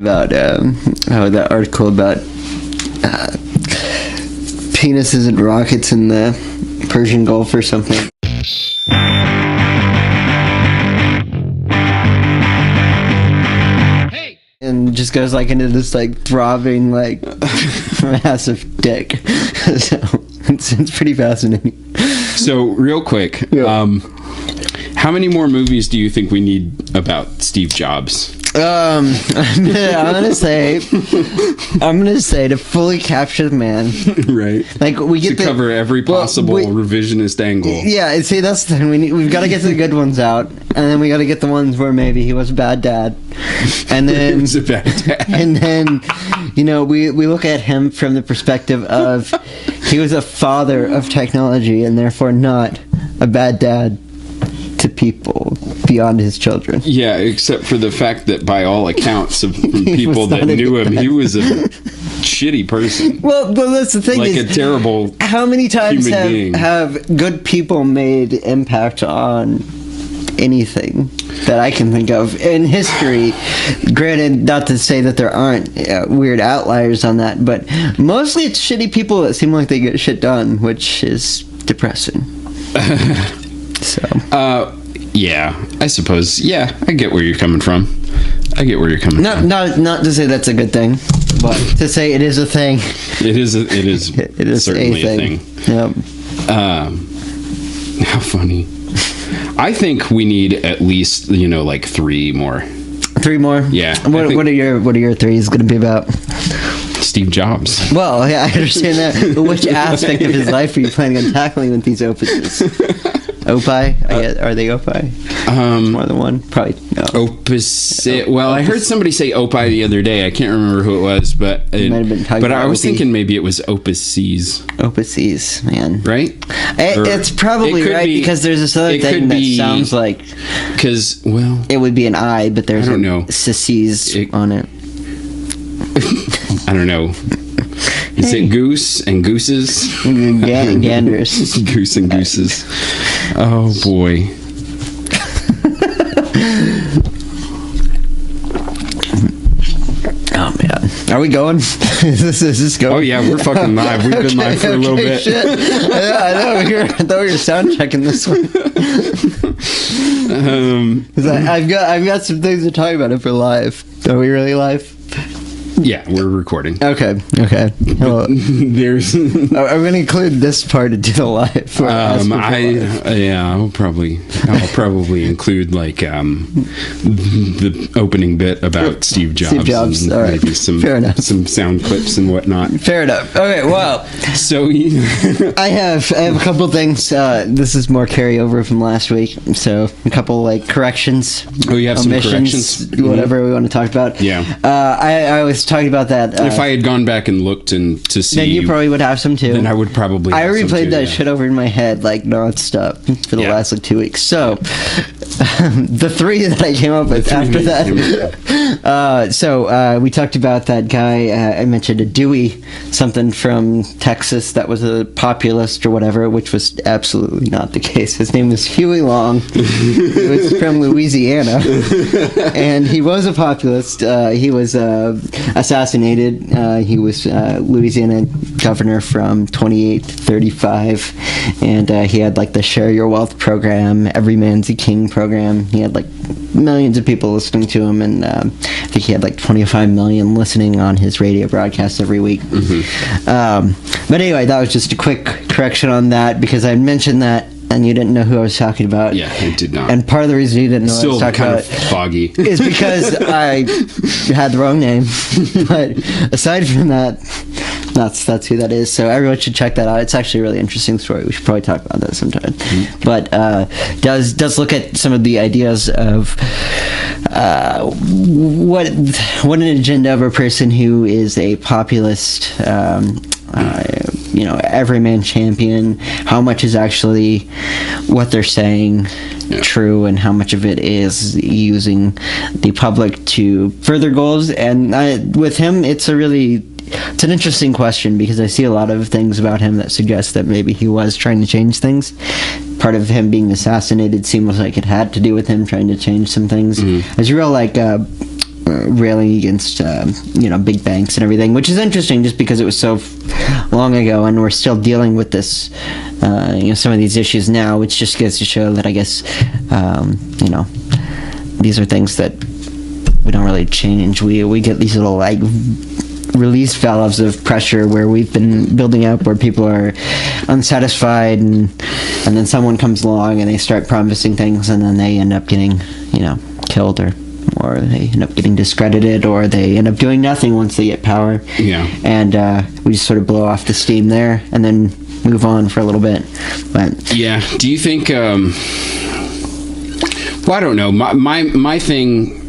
about that article about penises and rockets in the Persian Gulf or something. And just goes like into this like throbbing like massive dick. So it's pretty fascinating. So real quick, how many more movies do you think we need about Steve Jobs? I'm gonna say to fully capture the man, right? Like we get to cover every possible revisionist angle. Yeah, see, that's the thing. We've got to get the good ones out, and then we got to get the ones where maybe he was a bad dad, and then he was a bad dad. And then we look at him from the perspective of he was a father of technology, and therefore not a bad dad to people beyond his children. Yeah, except for the fact that by all accounts of people that knew him, he was a shitty person. Well, that's the thing. Like a terrible. How many times have good people made impact on anything that I can think of in history? Granted, not to say that there aren't weird outliers on that, but mostly it's shitty people that seem like they get shit done, which is depressing. So. Yeah, I suppose. Yeah, I get where you're coming from. Not to say that's a good thing, but to say it is a thing. It is certainly a thing. Yep. How funny. I think we need at least, like 3 more. 3 more? Yeah. What are your 3s going to be about? Steve Jobs. Well, yeah, I understand that. But which aspect of his life are you planning on tackling with these opuses? Opie? Are they Opie? More than one? Probably no. Opus. Well, I heard somebody say Opie the other day. I can't remember who it was, but I was thinking maybe it was Opus C's. Opus C's, man. Right? It's probably right because there's this other thing that sounds like. Because, well, it would be an I, but there's C's on it. I don't know. Is it goose and gooses? Ganders. Goose and gooses. Oh, boy. Oh, man. Are we going? Is this going? Oh, yeah, we're fucking live. We've been live for a little bit. Shit. I know. I thought we were sound checking this one. I've got some things to talk about if we're live. Are we really live? Yeah, we're recording. Okay. Well, there's. I'm going to include this part into the live. I'll probably include like the opening bit about Steve Jobs. Steve Jobs. And all right. Maybe some sound clips and whatnot. Fair enough. Okay. Well, so I have a couple things. This is more carryover from last week. So a couple like corrections. Oh, you have some corrections. Whatever we want to talk about. Yeah. I was talking about that. If I had gone back and looked to see, then you probably would have some too. Then I would probably. I replayed that shit over in my head like nonstop for the last like 2 weeks. So the 3 that I came up with after that. So we talked about that guy. I mentioned a Dewey something from Texas that was a populist or whatever, which was absolutely not the case. His name was Huey Long. He was from Louisiana, and he was a populist. He was assassinated. He was Louisiana governor from 28 to 35, and he had like the Share Your Wealth program, Every Man's a King program. He had like millions of people listening to him, and I think he had like 25 million listening on his radio broadcasts every week. But anyway, that was just a quick correction on that because I mentioned that and you didn't know who I was talking about. Yeah, I did not. And part of the reason you didn't know Still what I was talking about kind of foggy is because I had the wrong name. But aside from that, that's who that is. So everyone should check that out. It's actually a really interesting story. We should probably talk about that sometime. But does look at some of the ideas of what an agenda of a person who is a populist, everyman champion, how much is actually what they're saying true and how much of it is using the public to further goals. And with him, it's an interesting question because I see a lot of things about him that suggest that maybe he was trying to change things. Part of him being assassinated seems like it had to do with him trying to change some things. It's real like railing against big banks and everything, which is interesting just because it was so long ago, and we're still dealing with this some of these issues now, which just goes to show that I guess these are things that we don't really change. We get these little like release valves of pressure where we've been building up, where people are unsatisfied, and then someone comes along and they start promising things, and then they end up getting killed, or they end up getting discredited, or they end up doing nothing once they get power. Yeah. And we just sort of blow off the steam there and then move on for a little bit. But yeah, do you think well, I don't know, my thing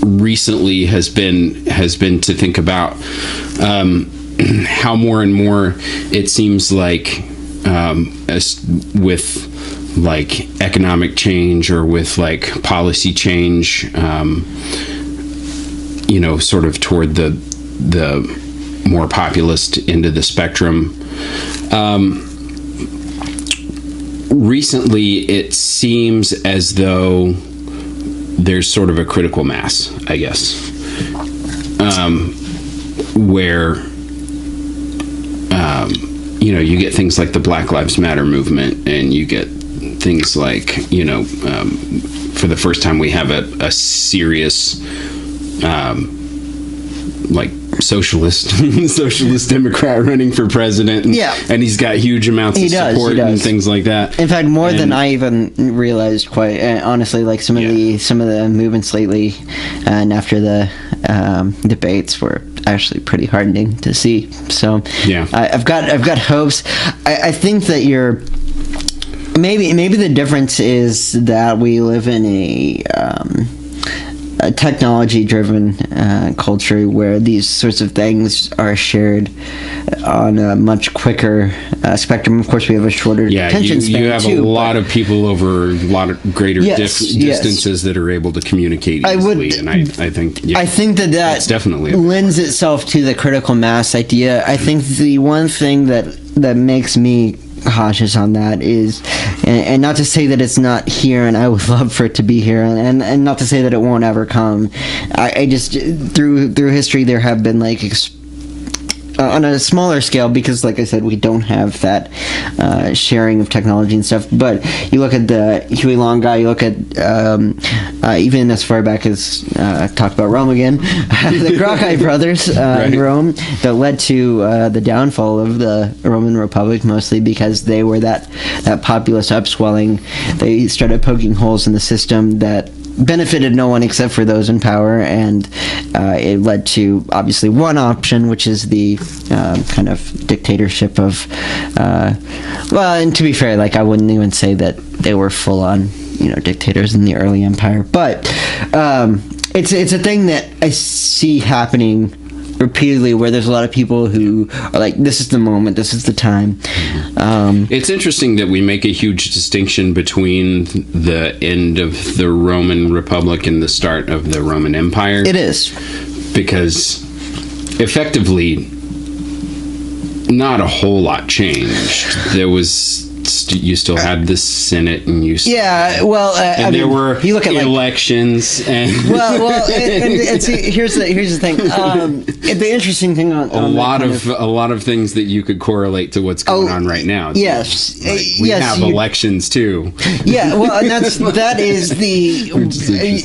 recently has been to think about how more and more it seems like as with like economic change or with like policy change, sort of toward the more populist end of the spectrum. Recently, it seems as though there's sort of a critical mass, I guess, where you get things like the Black Lives Matter movement, and you get things like for the first time we have a serious like socialist Democrat running for president, and he's got huge amounts of support and things like that. In fact, more than I even realized, quite honestly. Like some of the movements lately, and after the debates were actually pretty heartening to see. So yeah, I've got hopes. I think that you're maybe the difference is that we live in a technology-driven culture where these sorts of things are shared on a much quicker spectrum. Of course, we have a shorter attention span. You have a lot of people over a lot of greater distances that are able to communicate easily, I think that definitely lends itself to the critical mass idea. I think the one thing that makes me cautious on that is, and not to say that it's not here, and I would love for it to be here, and not to say that it won't ever come. I just through history there have been like on a smaller scale, because like I said, we don't have that sharing of technology and stuff. But you look at the Huey Long guy, you look at even as far back as talk about Rome again, the Gracchi brothers in Rome, that led to the downfall of the Roman Republic, mostly because they were that populist upswelling. They started poking holes in the system that benefited no one except for those in power, and it led to obviously one option, which is the kind of dictatorship of and to be fair, like I wouldn't even say that they were full on dictators in the early empire, but it's a thing that I see happening repeatedly, where there's a lot of people who are like, this is the moment, this is the time. It's interesting that we make a huge distinction between the end of the Roman Republic and the start of the Roman Empire. It is. Because effectively not a whole lot changed. There was you still had the Senate, and you there were you look at elections, and and see, here's the thing. The interesting thing on a lot of things that you could correlate to what's going on right now. Yes, we have elections too. Yeah, well, and that is the.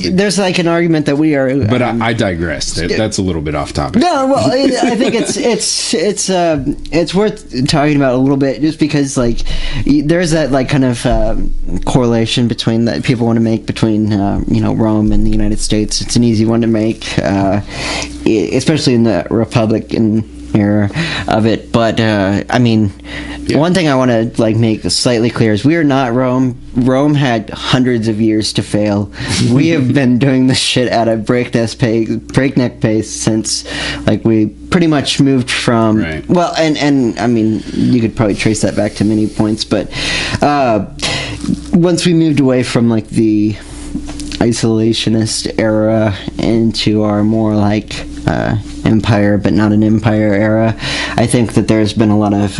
There's like an argument that we are. But I digress. That's a little bit off topic. No, well, I think it's worth talking about a little bit, just because like there's that like kind of correlation between that people want to make between Rome and the United States. It's an easy one to make, especially in the Republican era of it. But one thing I want to like make slightly clear is we are not Rome. Rome had hundreds of years to fail. We have been doing this shit at a breakneck pace since like we pretty much moved from well, and I mean you could probably trace that back to many points, but once we moved away from like the isolationist era into our more like empire but not an empire era, I think that there's been a lot of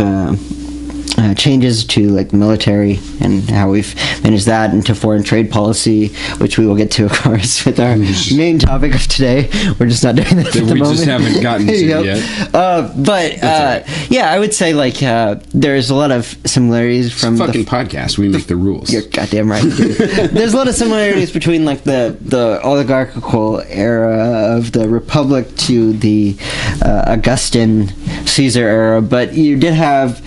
changes to like military and how we've managed that, into foreign trade policy, which we will get to, of course, with our main topic of today. We're just not doing that at the moment. We just haven't gotten to yet. Yeah, I would say like there's a lot of similarities from the fucking podcast. We make the rules. You're goddamn right. There's a lot of similarities between like the oligarchical era of the Republic to the Augustan Caesar era, but you did have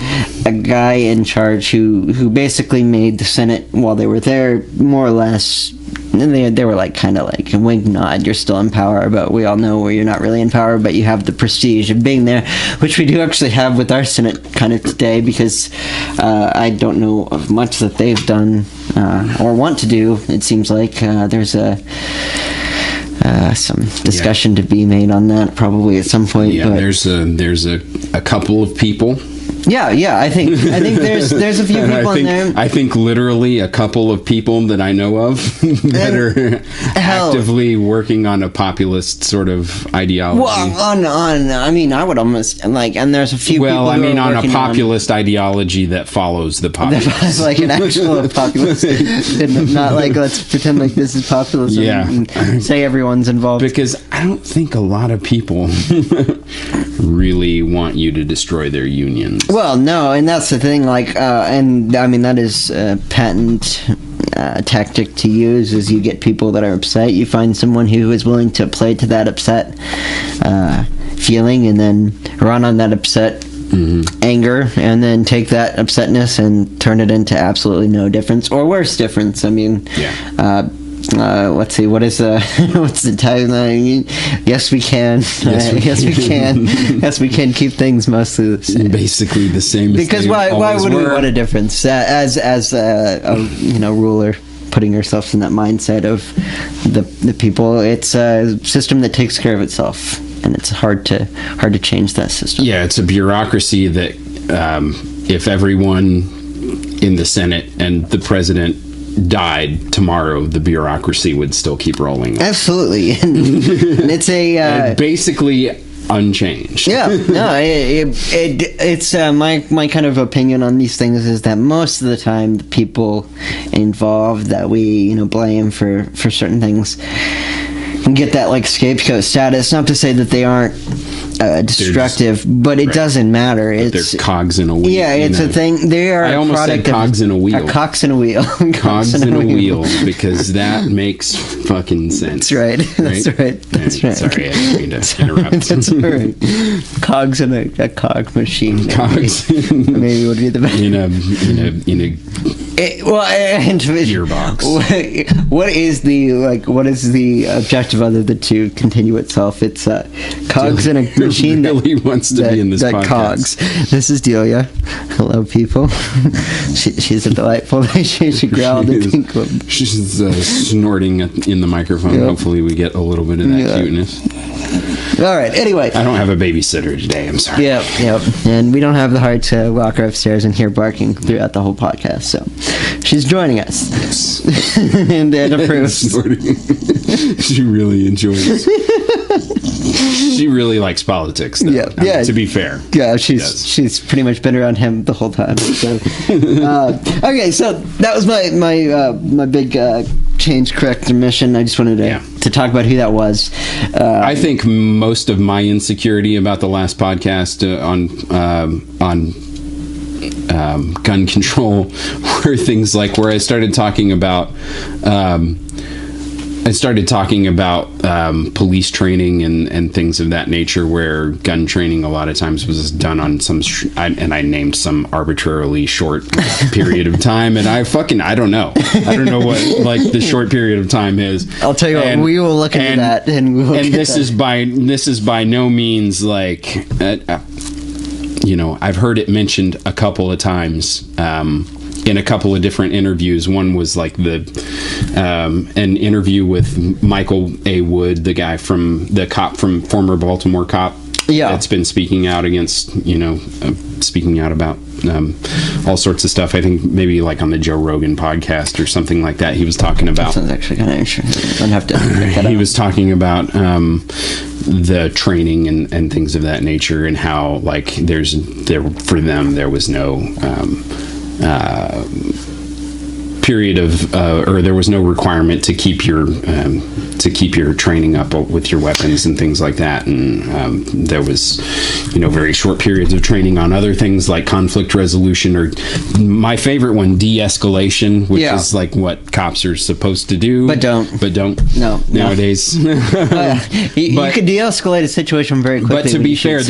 a guy in charge who basically made the Senate, while they were there, more or less, they were like kind of like a wink nod, you're still in power, but we all know where you're not really in power, but you have the prestige of being there, which we do actually have with our Senate kind of today, because I don't know of much that they've done or want to do. It seems like there's some discussion to be made on that probably at some point. Yeah, but there's a couple of people. Yeah. I think there's a few people in there. I think literally a couple of people that I know of that are actively working on a populist sort of ideology. Well, I mean, I would almost like, and there's a few. Well, people I mean, on a populist on ideology that follows the populist, like an actual populist, not like let's pretend like this is populism. Yeah, and say everyone's involved. Because I don't think a lot of people really want you to destroy their unions. Well, no, and that's the thing, like, and I mean, that is a patent tactic to use, is you get people that are upset, you find someone who is willing to play to that upset feeling, and then run on that upset anger, and then take that upsetness and turn it into absolutely no difference, or worse difference. I mean, let's see, what's the tagline? Yes, we can. Yes, we can. Yes, we can keep things mostly the same. Basically the same. Because why would we want a difference? As a ruler, putting ourselves in that mindset of the people, it's a system that takes care of itself, and it's hard to change that system. Yeah, it's a bureaucracy that if everyone in the Senate and the president died tomorrow, the bureaucracy would still keep rolling. Absolutely. And it's basically unchanged. Yeah, no, it's my kind of opinion on these things is that most of the time the people involved that we blame for certain things and get that like scapegoat status. Not to say that they aren't destructive, but it doesn't matter. It's they're cogs in a wheel. Yeah, it's a thing. They are. I almost said cogs in a wheel. Cogs in a wheel. Cogs in a wheel, because that makes fucking sense. That's right. That's right. That's right. Sorry, I didn't mean to interrupt. That's all right. Cogs in a cog machine. Cogs maybe would be the best. in a gearbox. What is the objective other than to continue itself? It's cogs in a machine really wants to be in this podcast. Cogs. This is Delia. Hello, people. She's a delightful. she growled at people. She's snorting in the microphone. Yep. Hopefully, we get a little bit of that cuteness. All right. Anyway, I don't have a babysitter today. I'm sorry. Yep. And we don't have the heart to walk her upstairs and hear barking throughout the whole podcast. So she's joining us. Yes. and approves. She really enjoys. She really likes politics, though. Yeah. To be fair. Yeah, she's pretty much been around him the whole time. So, okay, so that was my big change corrector mission. I just wanted to talk about who that was. I think most of my insecurity about the last podcast on gun control were things like where I started talking about police training and things of that nature, where gun training a lot of times was done on and I named some arbitrarily short period of time, and I don't know what like the short period of time is. I'll tell you what, we will look into that, and we will. And this is by no means like I've heard it mentioned a couple of times. In a couple of different interviews. One was like an interview with Michael A. Wood, the guy former Baltimore cop. Yeah. That's been speaking out against, speaking out about all sorts of stuff. I think maybe like on the Joe Rogan podcast or something like that. He was talking about. That sounds actually kind of interesting. I don't have to. He was talking about the training and things of that nature, and how like for them there was no period of or there was no requirement to keep your training up with your weapons and things like that, and there was very short periods of training on other things like conflict resolution, or my favorite one, de-escalation, which is like what cops are supposed to do but don't nowadays. You could de-escalate a situation very quickly. But to be fair, a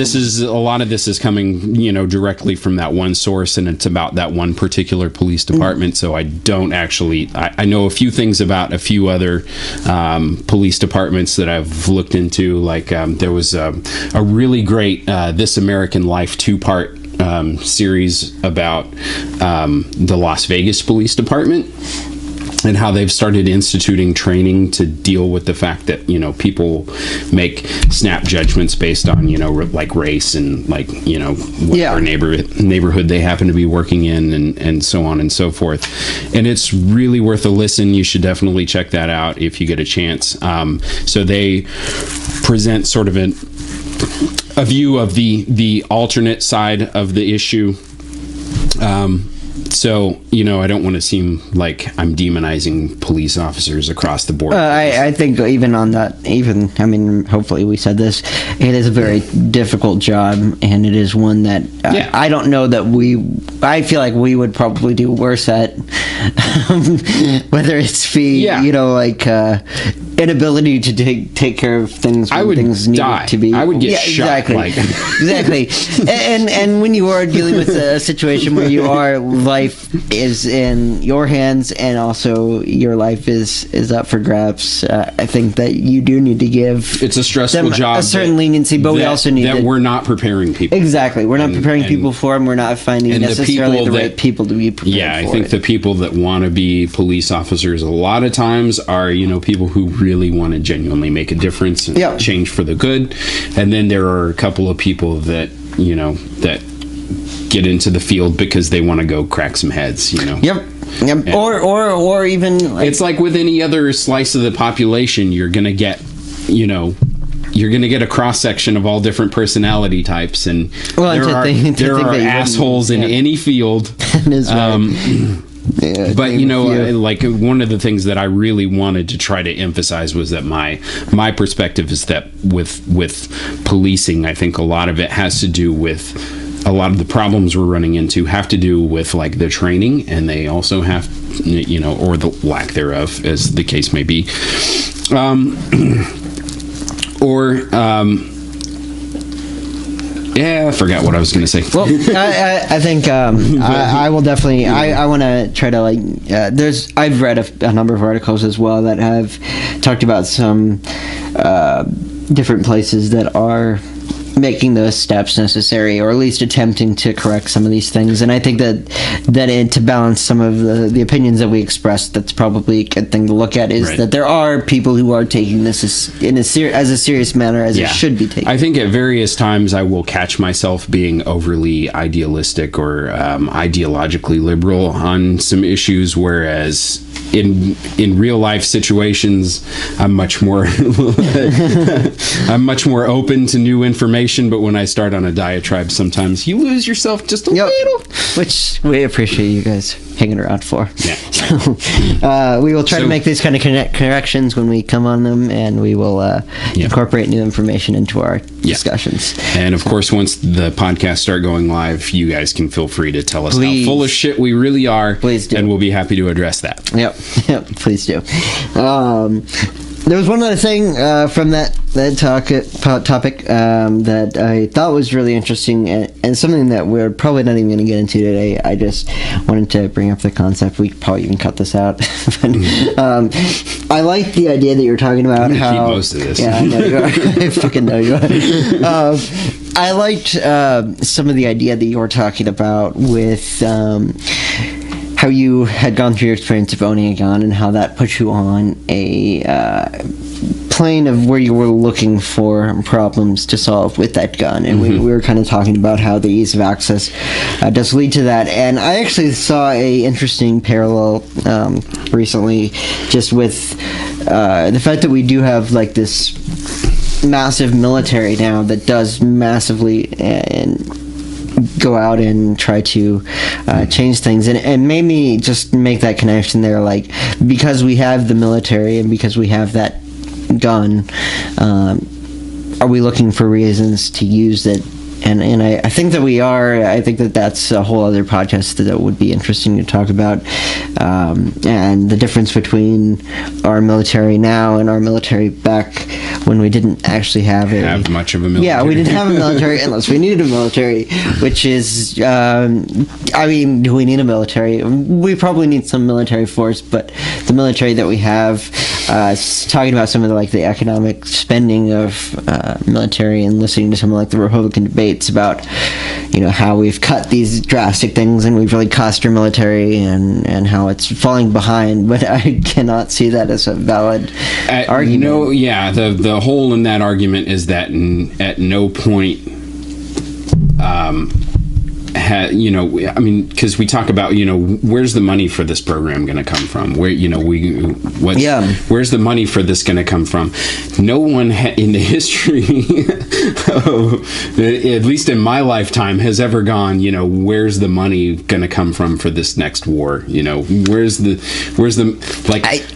lot of this is coming directly from that one source, and it's about that one particular police department. So I don't actually I know a few things about a few other police departments that I've looked into, like there was a really great This American Life 2-part series about the Las Vegas Police Department, and how they've started instituting training to deal with the fact that people make snap judgments based on like race and like whatever neighborhood they happen to be working in, and so on and so forth. And it's really worth a listen. You should definitely check that out if you get a chance. So they present sort of a view of the alternate side of the issue. So, I don't want to seem like I'm demonizing police officers across the board. I think even on that, hopefully we said this, it is a very difficult job, and it is one that I don't know that I feel like we would probably do worse at, whether it's inability to take care of things when things need to be. I would get shot. Exactly. And when you are dealing with a situation where life is in your hands, and also your life is up for grabs, I think that you do need to give. It's a stressful job. A certain leniency, but we also need that we're not preparing people. Exactly, we're not preparing people for them. We're not finding necessarily the right people to be prepared. Yeah, I think the people that want to be police officers a lot of times are people who really want to genuinely make a difference and change for the good. And then there are a couple of people that that get into the field because they want to go crack some heads. Yep. Or even it's like with any other slice of the population, you're gonna get a cross section of all different personality types, and there are assholes in any field. But like one of the things that I really wanted to try to emphasize was that my perspective is that with policing, I think a lot of it has to do with a lot of the problems we're running into have to do with like the training, and they also have or the lack thereof, as the case may be, I forgot what I was going to say. Well, I think I will definitely. I want to try to I've read a number of articles as well that have talked about some different places that are making those steps necessary, or at least attempting to correct some of these things. And I think that to balance some of the opinions that we expressed, that's probably a good thing to look at, is that there are people who are taking this as a serious manner as it should be taken. I think at various times I will catch myself being overly idealistic or ideologically liberal on some issues, whereas in real life situations I'm much more open to new information. But when I start on a diatribe, sometimes you lose yourself just a little. Which we appreciate you guys hanging around for. Yeah. So we will try to make these kind of corrections when we come on them, and we will incorporate new information into our discussions. And of course, once the podcasts start going live, you guys can feel free to tell us how full of shit we really are. Please do. And we'll be happy to address that. Yep, please do. There was one other thing from that topic that I thought was really interesting, and something that we're probably not even going to get into today. I just wanted to bring up the concept. We could probably even cut this out. But, I like the idea that you're talking about. I'm gonna keep most of this. Yeah, I know you are. I fucking know you are. I liked some of the idea that you were talking about with how you had gone through your experience of owning a gun, and how that put you on a plane of where you were looking for problems to solve with that gun. And we were kind of talking about how the ease of access does lead to that. And I actually saw a interesting parallel recently, just with the fact that we do have like this massive military now that does massively and go out and try to change things, and made me just make that connection there, like, because we have the military and because we have that gun, are we looking for reasons to use it? And I think that we are. I think that that's a whole other podcast that would be interesting to talk about, and the difference between our military now and our military back when we didn't actually have much of a military. Yeah, we didn't have a military unless we needed a military, which is, I mean, do we need a military? We probably need some military force, but the military that we have, talking about some of the economic spending of military, and listening to some of the Republican debates about, how we've cut these drastic things and we've really cost our military, and how it's falling behind, but I cannot see that as a valid argument. No, yeah, the hole in that argument is that at no point, I mean, because we talk about, where's the money for this program going to come from? Where's the money for this going to come from? No one in the history of, at least in my lifetime, has ever gone, where's the money going to come from for this next war? Where's the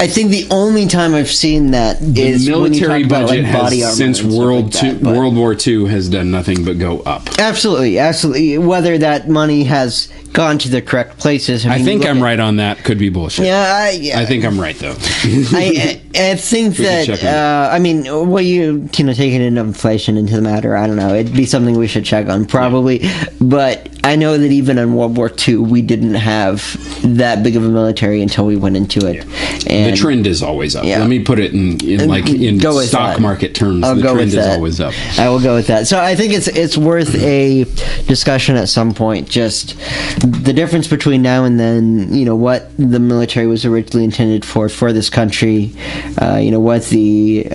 I think the only time I've seen that is the military when you talk budget about, body armor, since World War II has done nothing but go up. Absolutely. Whether that money has gone to the correct places. I think I'm right on that. Could be bullshit. Yeah, I think I'm right though. I think that I mean, you taking into inflation into the matter, I don't know. It'd be something we should check on probably. Yeah. But I know that even in World War II, we didn't have that big of a military until we went into it. Yeah. And the trend is always up. Yeah. Let me put it in stock market terms. The trend is always up. I will go with that. So I think it's worth a discussion at some point. Just the difference between now and then, what the military was originally intended for this country, what the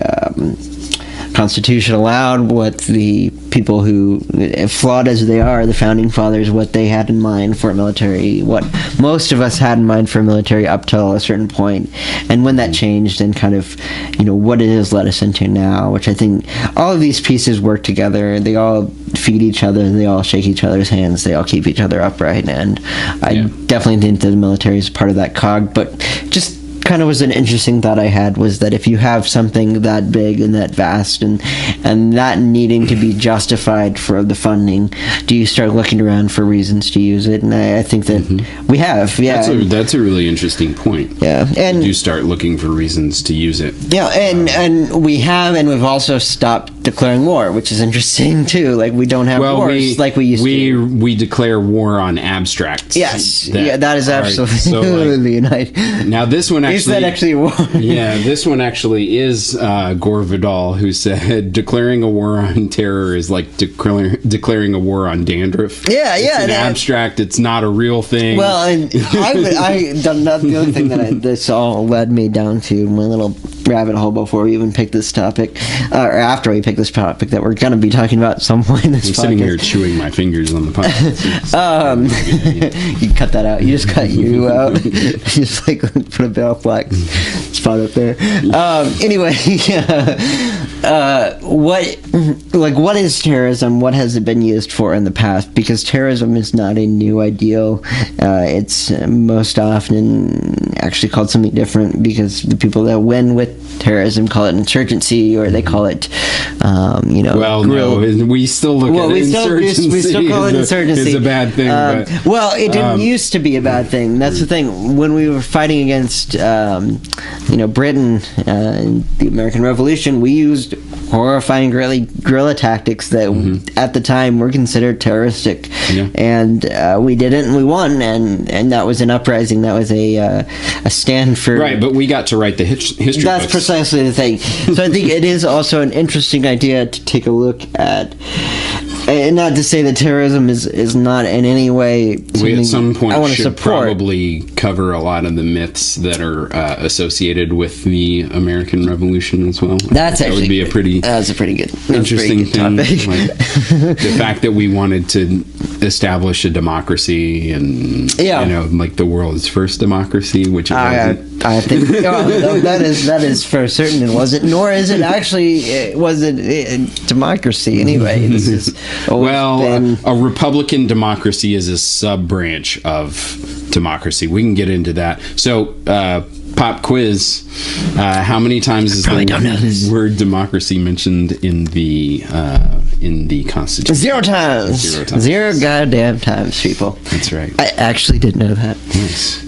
Constitution allowed, what the people who, flawed as they are, the founding fathers, what they had in mind for a military, what most of us had in mind for a military up till a certain point, and when that changed, and kind of, what it has led us into now, which I think all of these pieces work together. They all feed each other, they all shake each other's hands, they all keep each other upright, and I definitely think that the military is part of that cog. But just kind of was an interesting thought I had, was that if you have something that big and that vast and that needing to be justified for the funding, do you start looking around for reasons to use it? And I think that we have. Yeah, that's a really interesting point. Yeah, and you start looking for reasons to use it. Yeah, and we have, and we've also stopped declaring war, which is interesting too. Like, we don't have wars like we used to. We declare war on abstracts. Yes, that is absolutely right. Now this one actually. Is that actually a war? Yeah, this one actually is Gore Vidal, who said declaring a war on terror is like declaring a war on dandruff. Yeah, it's an abstract. It's not a real thing. Well, and the other thing that this all led me down to, my little rabbit hole before we even picked this topic, or after we picked this topic that we're going to be talking about at some point in this podcast. I'm sitting here chewing my fingers on the podcast. You cut that out. You just cut you out. You just put a bell black spot up there. Anyway, what is terrorism? What has it been used for in the past? Because terrorism is not a new ideal. It's most often actually called something different, because the people that win with terrorism call it insurgency, or they call it, we still look at insurgency. We still call it insurgency. It's a bad thing. Well, it didn't used to be a bad thing. That's the thing. When we were fighting against, Britain in the American Revolution, we used horrifying guerrilla tactics that at the time were considered terroristic, and we didn't, and we won, and that was an uprising. That was a stand for right. But we got to write the history. That's books. Precisely the thing. So I think it is also an interesting idea to take a look at And not to say that terrorism is not in any way we at some point I want to should support. probably cover a lot of the myths that are associated with the American Revolution as well. That would be a pretty good interesting thing. topic. Like, the fact that we wanted to establish a democracy and like the world's first democracy, which it wasn't. I think that is for certain it wasn't. Nor is it actually. It wasn't democracy anyway. This is a Republican democracy is a sub branch of democracy. We can get into that. So, pop quiz: how many times is the word democracy mentioned in the Constitution? 0 times. 0 times. 0 goddamn times, people. That's right. I actually didn't know that. Nice.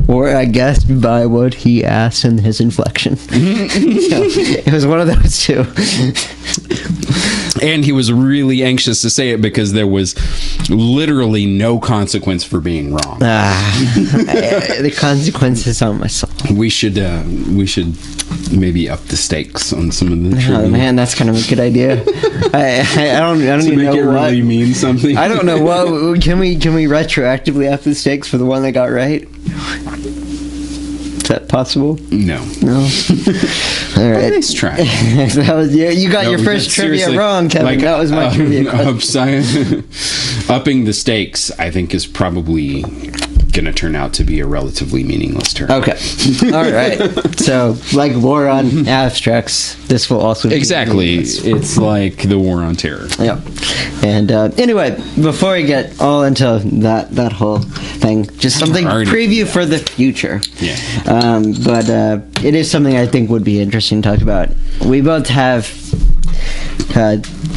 Or I guessed by what he asked in his inflection. So, it was one of those two. And he was really anxious to say it because there was literally no consequence for being wrong. The consequences on my soul. We should maybe up the stakes on some of the trivia. Oh man, that's kind of a good idea. I don't even make know it what. really mean something. I don't know what. Can we retroactively up the stakes for the one that got right? Is that possible? No. All right. Nice try. That was you got your first trivia wrong, Kevin. Like, that was my trivia question. Upping the stakes, I think, is probably going to turn out to be a relatively meaningless term. Okay. All right. So, like war on abstracts, this will also be exactly. It's like the war on terror. Yeah. And anyway, before we get all into that whole thing, just something preview for the future. Yeah. But it is something I think would be interesting to talk about. We both have,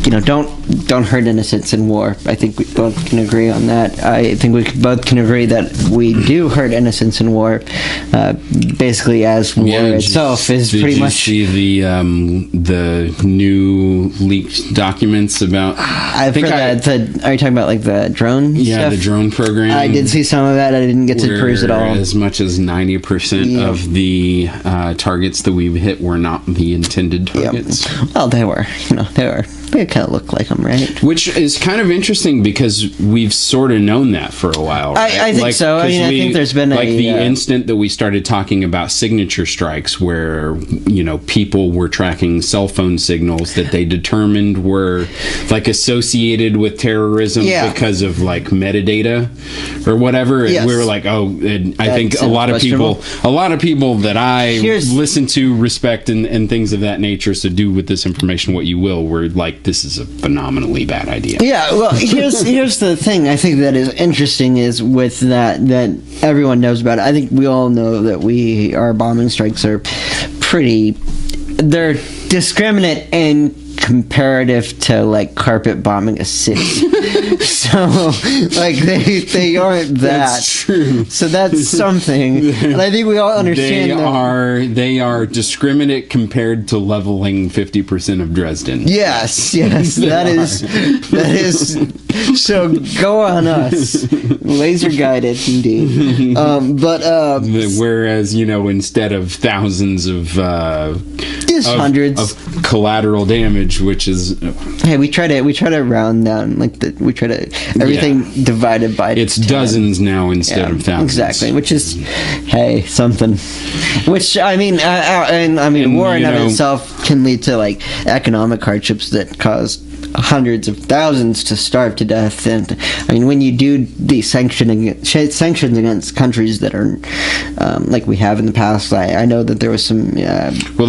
don't hurt innocents in war. I think we both can agree on that. I think we both can agree that we do hurt innocents in war. Basically, as war itself is pretty much. Did you see the new leaked documents about? I've heard that. Are you talking about like the drone? Yeah, stuff? the drone program. I did see some of that. I didn't get to peruse it all. As much as 90% of the targets that we've hit were not the intended targets. Yep. Well, they were. They kind of look like them, right? Which is kind of interesting because we've sort of known that for a while. Right? I think so. I think there's been the instant that we started talking about signature strikes, where people were tracking cell phone signals that they determined were like associated with terrorism because of like metadata or whatever. And we were like, I think a lot of people that I listen to, respect, and things of that nature. So do with this information what you will. Were like, this is a phenomenally bad idea. Yeah, well, here's the thing I think that is interesting is with that everyone knows about it. I think we all know that our bombing strikes are they're discriminate and comparative to like carpet bombing a city. So like they aren't that. That's true. So that's something. And I think we all understand they are discriminate compared to leveling 50% of Dresden. Yes, that is so go on us. Laser guided indeed. Whereas, instead of thousands of hundreds of collateral damage, which is we try to round down everything divided by it's 10. Dozens now instead of thousands. Exactly, which is something. Which war in of itself can lead to like economic hardships that cause hundreds of thousands to starve to death. And when you do these sanctions against countries that are like we have in the past, I know that there was some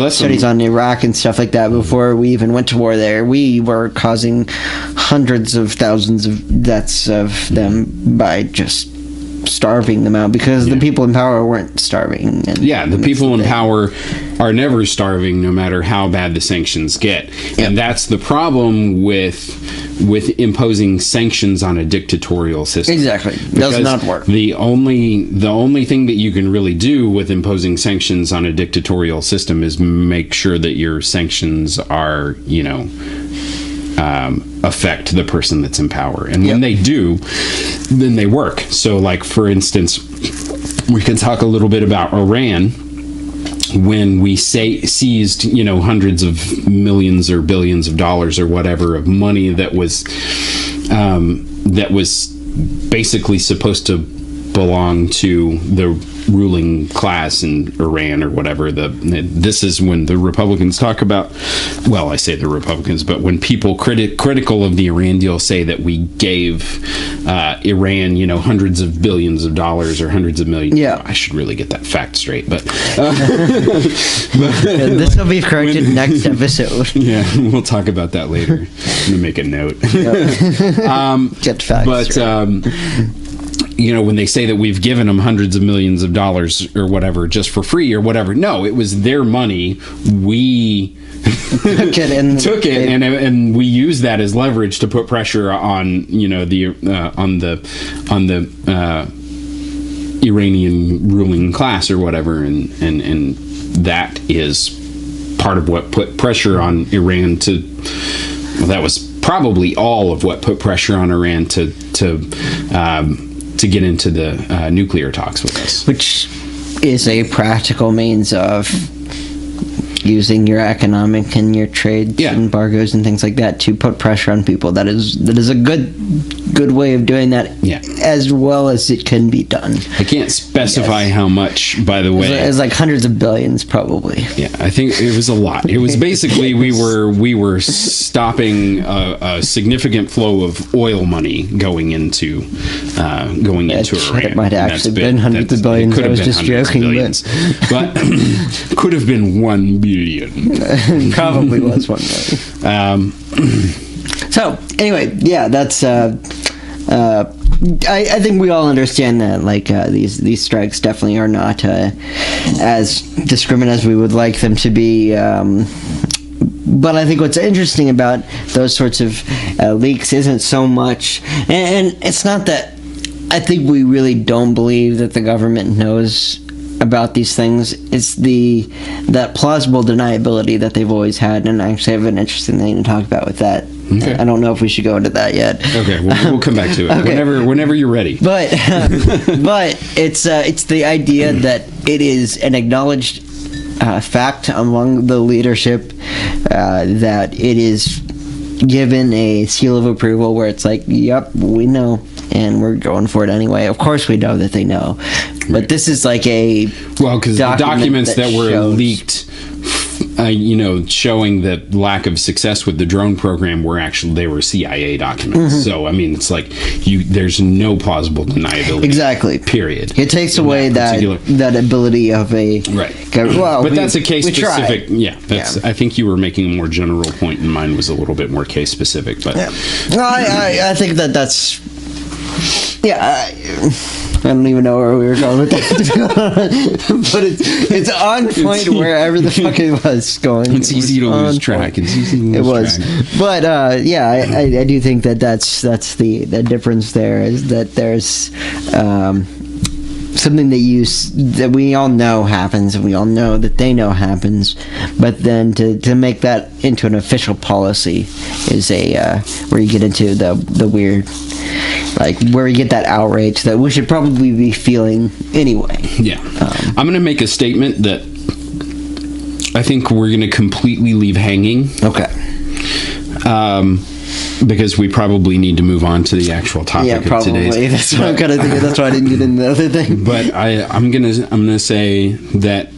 studies on Iraq and stuff like that before we even went to war there. We were causing hundreds of thousands of deaths of them by just starving them out because the people in power weren't starving. The people in power are never starving no matter how bad the sanctions get. And that's the problem with imposing sanctions on a dictatorial system. Exactly. It does not work. The only thing that you can really do with imposing sanctions on a dictatorial system is make sure that your sanctions are, affect the person that's in power. And when they do, then they work. So, like, for instance, we can talk a little bit about Iran. when we seized, hundreds of millions or billions of dollars or whatever of money that was basically supposed to belong to the ruling class in Iran or whatever. This is when the Republicans talk about, well, I say the Republicans, but when people critical of the Iran deal say that we gave Iran, hundreds of billions of dollars or hundreds of millions. Yeah. I should really get that fact straight, but this will be corrected next episode. Yeah, we'll talk about that later. I'm gonna make a note. Get facts straight. When they say that we've given them hundreds of millions of dollars or whatever just for free or whatever, no, it was their money. We took it and we used that as leverage to put pressure on the Iranian ruling class or whatever, and that is part of what put pressure on Iran to. Well, that was probably all of what put pressure on Iran to get into the nuclear talks with us. Which is a practical means of using your economic and your trade embargoes and things like that to put pressure on people. That is a good way of doing that, as well as it can be done. I can't specify how much, by the way. It's like hundreds of billions, probably. Yeah, I think it was a lot. It was basically we were stopping a significant flow of oil money going into Iran. It might have actually been hundreds of billions. I was just joking, but could have been 1 billion. Probably was 1 billion. So anyway, yeah, that's. I think we all understand that, these strikes definitely are not as discriminate as we would like them to be. But I think what's interesting about those sorts of leaks isn't so much, and it's not that I think we really don't believe that the government knows about these things. It's that plausible deniability that they've always had, and I actually have an interesting thing to talk about with that. Okay. I don't know if we should go into that yet. Okay, we'll come back to it whenever you're ready. But it's the idea that it is an acknowledged fact among the leadership that it is given a seal of approval where it's like, yep, we know, and we're going for it anyway. Of course we know that they know. But this is like because the documents that were leaked, showing the lack of success with the drone program they were CIA documents. Mm-hmm. So I mean, it's like there's no plausible deniability. Exactly. Period. It takes away that ability of a right. But that's a case specific. Yeah. I think you were making a more general point, and mine was a little bit more case specific. But no, I think that's. Yeah, I don't even know where we were going with that. But it's on point wherever the fuck it was going. It's easy to lose track. It was. But I do think that's the difference there, is that there's something that we all know happens, and we all know that they know happens, but then to make that into an official policy is where you get into the weird, where you get that outrage that we should probably be feeling anyway. Yeah. I'm going to make a statement that I think we're going to completely leave hanging. Okay. Because we probably need to move on to the actual topic of today's. That's what I'm kind of thinking. That's why I didn't get into the other thing. But I'm gonna say that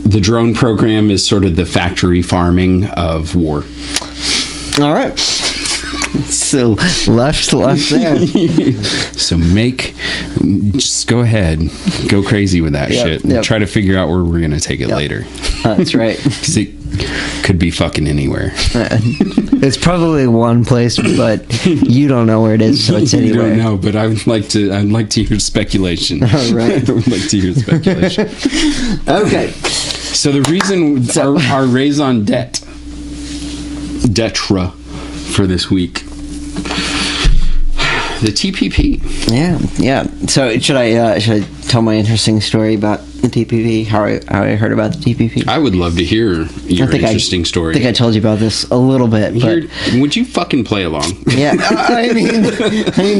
the drone program is sort of the factory farming of war. All right. So left there. So just go ahead, go crazy with that shit, and try to figure out where we're gonna take it later. That's right. Because it could be fucking anywhere. It's probably one place, but you don't know where it is, so it's anywhere. You don't know, but I'd like to hear speculation. All right. I would like to hear speculation. Okay. So the reason our raison d'etre for this week, the TPP. Yeah. So should I tell my interesting story about the TPP, how I heard about the TPP. I would love to hear your interesting story. I think I told you about this a little bit, but would you fucking play along? Yeah, I mean,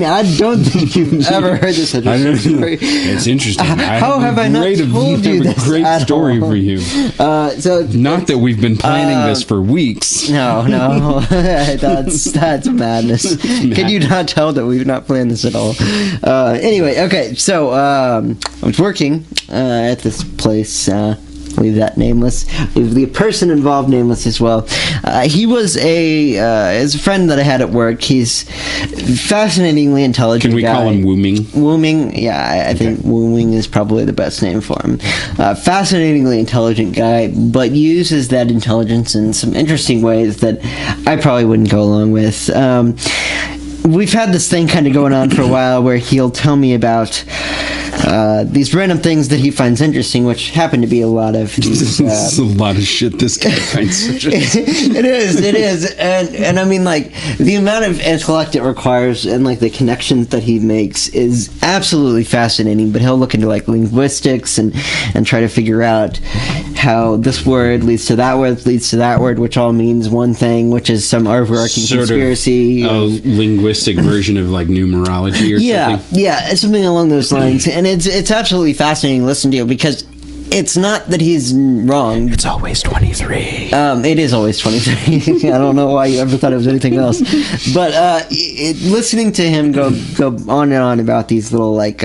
I don't think you've ever heard this interesting story. It's interesting. How have I not told you this? Great story for you. Not that we've been planning this for weeks. No, that's madness. Can you not tell that we've not planned this at all? Anyway, okay, so I was working at this place. Leave that nameless. Leave the person involved nameless as well. He was as a friend that I had at work. He's fascinatingly intelligent. Can we call him Wooming? Wooming, yeah, I think Wooming is probably the best name for him. Fascinatingly intelligent guy, but uses that intelligence in some interesting ways that I probably wouldn't go along with. We've had this thing kind of going on for a while where he'll tell me about these random things that he finds interesting, which happen to be a lot of these, a lot of shit this guy finds interesting. It is, and I mean, like, the amount of intellect it requires and like the connections that he makes is absolutely fascinating. But he'll look into like linguistics and try to figure out how this word leads to that word, which all means one thing, which is some overarching conspiracy. A linguistic version of like numerology or something. Yeah, something along those lines. And it's absolutely fascinating to listen to because it's not that he's wrong. It's always 23. It is always 23. I don't know why you ever thought it was anything else. But listening to him go on and on about these little like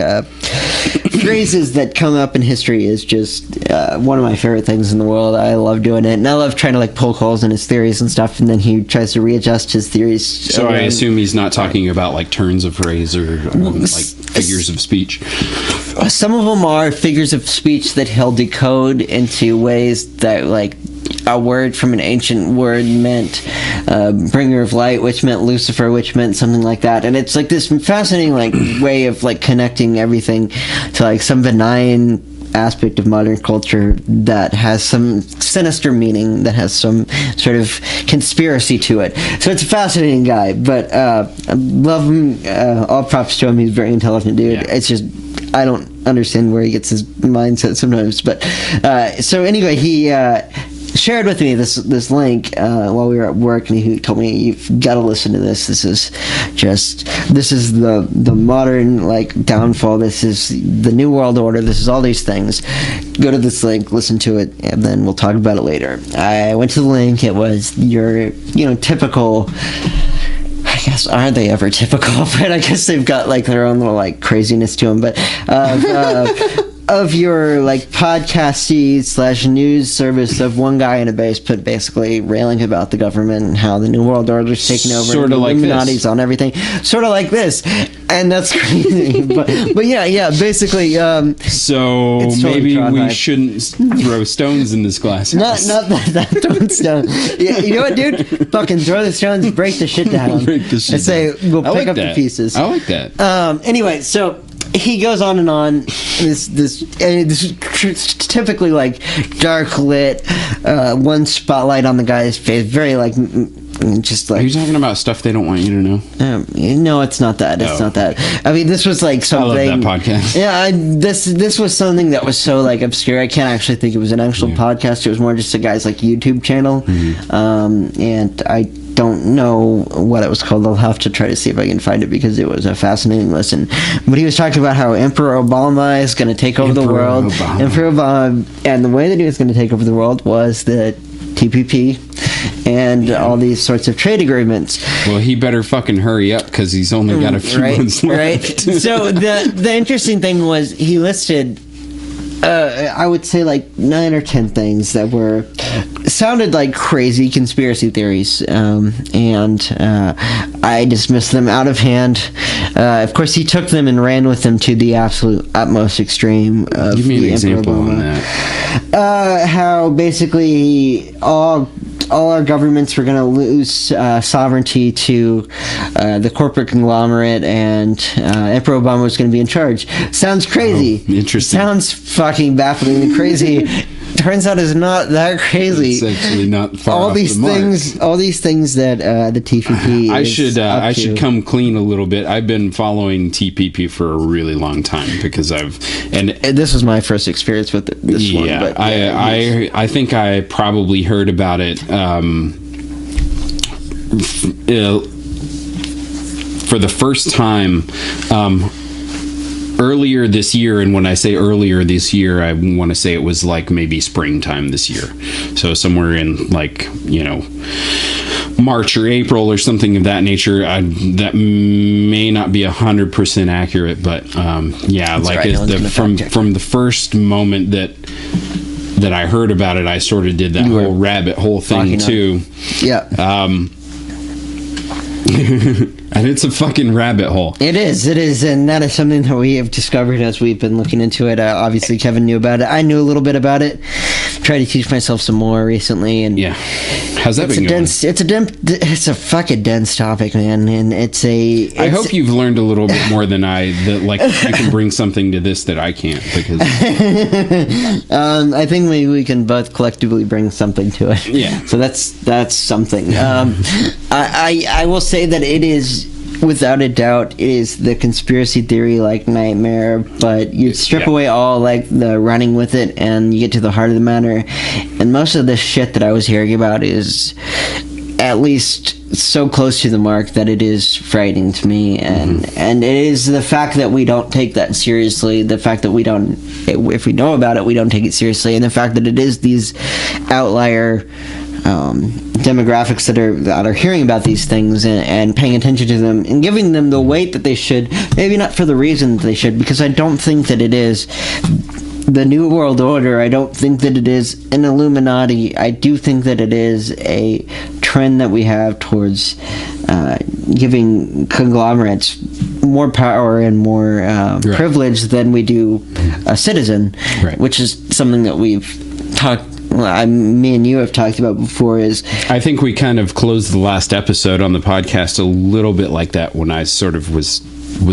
phrases that come up in history is just one of my favorite things in the world. I love doing it, and I love trying to like poke holes in his theories and stuff, and then he tries to readjust his theories. So I assume he's not talking about like turns of phrase or like figures of speech. Some of them are figures of speech that he'll decode into ways that like a word from an ancient word meant bringer of light, which meant Lucifer, which meant something like that. And it's like this fascinating like way of like connecting everything to like some benign aspect of modern culture that has some sinister meaning, that has some sort of conspiracy to it. So it's a fascinating guy, but I love him. All props to him. He's a very intelligent dude. Yeah. It's just I don't understand where he gets his mindset sometimes. But so anyway, he shared with me this link while we were at work, and he told me, you've got to listen to this. This is the modern like downfall. This is the new world order. This is all these things. Go to this link, listen to it, and then we'll talk about it later. I went to the link. It was your typical, I guess, aren't they ever typical? But I guess they've got like their own little like craziness to them. But of your like podcasty / news service of one guy in a basement basically railing about the government and how the new world order is taking over, sort of like Illuminati's on everything, sort of like this, and that's crazy. but yeah, basically. So maybe we shouldn't throw stones in this class. Not that throwing stones. Yeah, you know what, dude? Fucking throw the stones, break the shit down. Break the shit. I say we'll pick up the pieces. I like that. Anyway, so he goes on and on. This typically like dark lit, one spotlight on the guy's face, very like just like. Are you talking about stuff they don't want you to know? No, it's not that. It's not that. I mean, this was like something. I love that podcast. Yeah, this was something that was so like obscure. I can't actually think it was an actual podcast. It was more just a guy's like YouTube channel, and I don't know what it was called. I'll have to try to see if I can find it because it was a fascinating listen. But he was talking about how Emperor Obama is going to take over the world. Emperor Obama, and the way that he was going to take over the world was the TPP and all these sorts of trade agreements. Well, he better fucking hurry up because he's only got a few months left. Right. So the interesting thing was he listed I would say like 9 or 10 things that sounded like crazy conspiracy theories, and I dismissed them out of hand. Of course, he took them and ran with them to the absolute utmost extreme. Give me an example on that. How basically all our governments were going to lose sovereignty to the corporate conglomerate, and Emperor Obama was going to be in charge. Sounds crazy. Interesting. Sounds fucking bafflingly crazy. turns out is not that crazy. It's actually not far off the mark. All these things that the TPP I should come clean a little bit. I've been following TPP for a really long time because and this was my first experience with this one. But I think I probably heard about it for the first time earlier this year, and when I say earlier this year, I want to say it was like maybe springtime this year, so somewhere in like, you know, March or April or something of that nature. That may not be 100% accurate, but yeah, that's like right. From the first moment that I heard about it, I sort of did that whole rabbit hole thing too. Yeah. And it's a fucking rabbit hole. It is, and that is something that we have discovered as we've been looking into it. Obviously, Kevin knew about it. I knew a little bit about it. Tried to teach myself some more recently, and yeah, how's that been going? It's a fucking dense topic, man, and I hope you've learned a little bit more than I. That like you can bring something to this that I can't, because I think maybe we can both collectively bring something to it. Yeah. So that's something. I will say that it is, without a doubt, it is the conspiracy theory like nightmare, but you strip away all like the running with it and you get to the heart of the matter, and most of the shit that I was hearing about is at least so close to the mark that it is frightening to me, and it is the fact that we don't take that seriously, the fact that we don't, if we know about it, we don't take it seriously, and the fact that it is these outlier demographics that are hearing about these things and paying attention to them and giving them the weight that they should, maybe not for the reason that they should, because I don't think that it is the New World Order. I don't think that it is an Illuminati. I do think that it is a trend that we have towards giving conglomerates more power and more privilege than we do a citizen, which is something that we've talked, me and you have talked about before. Is I think we kind of closed the last episode on the podcast a little bit like that, when I sort of was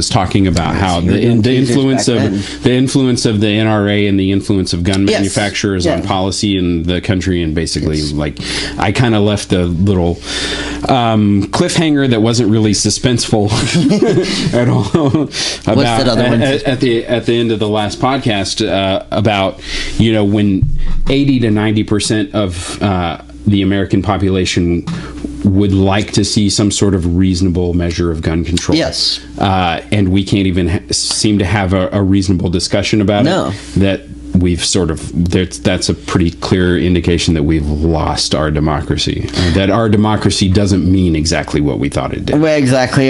talking about how the influence of the NRA and the influence of gun manufacturers on policy in the country, and basically like I kind of left a little cliffhanger that wasn't really suspenseful at all about at the end of the last podcast about, you know, when 80 to 90% of the American population would like to see some sort of reasonable measure of gun control. Yes. And we can't even seem to have a reasonable discussion about it. That we've sort of, that's a pretty clear indication that we've lost our democracy. That our democracy doesn't mean exactly what we thought it did. Well, exactly.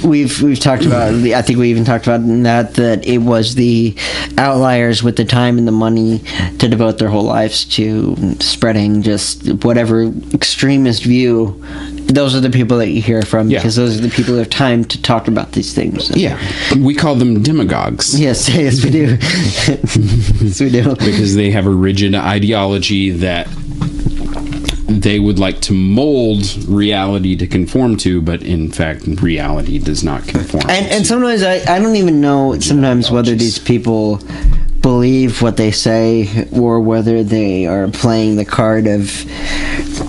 We've talked about, I think we even talked about that it was the outliers with the time and the money to devote their whole lives to spreading just whatever extremist view. Those are the people that you hear from, because those are the people who have time to talk about these things. Yeah, we call them demagogues. Yes, we do. Yes, we do. Because they have a rigid ideology that they would like to mold reality to conform to, but in fact, reality does not conform. And sometimes I don't even know sometimes whether these people believe what they say or whether they are playing the card of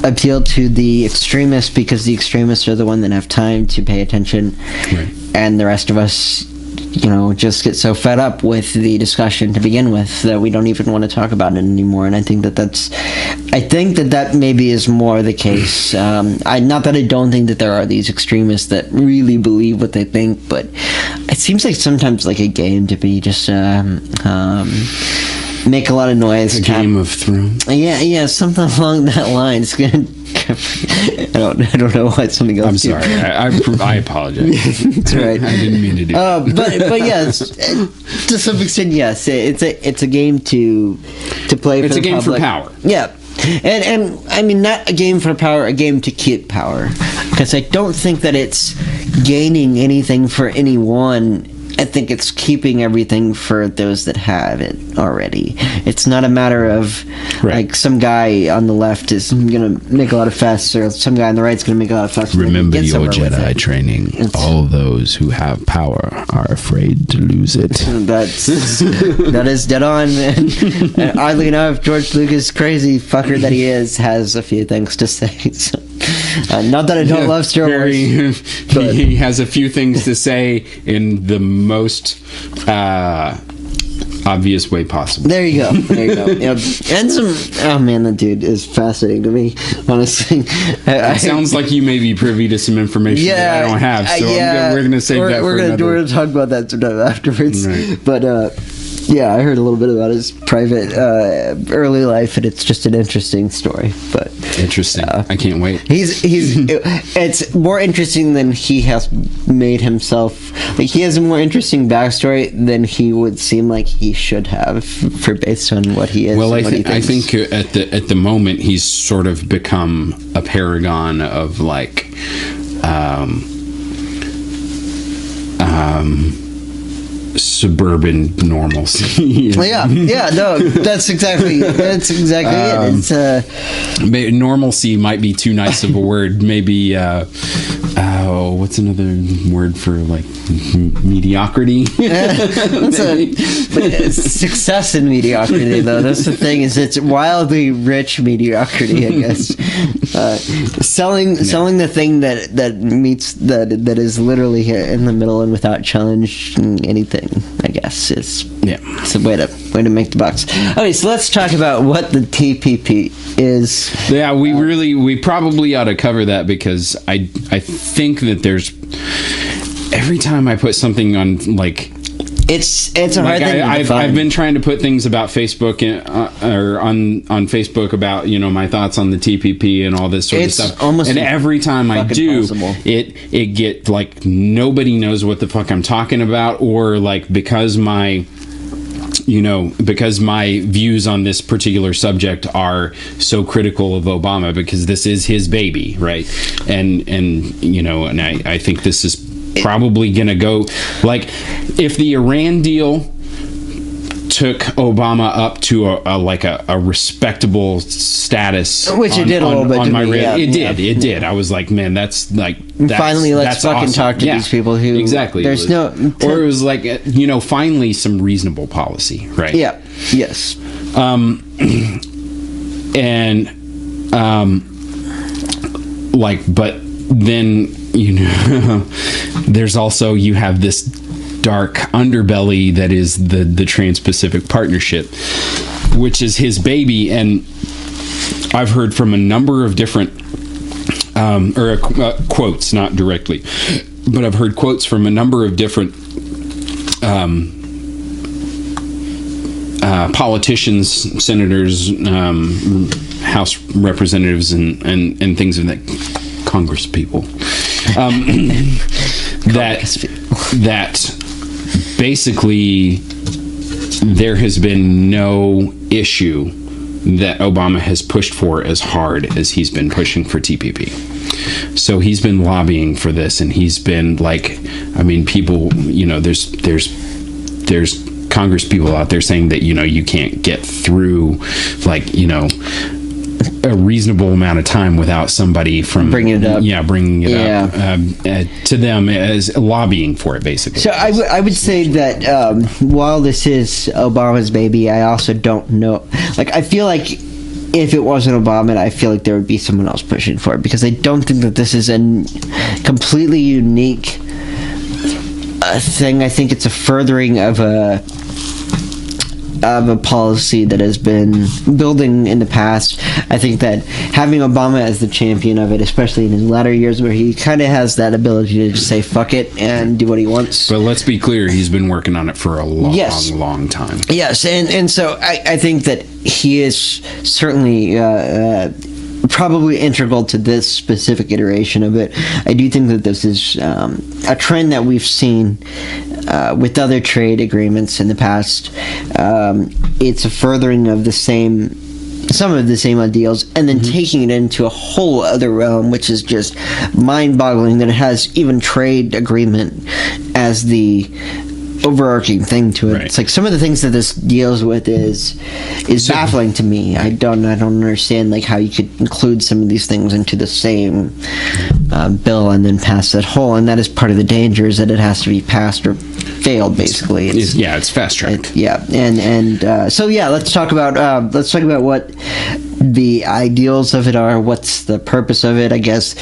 appeal to the extremists, because the extremists are the one that have time to pay attention, and the rest of us, you know, just get so fed up with the discussion to begin with that we don't even want to talk about it anymore. And I think that maybe is more the case. Not that I don't think that there are these extremists that really believe what they think, but it seems like sometimes like a game to be just make a lot of noise. A Game of Thrones. Yeah, something along that line. It's gonna. I don't know why something else. I'm sorry. I apologize. That's right. I didn't mean to do that. But yes, to some extent, yes, it's a game to play. It's for a game public. for power. Yeah. And I mean, not a game for power, a game to keep power, because I don't think that it's gaining anything for anyone I think it's keeping everything for those that have it already. It's not a matter of like some guy on the left is going to make a lot of fuss, or some guy on the right is going to make a lot of fuss. Remember your Jedi training. All those who have power are afraid to lose it. That is dead on, man. And oddly enough, George Lucas, crazy fucker that he is, has a few things to say. So, not that I don't love Star Wars. But he has a few things to say in the most obvious way possible. There you go. Yep. And some... Oh, man, that dude is fascinating to me, honestly. It sounds like you may be privy to some information that I don't have, so we're going to save that for another... We're going to talk about that sometime afterwards. Right. But, yeah, I heard a little bit about his private early life, and it's just an interesting story. But interesting. I can't wait. It's more interesting than he has made himself. Like, he has a more interesting backstory than he would seem like he should have, for based on what he is. Well, I think at the moment he's sort of become a paragon of like. Suburban normalcy. Yeah, no, that's exactly it. It's normalcy might be too nice of a word. Maybe what's another word for like mediocrity? Success in mediocrity, though. That's the thing. Is it's wildly rich mediocrity, I guess. Selling the thing that meets that is literally in the middle and without challenging anything, I guess it's a way to make the bucks. Okay, so let's talk about what the TPP is. Yeah, we probably ought to cover that, because I think that there's, every time I put something on, like, it's a hard thing to define. I've been trying to put things about Facebook or on Facebook about, you know, my thoughts on the TPP and all this sort of stuff. And every time I do, it get like nobody knows what the fuck I'm talking about, or like because my views on this particular subject are so critical of Obama, because this is his baby, right? And I think this is probably gonna go, like, if the Iran deal took Obama up to a respectable status, which it did a little bit. It did. I was like, man, that's finally let's fucking awesome. Talk to these people who exactly. There's or it was like, finally some reasonable policy, right? Yeah. Yes. But then there's also, you have this dark underbelly that is the Trans-Pacific Partnership, which is his baby. And I've heard from a number of different quotes, not directly, but I've heard quotes from a number of different politicians, senators, House representatives, and things of that, Congress people, that basically there has been no issue that Obama has pushed for as hard as he's been pushing for TPP. So he's been lobbying for this, and he's been like, I mean, people, there's Congress people out there saying that, you can't get through, like, a reasonable amount of time without somebody from bringing it up to them as lobbying for it, basically. So I would say that while this is Obama's baby, I also don't know, like, I feel like if it wasn't Obama, I feel like there would be someone else pushing for it, because I don't think that this is a completely unique thing. I think it's a furthering of a policy that has been building in the past. I think that having Obama as the champion of it, especially in his latter years, where he kind of has that ability to just say fuck it and do what he wants. But let's be clear, he's been working on it for a long time. Yes, and so I think that he is certainly probably integral to this specific iteration of it. I do think that this is a trend that we've seen with other trade agreements in the past. It's a furthering of some of the same ideals, and then taking it into a whole other realm, which is just mind-boggling that it has even trade agreement as the overarching thing to it. Right. It's like some of the things that this deals with is baffling to me. I don't understand like how you could include some of these things into the same bill and then pass it whole. And that is part of the danger, is that it has to be passed or failed. Basically, it's fast tracked. So let's talk about what the ideals of it are. What's the purpose of it, I guess.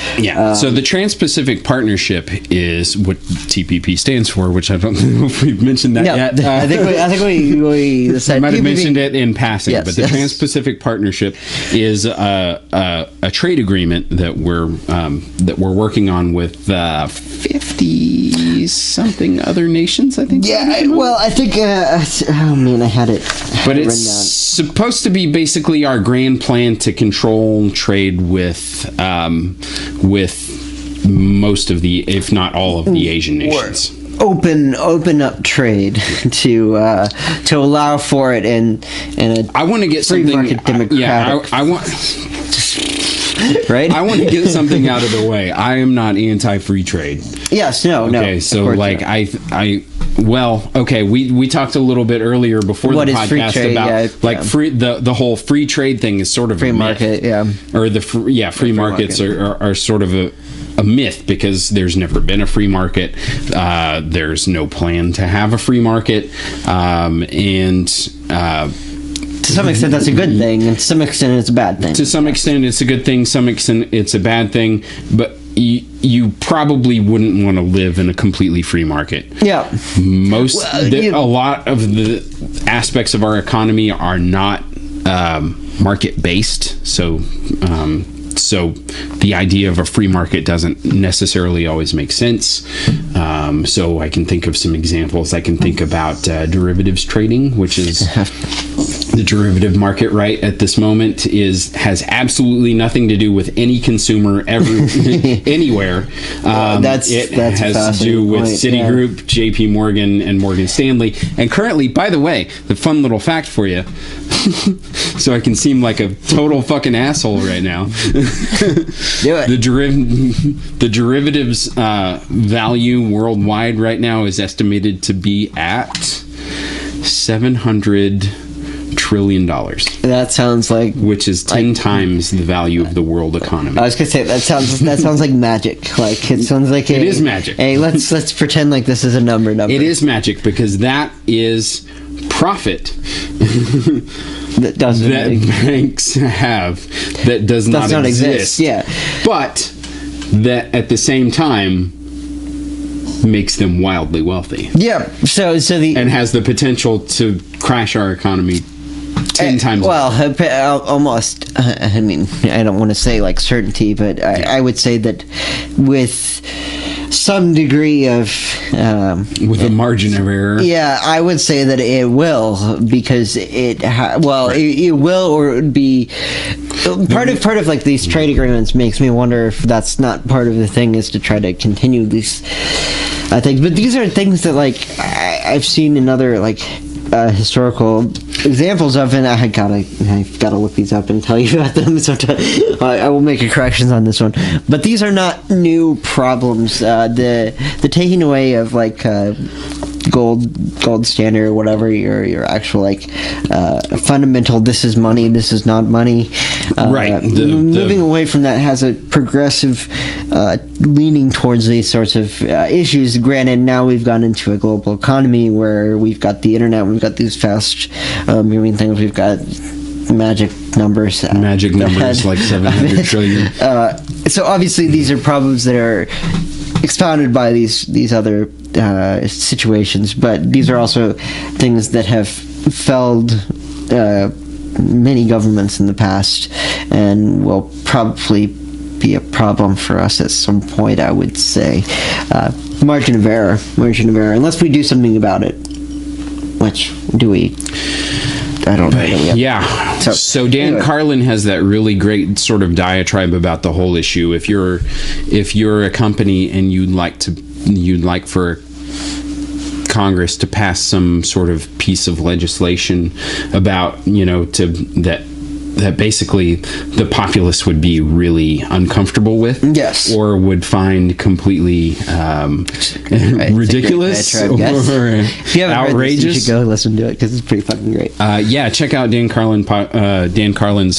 So the Trans-Pacific Partnership is what TPP stands for, which I don't know if we've mentioned that yet. I think we said might have TPP. Mentioned it in passing, but the Trans-Pacific Partnership is a trade agreement that we're working on with 50 something other nations, I think. I think I had it. But it's supposed to be basically our grand plan to control trade with most of the, if not all of the Asian nations. Open up trade to allow for it and I want to get free something market democratic. I want right. I want to get something out of the way. I am not anti-free trade. Yes, no. Okay, so like we talked a little bit earlier before the podcast about free the whole free trade thing is sort of free a market, myth. Or free markets are sort of a myth, because there's never been a free market. There's no plan to have a free market, and to some extent that's a good thing, and to some extent it's a bad thing. To some extent it's a good thing, some extent it's a bad thing, but you probably wouldn't want to live in a completely free market. Yeah. A lot of the aspects of our economy are not market based, so the idea of a free market doesn't necessarily always make sense. So I can think of some examples. I can think about derivatives trading, which is the derivative market right at this moment has absolutely nothing to do with any consumer anywhere. It has to do with Citigroup, JP Morgan, and Morgan Stanley. And currently, by the way, the fun little fact for you, so I can seem like a total fucking asshole right now. Do it. The derivatives value worldwide right now is estimated to be at $700 trillion. That sounds like, which is 10 times the value of the world economy. I was gonna say that sounds like magic. Like it sounds like it is magic. Hey, let's pretend like this is a number. It is magic, because that is profit that banks have that does not exist. Yeah, but that at the same time makes them wildly wealthy. Yeah. So and has the potential to crash our economy 10 times. Well, almost. I mean, I don't want to say like certainty, but I would say that with some degree of with a margin of error. Yeah, I would say that it will, because it will, or it would be part of like these trade agreements. Makes me wonder if that's not part of the thing, is to try to continue these things. But these are things that like I've seen in other like historical examples of, and I've got to look these up and tell you about them. So I will make a corrections on this one. But these are not new problems. The taking away of like gold standard or whatever, your actual like fundamental, this is money, this is not money. Right. Moving away from that has a progressive leaning towards these sorts of issues. Granted, now we've gone into a global economy where we've got the internet, we've got these fast moving things, we've got magic numbers like 700 trillion. So obviously these are problems that are expounded by these other situations, but these are also things that have felled many governments in the past, and will probably be a problem for us at some point, I would say. Margin of error, unless we do something about it. Which do we? I don't know. Yeah. So Dan anyway. Carlin has that really great sort of diatribe about the whole issue. If you're a company and you'd like for Congress to pass some sort of piece of legislation about, that that basically the populace would be really uncomfortable with, yes, or would find completely ridiculous or if you haven't outrageous. Heard this, you should go listen to it because it's pretty fucking great. Yeah, check out Dan Carlin's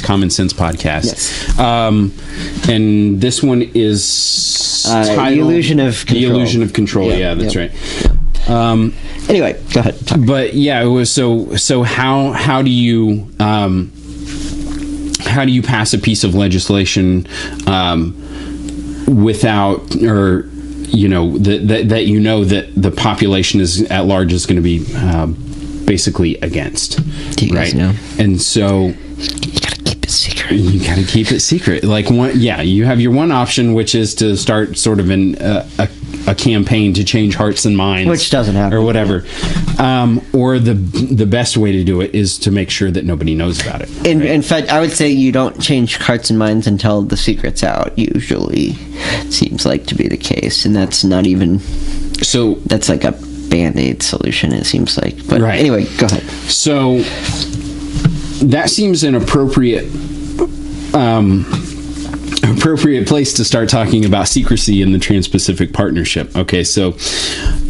Common Sense podcast. Yes. And this one is titled The Illusion of Control. The Illusion of Control. Yeah, that's right. Yeah. Anyway, go ahead. But yeah, it was so how do you pass a piece of legislation without, or that the population is at large is going to be basically against, do you guys know? And so you gotta keep it secret. You gotta keep it secret. Like you have your one option, which is to start sort of a campaign to change hearts and minds, which doesn't happen, or whatever. Or the best way to do it is to make sure that nobody knows about it. In fact, I would say you don't change hearts and minds until the secret's out. Usually, seems like to be the case, and that's not even. So that's like a Band-Aid solution. It seems like, but anyway, go ahead. So that seems an appropriate place to start talking about secrecy in the Trans-Pacific Partnership. Okay, so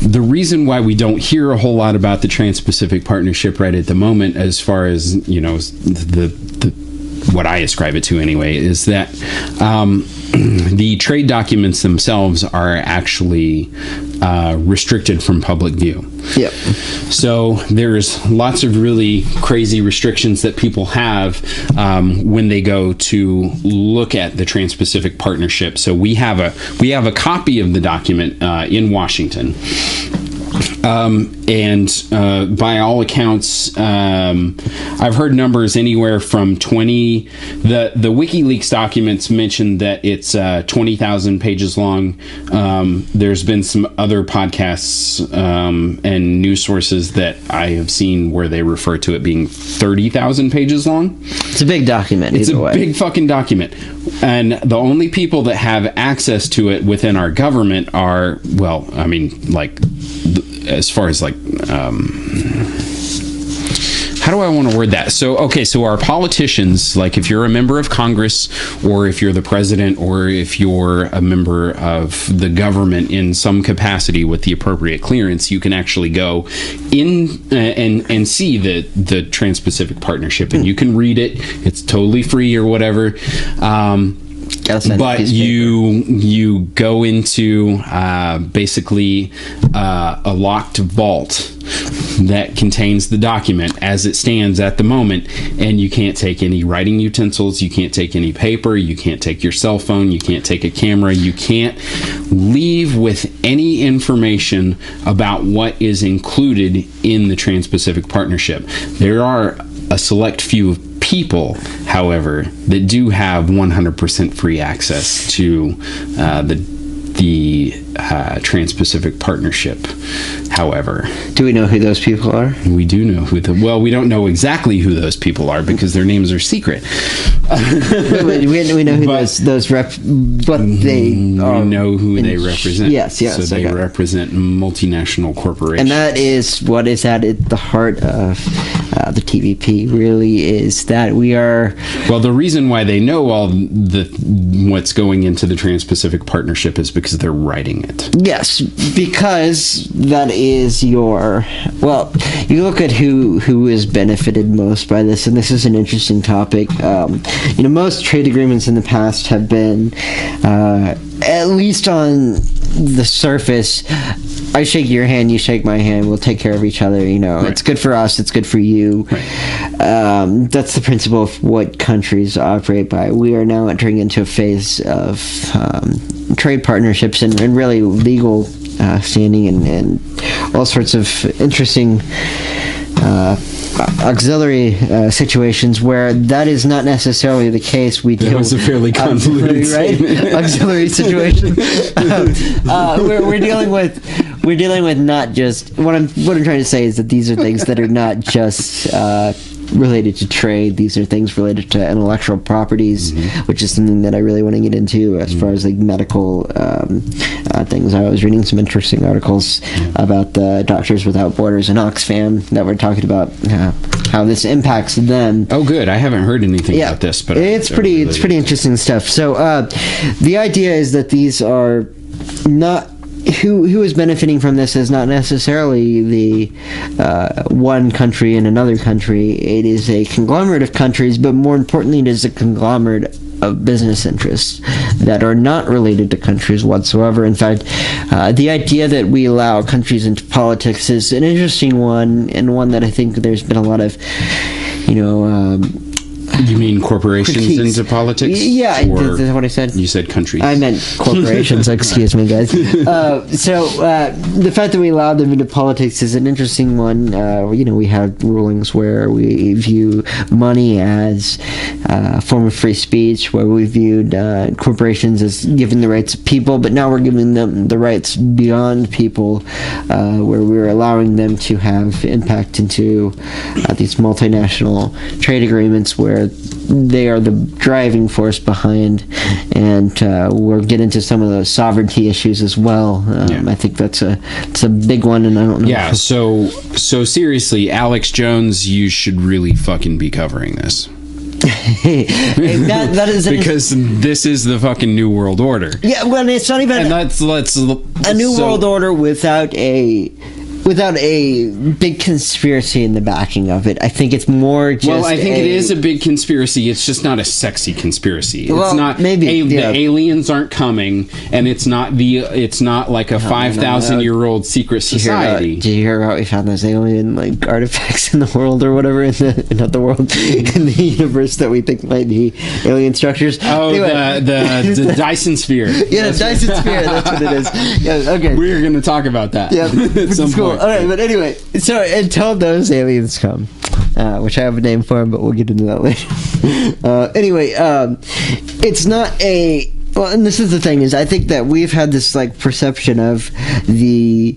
the reason why we don't hear a whole lot about the Trans-Pacific Partnership right at the moment, as far as the what I ascribe it to anyway, is that the trade documents themselves are actually restricted from public view. Yep. So there's lots of really crazy restrictions that people have when they go to look at the Trans-Pacific Partnership. So we have a copy of the document in Washington. And by all accounts, I've heard numbers anywhere from 20. The WikiLeaks documents mentioned that it's 20,000 pages long. There's been some other podcasts and news sources that I have seen where they refer to it being 30,000 pages long. It's a big document. It's a big fucking document. And the only people that have access to it within our government are, well, I mean, like, as far as like, how do I want to word that? So, okay, so our politicians, like if you're a member of Congress, or if you're the president, or if you're a member of the government in some capacity with the appropriate clearance, you can actually go in and see the Trans-Pacific Partnership, and you can read it. It's totally free or whatever. But you go into basically a locked vault that contains the document as it stands at the moment, and you can't take any writing utensils, you can't take any paper, you can't take your cell phone, you can't take a camera, you can't leave with any information about what is included in the Trans-Pacific Partnership. There are a select few of people, however, that do have 100% free access to the Trans-Pacific Partnership. However, do we know who those people are? We do know who we don't know exactly who those people are because their names are secret. we know who what they are. We know who they represent. Yes. So they represent multinational corporations. And that is what is at the heart of the TVP, really, is that we are... Well, the reason why they know all what's going into the Trans-Pacific Partnership is because they're writing it. Yes, because that is your... Well, you look at who has benefited most by this, and this is an interesting topic. Most trade agreements in the past have been, at least on the surface, I shake your hand, you shake my hand, we'll take care of each other, Right. It's good for us, it's good for you. Right. That's the principle of what countries operate by. We are now entering into a phase of trade partnerships and really legal standing and all sorts of interesting auxiliary situations where that is not necessarily the case. That was a fairly convoluted right? Auxiliary situations. We're dealing with not just what I'm trying to say is that these are things that are not just related to trade. These are things related to intellectual properties, which is something that I really want to get into as far as like medical things. I was reading some interesting articles about the Doctors Without Borders and Oxfam that were talking about how this impacts them. Oh, good. I haven't heard anything about this, but it's pretty interesting stuff. So the idea is that these are not. Who is benefiting from this is not necessarily the one country and another country. It is a conglomerate of countries, but more importantly, it is a conglomerate of business interests that are not related to countries whatsoever. In fact, the idea that we allow countries into politics is an interesting one, and one that I think there's been a lot of, you mean corporations critiques. into politics? Yeah, is that what I said? You said countries. I meant corporations. Excuse me, guys. The fact that we allow them into politics is an interesting one. We have rulings where we view money as a form of free speech, where we viewed corporations as giving the rights of people, but now we're giving them the rights beyond people, where we're allowing them to have impact into these multinational trade agreements where they are the driving force behind, and we'll get into some of those sovereignty issues as well. I think it's a big one, and I don't know. Yeah, so seriously, Alex Jones, you should really fucking be covering this. that is because this is the fucking New World Order. Yeah, well, it's not even a New World Order without a big conspiracy in the backing of it. I think it's more just I think it is a big conspiracy. It's just not a sexy conspiracy. Well, it's not maybe the aliens aren't coming, and it's not like a 5,000-year-old secret society. Did you hear how we found those alien artifacts in the world or whatever in the universe that we think might be alien structures? Oh, anyway. the Dyson sphere. Yeah, the Dyson sphere. That's what it is. Yeah, okay. We're going to talk about that. Yeah, at some point. All right, but anyway, so until those aliens come, which I have a name for them, but we'll get into that later. Anyway, it's not a... Well, and this is the thing, is I think that we've had this perception of the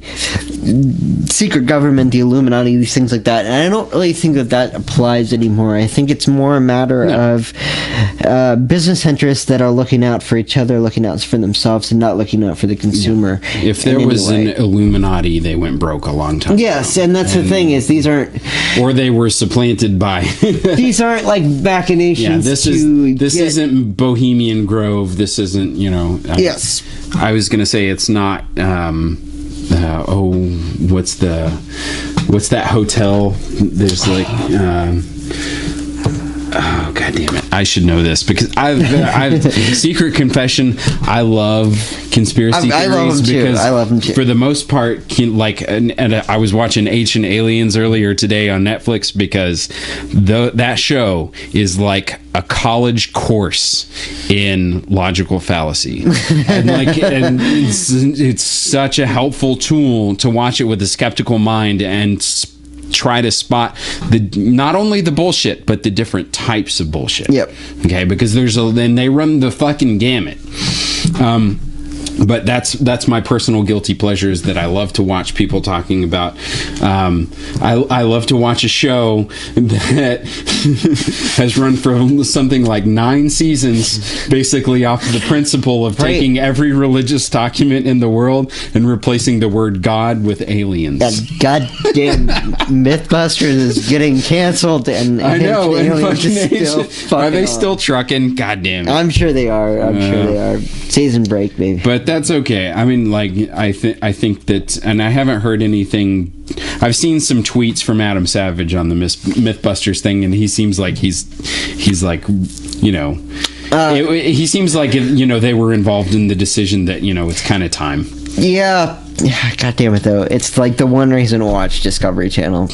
secret government, the Illuminati, these things like that, and I don't really think that applies anymore. I think it's more a matter of business interests that are looking out for each other, looking out for themselves, and not looking out for the consumer. If there was an Illuminati, they went broke a long time ago. And that's the thing, is these aren't... Or they were supplanted by... These aren't machinations. Yeah, this isn't Bohemian Grove. This isn't, yes. I was gonna say it's not what's that hotel? There's oh, god damn it, I should know this because I've secret confession, I love conspiracy theories. I love them too. For the most part, and I was watching Ancient Aliens earlier today on Netflix because that show is like a college course in logical fallacy, and it's such a helpful tool to watch it with a skeptical mind and try to spot not only the bullshit but the different types of bullshit. Yep. Okay, because then they run the fucking gamut. But that's my personal guilty pleasure, is that I love to watch people talking about. I love to watch a show that has run for something like 9 seasons, basically off the principle of taking every religious document in the world and replacing the word God with aliens. That goddamn Mythbusters is getting canceled, and I know. Are they on. still trucking? God damn it! I'm sure they are. I'm sure they are. Season break, baby. But that's okay. I mean, I think that, and I haven't heard anything. I've seen some tweets from Adam Savage on the Mythbusters thing, and he seems like he's like, he seems like they were involved in the decision that it's kind of time. Yeah. God damn it, though. It's like the one reason to watch Discovery Channel.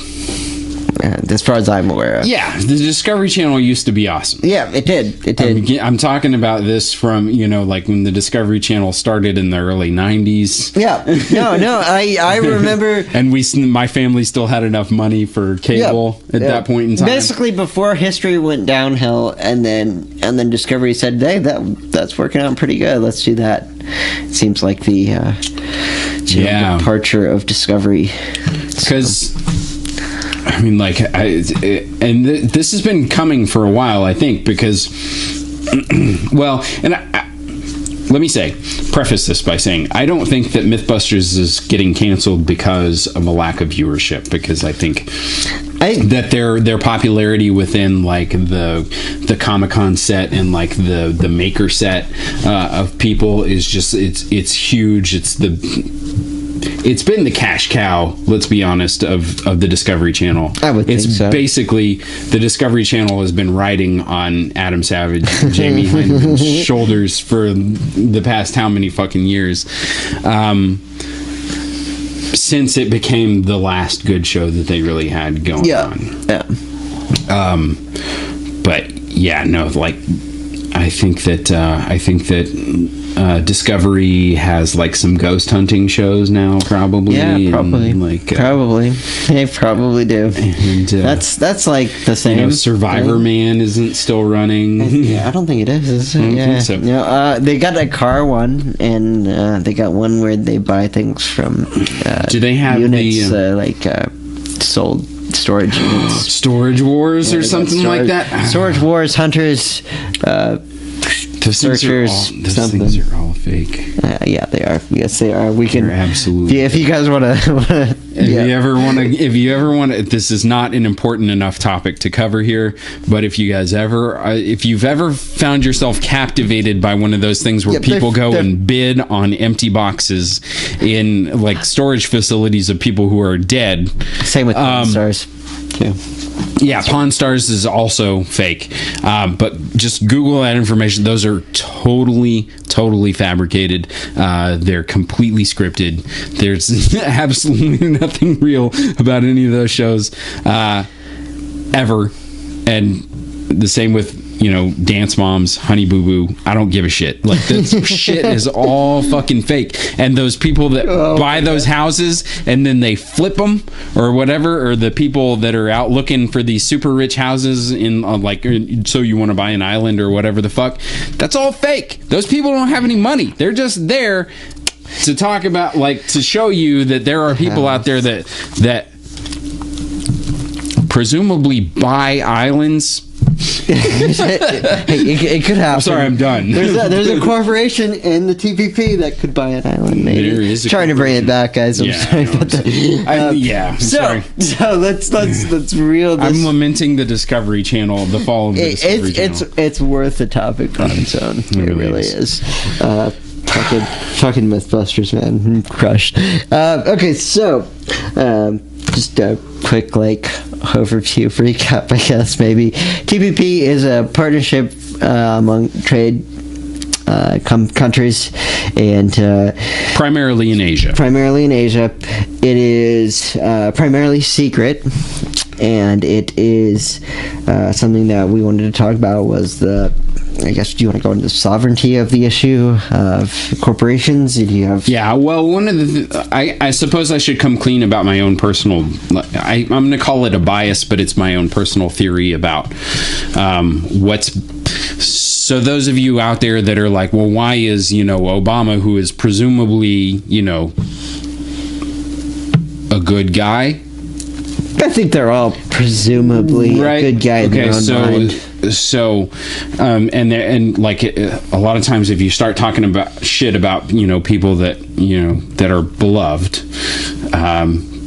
As far as I'm aware of. Yeah, the Discovery Channel used to be awesome. Yeah, it did. I'm talking about this from, when the Discovery Channel started in the early 90s. Yeah. No, I remember... And my family still had enough money for cable at that point in time. Basically, before history went downhill, and then Discovery said, hey, that's working out pretty good. Let's do that. It seems like the departure of Discovery. Because... I mean, like, this has been coming for a while, I think, because, well, and let me preface this by saying, I don't think that Mythbusters is getting canceled because of a lack of viewership, because I think that their popularity within, like, the Comic-Con set and, like, the maker set of people is just, it's huge. It's been the cash cow, let's be honest, of the Discovery Channel. I would think so. It's basically, the Discovery Channel has been riding on Adam Savage, Jamie Hyneman's shoulders for the past how many fucking years. Since it became the last good show that they really had going on. Yeah. But yeah, no, like, I think that Discovery has, like, some ghost hunting shows now, probably. Yeah, probably. And, like, probably. They probably do. And, that's like the same. You know, Survivor Man isn't still running. Yeah, I don't think it is it? I don't think so. You know, they got a car one, and they got one where they buy things from do they have units, sold storage units. Storage Wars or something like that? Storage Wars, Hunters, those searchers, things are all fake. Yeah, they are. Yes, they are. They're absolutely. Yeah, if you guys want to. If you ever want to, this is not an important enough topic to cover here. But if you've ever found yourself captivated by one of those things where people go and bid on empty boxes in, like, storage facilities of people who are dead. Same with Stars. Yeah. Yeah, Pawn Stars is also fake. But just Google that information. Those are totally fabricated. They're completely scripted. There's absolutely nothing real about any of those shows ever. And the same with, you know, Dance Moms, Honey Boo Boo. I don't give a shit. Like, that shit is all fucking fake. And those people that buy those houses and then they flip them or whatever, or the people that are out looking for these super rich houses in, like, so you want to buy an island or whatever the fuck, that's all fake. Those people don't have any money. They're just there to talk about, like, to show you that there are people out there that presumably buy islands. It could happen. I'm sorry, I'm done. There's a corporation in the TPP that could buy an island. Maybe. There is trying to bring it back, guys. I'm sorry about that. I'm sorry. So let's reel this. I'm lamenting the Discovery Channel, the fall of the Discovery Channel. It's worth a topic on its own. It really is. Fucking Mythbusters, man. I'm crushed. Okay, so just a quick, like, overview recap, I guess, maybe. TPP is a partnership among trade countries, and primarily in Asia. It is primarily secret, and it is something that we wanted to talk about was I guess, do you want to go into the sovereignty of the issue of corporations? Do you have? Yeah, well, one of the I suppose I should come clean about my own personal. I'm going to call it a bias, but it's my own personal theory about what's. So those of you out there that are like, well, why is, you know, Obama, who is presumably, you know, a good guy? I think they're all presumably a good guy in their own mind. So, and like a lot of times, if you start talking about shit about, you know, people that, you know, that are beloved,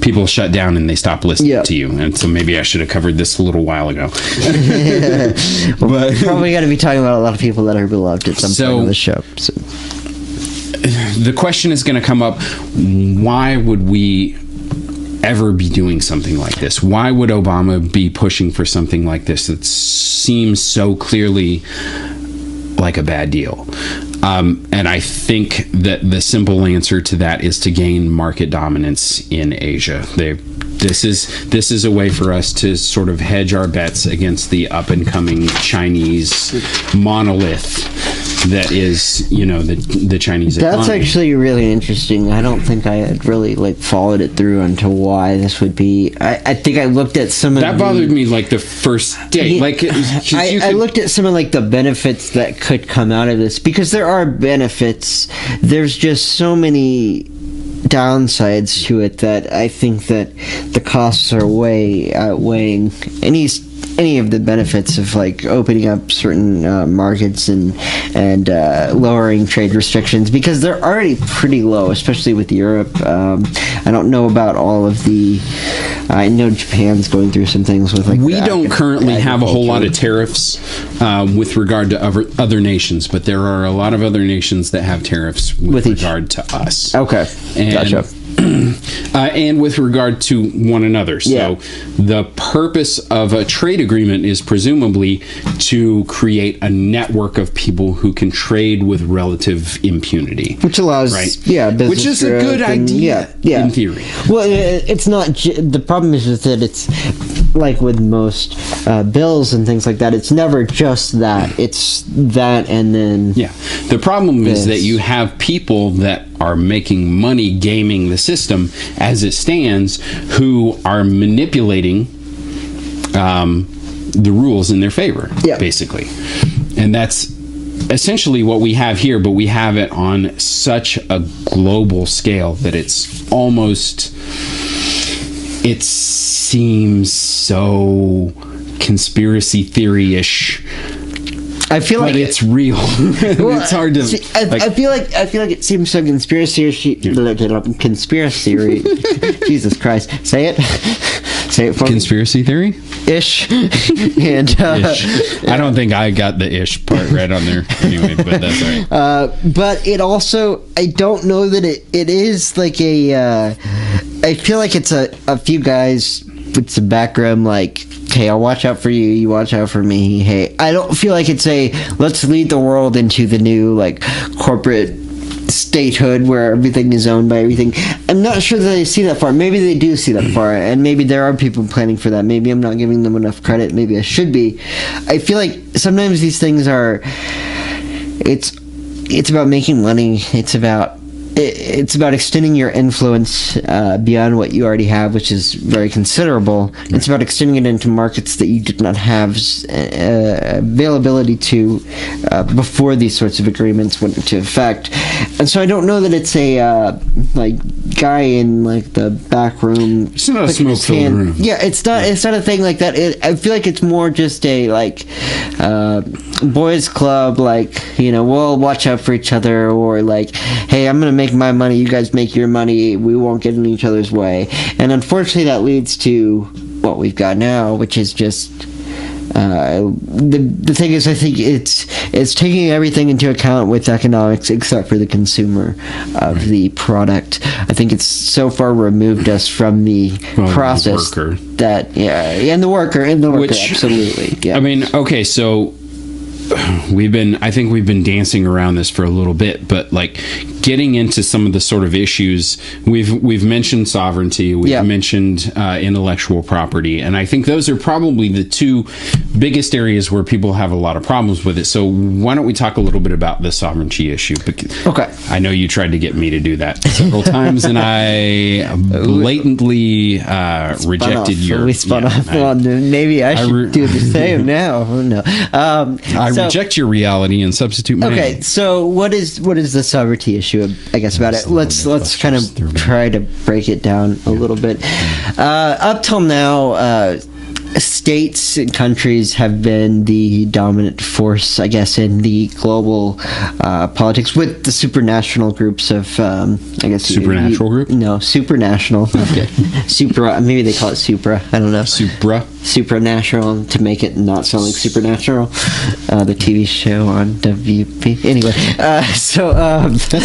people shut down and they stop listening to you. And so maybe I should have covered this a little while ago. But probably got to be talking about a lot of people that are beloved at some point of the show. So. The question is going to come up: why would we ever be doing something like this? Why would Obama be pushing for something like this that seems so clearly like a bad deal? And I think that the simple answer to that is to gain market dominance in Asia. This is a way for us to sort of hedge our bets against the up and coming Chinese monolith that is, you know, the Chinese economy. That's actually really interesting. I don't think I had really, like, followed it through into why this would be. I think I looked at some of that bothered me, like, the first day. Like, I looked at some of, like, the benefits that could come out of this, because there are benefits. There's just so many downsides to it that I think that the costs are way outweighing any of the benefits of like opening up certain markets and lowering trade restrictions, because they're already pretty low, especially with Europe. I don't know about all of the. I know Japan's going through some things with like. We don't currently have a whole lot of tariffs with regard to other nations, but there are a lot of other nations that have tariffs with regard to us. Okay, gotcha. And with regard to one another. So the purpose of a trade agreement is presumably to create a network of people who can trade with relative impunity. Which allows, business which is a good idea in theory. Well, it's not, the problem is that it's like with most bills and things like that, it's never just that. It's that and then... Yeah. The problem is that you have people that are making money gaming the system as it stands, who are manipulating the rules in their favor, basically. And that's essentially what we have here, but we have it on such a global scale that it's almost... It seems so conspiracy theory-ish. I feel like it's real. Well, it's hard to. I feel like it seems so conspiracy. Conspiracy. Jesus Christ! Say it for me. Conspiracy theory ish. And ish. I don't think I got the ish part right on there anyway, but that's all right. But it also, I don't know that it is like a. I feel like it's a few guys with some background, like, hey, I'll watch out for you, you watch out for me. Hey, I don't feel like it's a let's lead the world into the new like corporate statehood where everything is owned by everything. I'm not sure that they see that far. Maybe they do see that far, and maybe there are people planning for that. Maybe I'm not giving them enough credit. Maybe I should be. I feel like sometimes these things are. It's about making money. It's about extending your influence beyond what you already have, which is very considerable. It's about extending it into markets that you did not have availability to before these sorts of agreements went into effect. And so I don't know that it's a like guy in like the back room. It's not a smoke-filled room. Yeah, it's not. It's not a thing like that. I feel like it's more just a like boys' club. Like, you know, we'll watch out for each other, or like, hey, I'm gonna make my money, you guys make your money, we won't get in each other's way. And unfortunately that leads to what we've got now, which is just the thing is, I think it's taking everything into account with economics except for the consumer of the product. I think it's so far removed us from the process the worker. That and the worker which, absolutely. Yeah. I mean, okay, so I think we've been dancing around this for a little bit, but like getting into some of the sort of issues, we've mentioned sovereignty, we've mentioned intellectual property, and I think those are probably the two biggest areas where people have a lot of problems with it. So why don't we talk a little bit about the sovereignty issue? Okay. I know you tried to get me to do that several times, and I blatantly rejected your... We spun off. Maybe I should do the same now. No. I reject your reality and substitute mine. Okay, so what is the sovereignty issue, I guess, about it? Let's kind of try to break it down a little bit. Up till now, states and countries have been the dominant force, I guess, in the global politics, with the supranational groups of, I guess... Supernatural group? No, supranational. Okay. Supra, maybe they call it supra, I don't know. Supranational, to make it not sound like Supernatural, the TV show on WP. Anyway, that's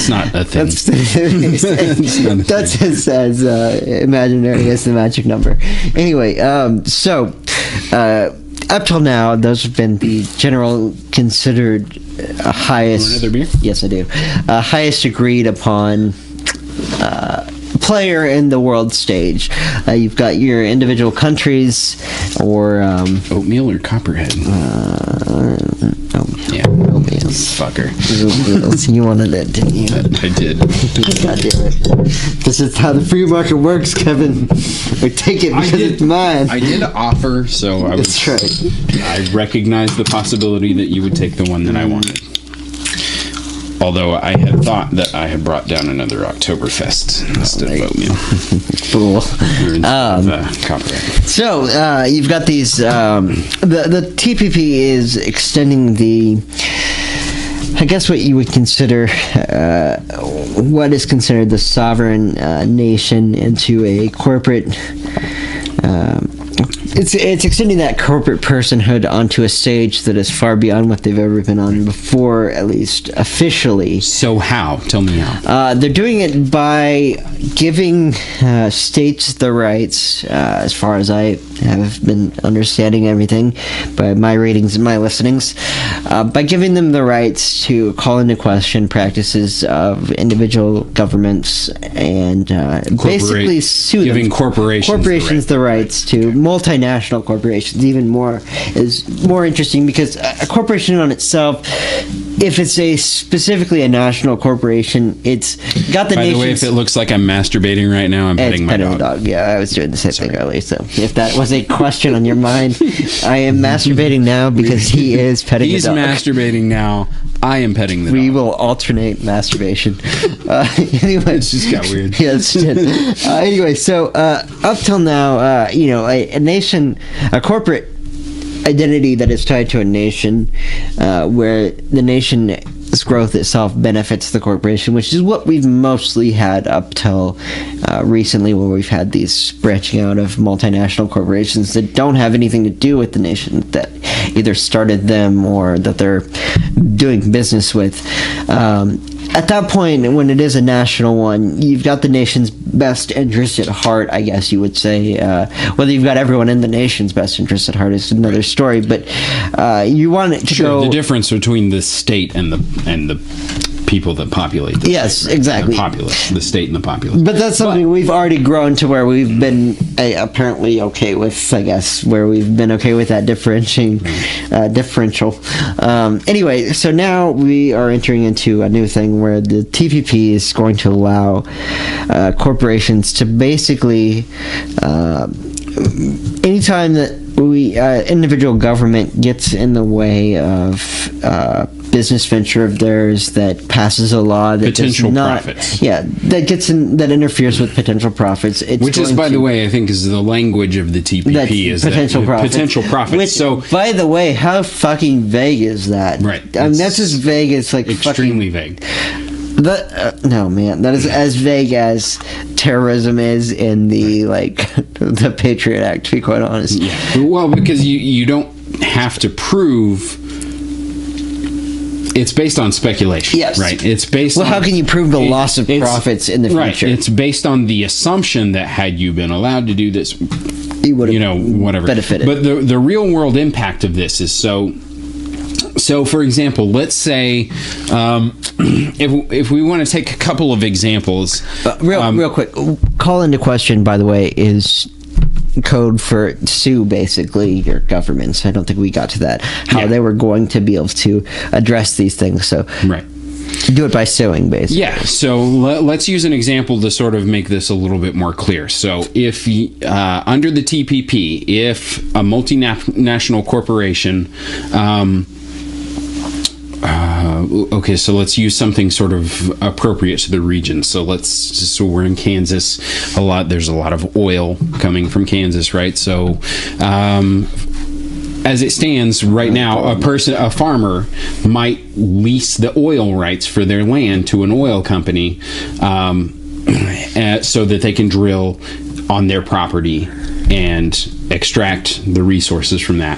not a thing. That's as imaginary as the magic number. Anyway, up till now, those have been the general considered highest... Another beer? Yes, I do. Highest agreed upon player in the world stage. You've got your individual countries, or oatmeal or copperhead. Oatmeal. Fucker. You wanted it, didn't you? I did. God damn it! This is how the free market works, Kevin. I take it because it's mine. I did offer, so I was. That's right. I recognized the possibility that you would take the one that I wanted. Although I had thought that I had brought down another Oktoberfest instead of oatmeal. Fool. Copyright. So you've got these. The TPP is extending the. I guess what you would consider, what is considered the sovereign nation into a corporate. It's extending that corporate personhood onto a stage that is far beyond what they've ever been on before, at least officially. So how? Tell me how. They're doing it by giving states the rights, as far as I have been understanding everything, by my readings and my listenings, by giving them the rights to call into question practices of individual governments and basically sue giving them. corporations the rights to multinational corporations. Even more is more interesting because a corporation on itself, if it's specifically a national corporation, it's got the. By the way, if it looks like I'm masturbating right now, I'm petting my dog. Yeah, I was doing the same thing earlier. So if that was a question on your mind, I am masturbating now because he is petting the dog. He's masturbating now. I am petting the dog. We will alternate masturbation. Anyway, it just got weird. Yes, it did. Anyway, so up till now, a nation, a corporate identity that is tied to a nation, where the nation's growth itself benefits the corporation, which is what we've mostly had up till recently, where we've had these branching out of multinational corporations that don't have anything to do with the nation that either started them or that they're doing business with. At that point, when it is a national one, you've got the nation's best interest at heart, I guess you would say. Whether you've got everyone in the nation's best interest at heart is another story, but you want it to go... the difference between the state and the people that populate the state, exactly. The populace, the state and the populace. But that's something we've already grown to where we've been apparently okay with, I guess, where we've been okay with that differential. Anyway, so now we are entering into a new thing where the TPP is going to allow corporations to basically, anytime that individual government gets in the way of business venture of theirs that passes a law that potential does not, profits. that interferes with potential profits. Which is, by the way, I think is the language of the TPP is potential profits. Potential profits. Which, so, by the way, how fucking vague is that? Right. I mean, that's as vague as like extremely vague. No, man, that is as vague as terrorism is in the the Patriot Act, to be quite honest. Yeah. Well, because you don't have to prove. It's based on speculation. Yes. Right. It's based. Well, how can you prove the loss of profits in the future? Right. It's based on the assumption that had you been allowed to do this, you would have whatever benefited. But the real world impact of this is so. For example, let's say if we want to take a couple of examples, real quick, call into question, by the way, is code for sue basically your governments. I don't think we got to that, how they were going to be able to address these things. So right, do it by suing, basically. Yeah, so let's use an example to sort of make this a little bit more clear. So if under the TPP, if a multinational corporation okay, so let's use something sort of appropriate to the region. So we're in Kansas. There's a lot of oil coming from Kansas, right? So as it stands right now, a farmer might lease the oil rights for their land to an oil company so that they can drill on their property and extract the resources from that.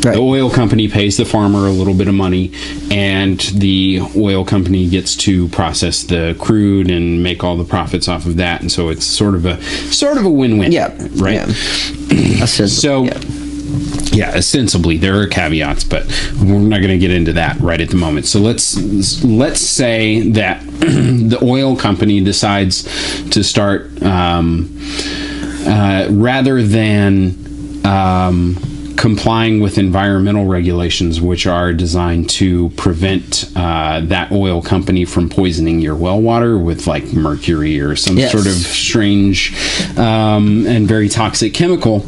Right. The oil company pays the farmer a little bit of money, and the oil company gets to process the crude and make all the profits off of that. And so it's sort of a win-win. Yeah. Right. Yeah. Ostensibly there are caveats, but we're not going to get into that right at the moment. So let's say that the oil company decides to start rather than complying with environmental regulations, which are designed to prevent that oil company from poisoning your well water with like mercury or some sort of strange and very toxic chemical.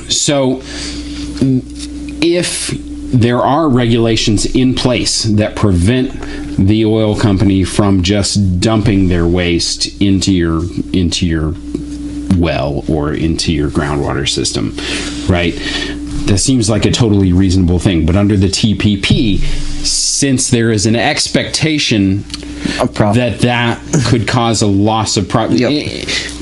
So if there are regulations in place that prevent the oil company from just dumping their waste into your well or into your groundwater system, right? That seems like a totally reasonable thing. But under the TPP, since there is an expectation that could cause a loss of profit,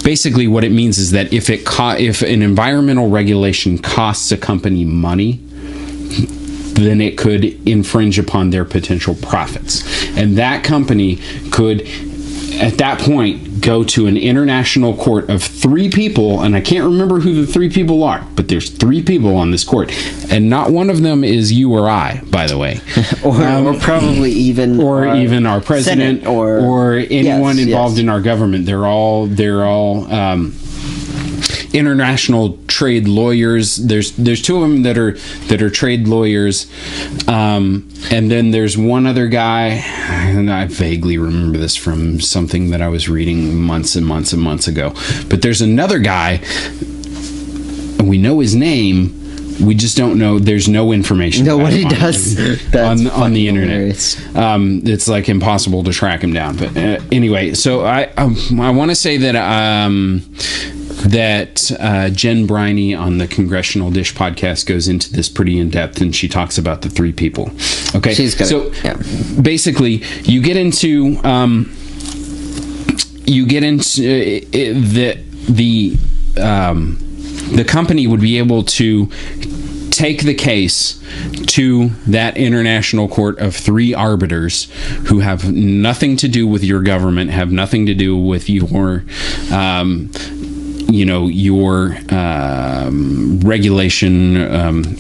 basically what it means is that if an environmental regulation costs a company money, then it could infringe upon their potential profits. And that company could, at that point, go to an international court of 3 people, and I can't remember who the 3 people are, but there's 3 people on this court, and not one of them is you or I, by the way. or probably even our president, Senate, or anyone involved in our government. They're all international trade lawyers. There's 2 of them that are trade lawyers, and then there's one other guy, and I vaguely remember this from something that I was reading months and months and months ago. But there's another guy, and we know his name. We just don't know. There's no information. No, what he does on the internet. It's like impossible to track him down. But anyway, so I want to say that Jen Briney on the Congressional Dish podcast goes into this pretty in depth, and she talks about the 3 people. Okay, basically, you get into the company would be able to take the case to that international court of 3 arbiters who have nothing to do with your government, have nothing to do with your regulation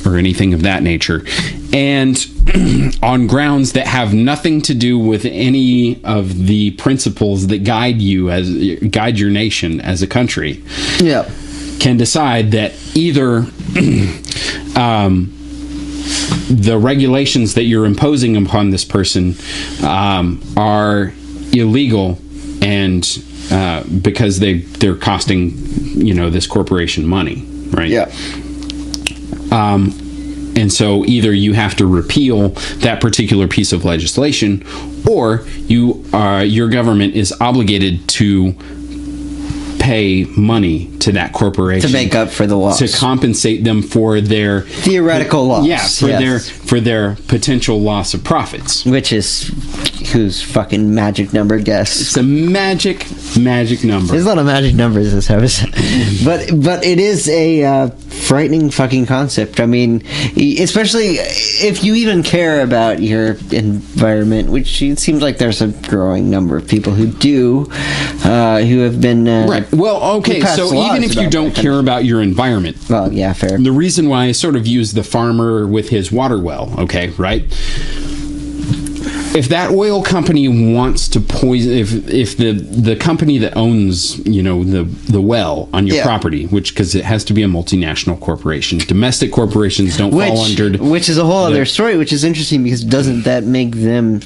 or anything of that nature, and on grounds that have nothing to do with any of the principles that guide your nation as a country. Can decide that either the regulations that you're imposing upon this person are illegal, and because they're costing this corporation money, right? And so either you have to repeal that particular piece of legislation, or your government is obligated to pay money to that corporation to make up for the loss, to compensate them for their theoretical loss, for their potential loss of profits, which is whose fucking magic number guess. It's a magic number. There's a lot of magic numbers this episode, but it is a frightening fucking concept. I mean, especially if you even care about your environment, which it seems like there's a growing number of people who do, who have been right. Well, okay, so even if you don't care about your environment, well, yeah, fair. The reason why I sort of use the farmer with his water well, okay, right? If that oil company wants to poison, if the company that owns the well on your property, because it has to be a multinational corporation, domestic corporations don't fall under, which is a whole other story, which is interesting because doesn't that make them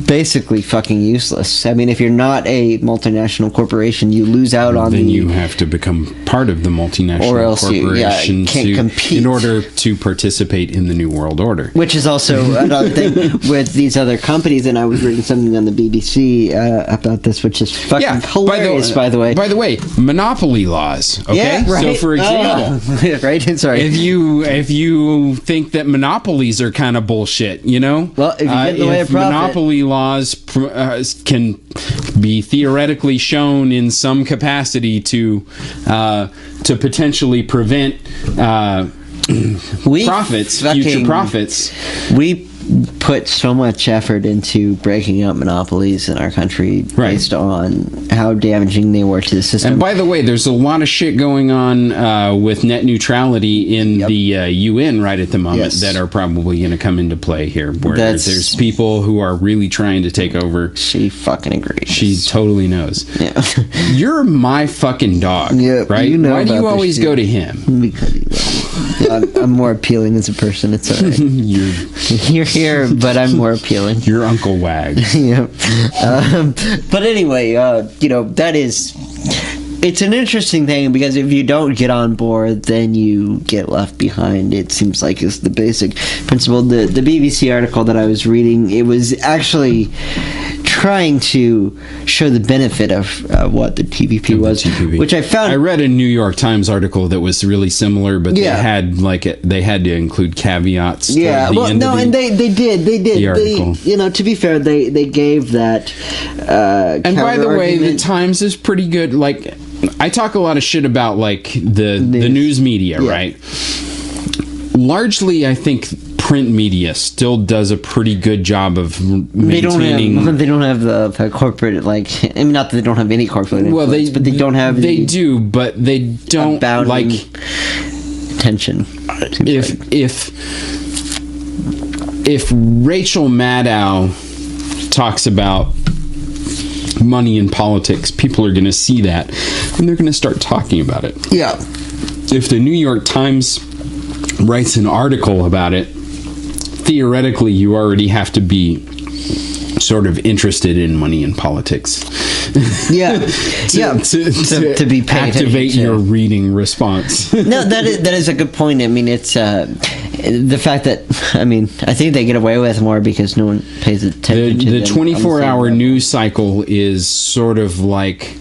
basically fucking useless? I mean, if you're not a multinational corporation, you lose out on then you have to become part of the multinational or else corporation you can't compete in order to participate in the New World Order. Which is also another thing with these other companies, and I was reading something on the BBC about this, which is fucking hilarious, by the way. By the way, monopoly laws, okay? Yeah, right. So, for example, right? Sorry. If you think that monopolies are kind of bullshit, well, if you get in the way of profit, monopoly laws can be theoretically shown in some capacity to potentially prevent future profits. We put so much effort into breaking up monopolies in our country based on how damaging they were to the system. And by the way, there's a lot of shit going on with net neutrality in the UN right at the moment that are probably going to come into play here. Where there's people who are really trying to take over. She fucking agrees. She totally knows. Yeah. You're my fucking dog, right? Why do you always go to him? Because I'm more appealing as a person. It's all right. You're here, but I'm more appealing. You're Uncle Wag. But anyway, that is it's an interesting thing because if you don't get on board, then you get left behind. It seems like is the basic principle. The BBC article that I was reading, it was actually trying to show the benefit of what the TPP was, which I found. I read a New York Times article that was really similar, but they had to include caveats. Yeah, well, no, and they did. The article. To be fair, they gave that. And by the way, the Times is pretty good. Like, I talk a lot of shit about like the news media, right? Largely, I think print media still does a pretty good job of maintaining. They don't have the corporate, like, I mean, not that they don't have any corporate influence, but they don't have. They do, but they don't like attention. If Rachel Maddow talks about money in politics, people are going to see that and they're going to start talking about it. Yeah. If the New York Times writes an article about it, theoretically you already have to be sort of interested in money in politics. Yeah. to be activate your reading response. No, that is a good point. I mean, it's the fact that, I mean, I think they get away with more because no one pays attention to the 24-hour news cycle is sort of like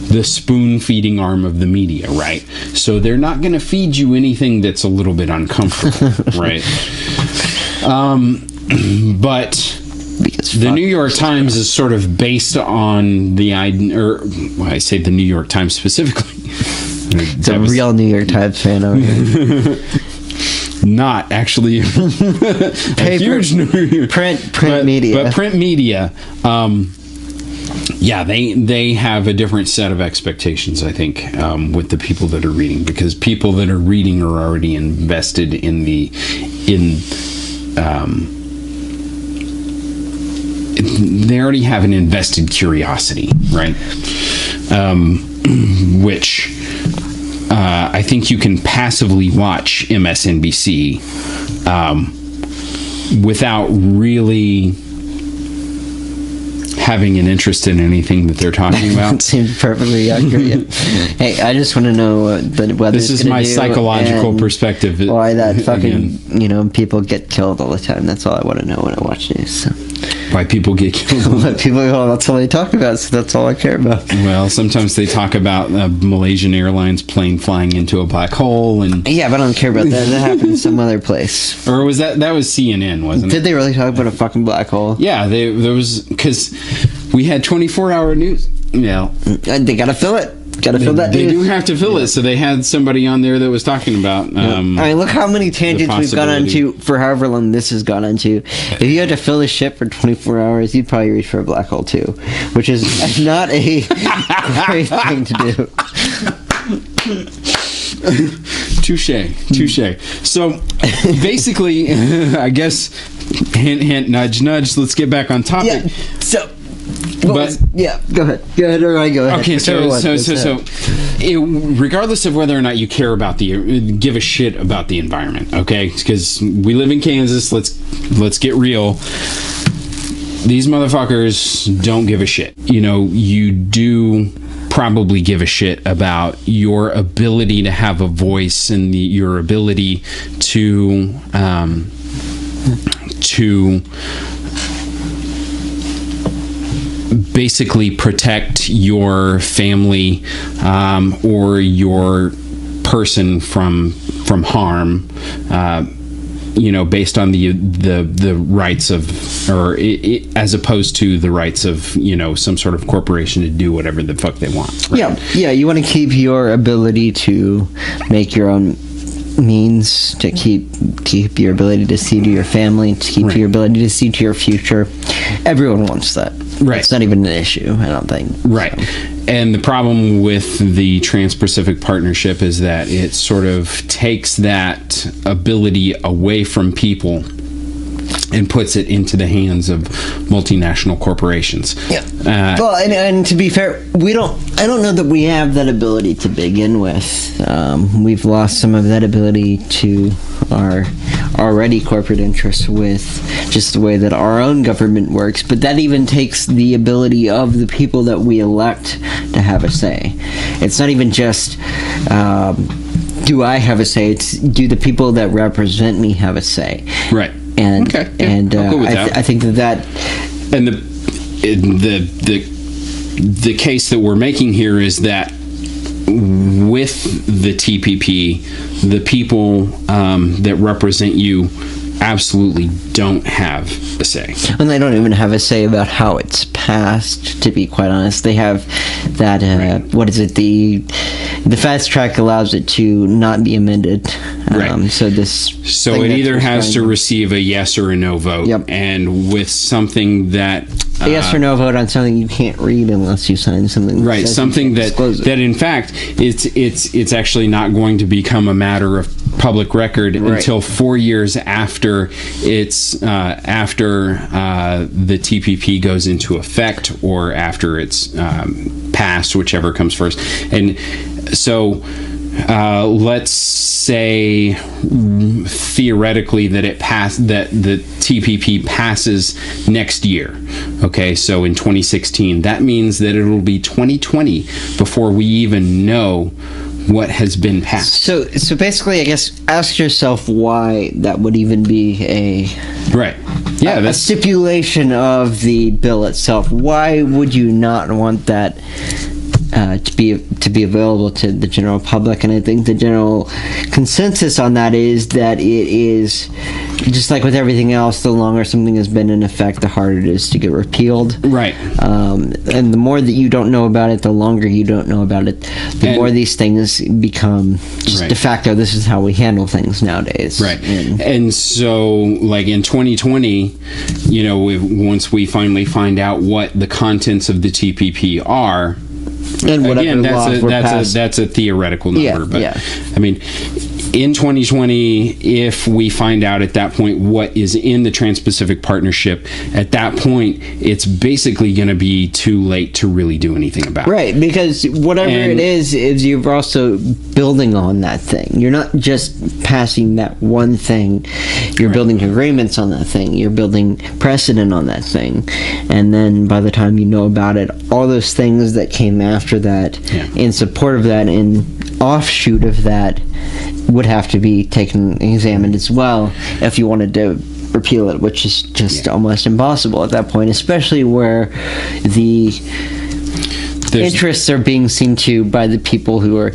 the spoon-feeding arm of the media, right? So they're not going to feed you anything that's a little bit uncomfortable, right? But the New York Times is sort of based on the idea, or well, I say the New York Times specifically. It's a real New York Times fan over here. Not actually a huge print media. But print media, they have a different set of expectations, I think, with the people that are reading, because people that are reading are already invested they already have an invested curiosity, right? Which I think you can passively watch MSNBC without really having an interest in anything that they're talking about. It seems perfectly accurate. Hey, I just want to know whether this is my psychological perspective. Why that fucking people get killed all the time. That's all I want to know when I watch news. So. Why people get killed? That's all they talk about. So that's all I care about. Well, sometimes they talk about Malaysian Airlines plane flying into a black hole, and yeah, but I don't care about that. That happened some other place. Or was that was CNN? Wasn't it? Did they really talk about a fucking black hole? Yeah, there was, because we had 24-hour news. Yeah, they gotta fill it. Gotta fill that. They do have to fill it, so they had somebody on there that was talking about. I mean, look how many tangents we've gone onto for however long this has gone onto. If you had to fill a ship for 24 hours, you'd probably reach for a black hole too, which is not a great thing to do. Touche. So basically, I guess, hint, hint, nudge, nudge. Let's get back on topic. Yeah. So. Go ahead, or I go ahead. Okay, so regardless of whether or not you give a shit about the environment, okay? Because we live in Kansas. Let's get real. These motherfuckers don't give a shit. You do probably give a shit about your ability to have a voice and your ability to basically protect your family or your person from harm, based on the rights of, or as opposed to the rights of some sort of corporation to do whatever the fuck they want. Right? Yeah. You want to keep your ability to make your own means, to keep your ability to see to your family, to keep your ability to see to your future. Everyone wants that. Right. It's not even an issue, I don't think. Right. So. And the problem with the Trans-Pacific Partnership is that it sort of takes that ability away from people and puts it into the hands of multinational corporations. Yeah. Well, and to be fair, I don't know that we have that ability to begin with. We've lost some of that ability to our already corporate interests with just the way that our own government works, but that even takes the ability of the people that we elect to have a say. It's not even just do I have a say, it's do the people that represent me have a say. Right. And okay. Yeah, and I'll go with that. I think that and the case that we're making here is that with the TPP, the people that represent you absolutely don't have a say. And they don't even have a say about how it's passed, to be quite honest. They have that, what is it, the fast track allows it to not be amended. Right. So it either has to receive a yes or a no vote. Yep. And with something that... a yes or no vote on something you can't read unless you sign something. Right, something that in fact it's actually not going to become a matter of public record until 4 years after the TPP goes into effect, or after it's passed, whichever comes first. And so let's say theoretically that that the TPP passes next year. Okay, so in 2016, that means that it'll be 2020 before we even know what has been passed. So basically, I guess, ask yourself why that would even be a stipulation of the bill itself. Why would you not want that to be available to the general public? And I think the general consensus on that is that it is, just like with everything else, the longer something has been in effect, the harder it is to get repealed. Right. And the more that you don't know about it, the longer you don't know about it, the more these things become just de facto. This is how we handle things nowadays. Right. And so, like in 2020, once we finally find out what the contents of the TPP are, and again, that's a theoretical number, I mean, in 2020, if we find out at that point what is in the Trans-Pacific Partnership, at that point, it's basically going to be too late to really do anything about it. Right, because whatever it is you're also building on that thing. You're not just passing that one thing. You're building agreements on that thing. You're building precedent on that thing. And then by the time you know about it, all those things that came after that, in support of that, in offshoot of that, would have to be taken and examined as well if you wanted to repeal it, which is just almost impossible at that point, especially where the interests are being seen to by the people who are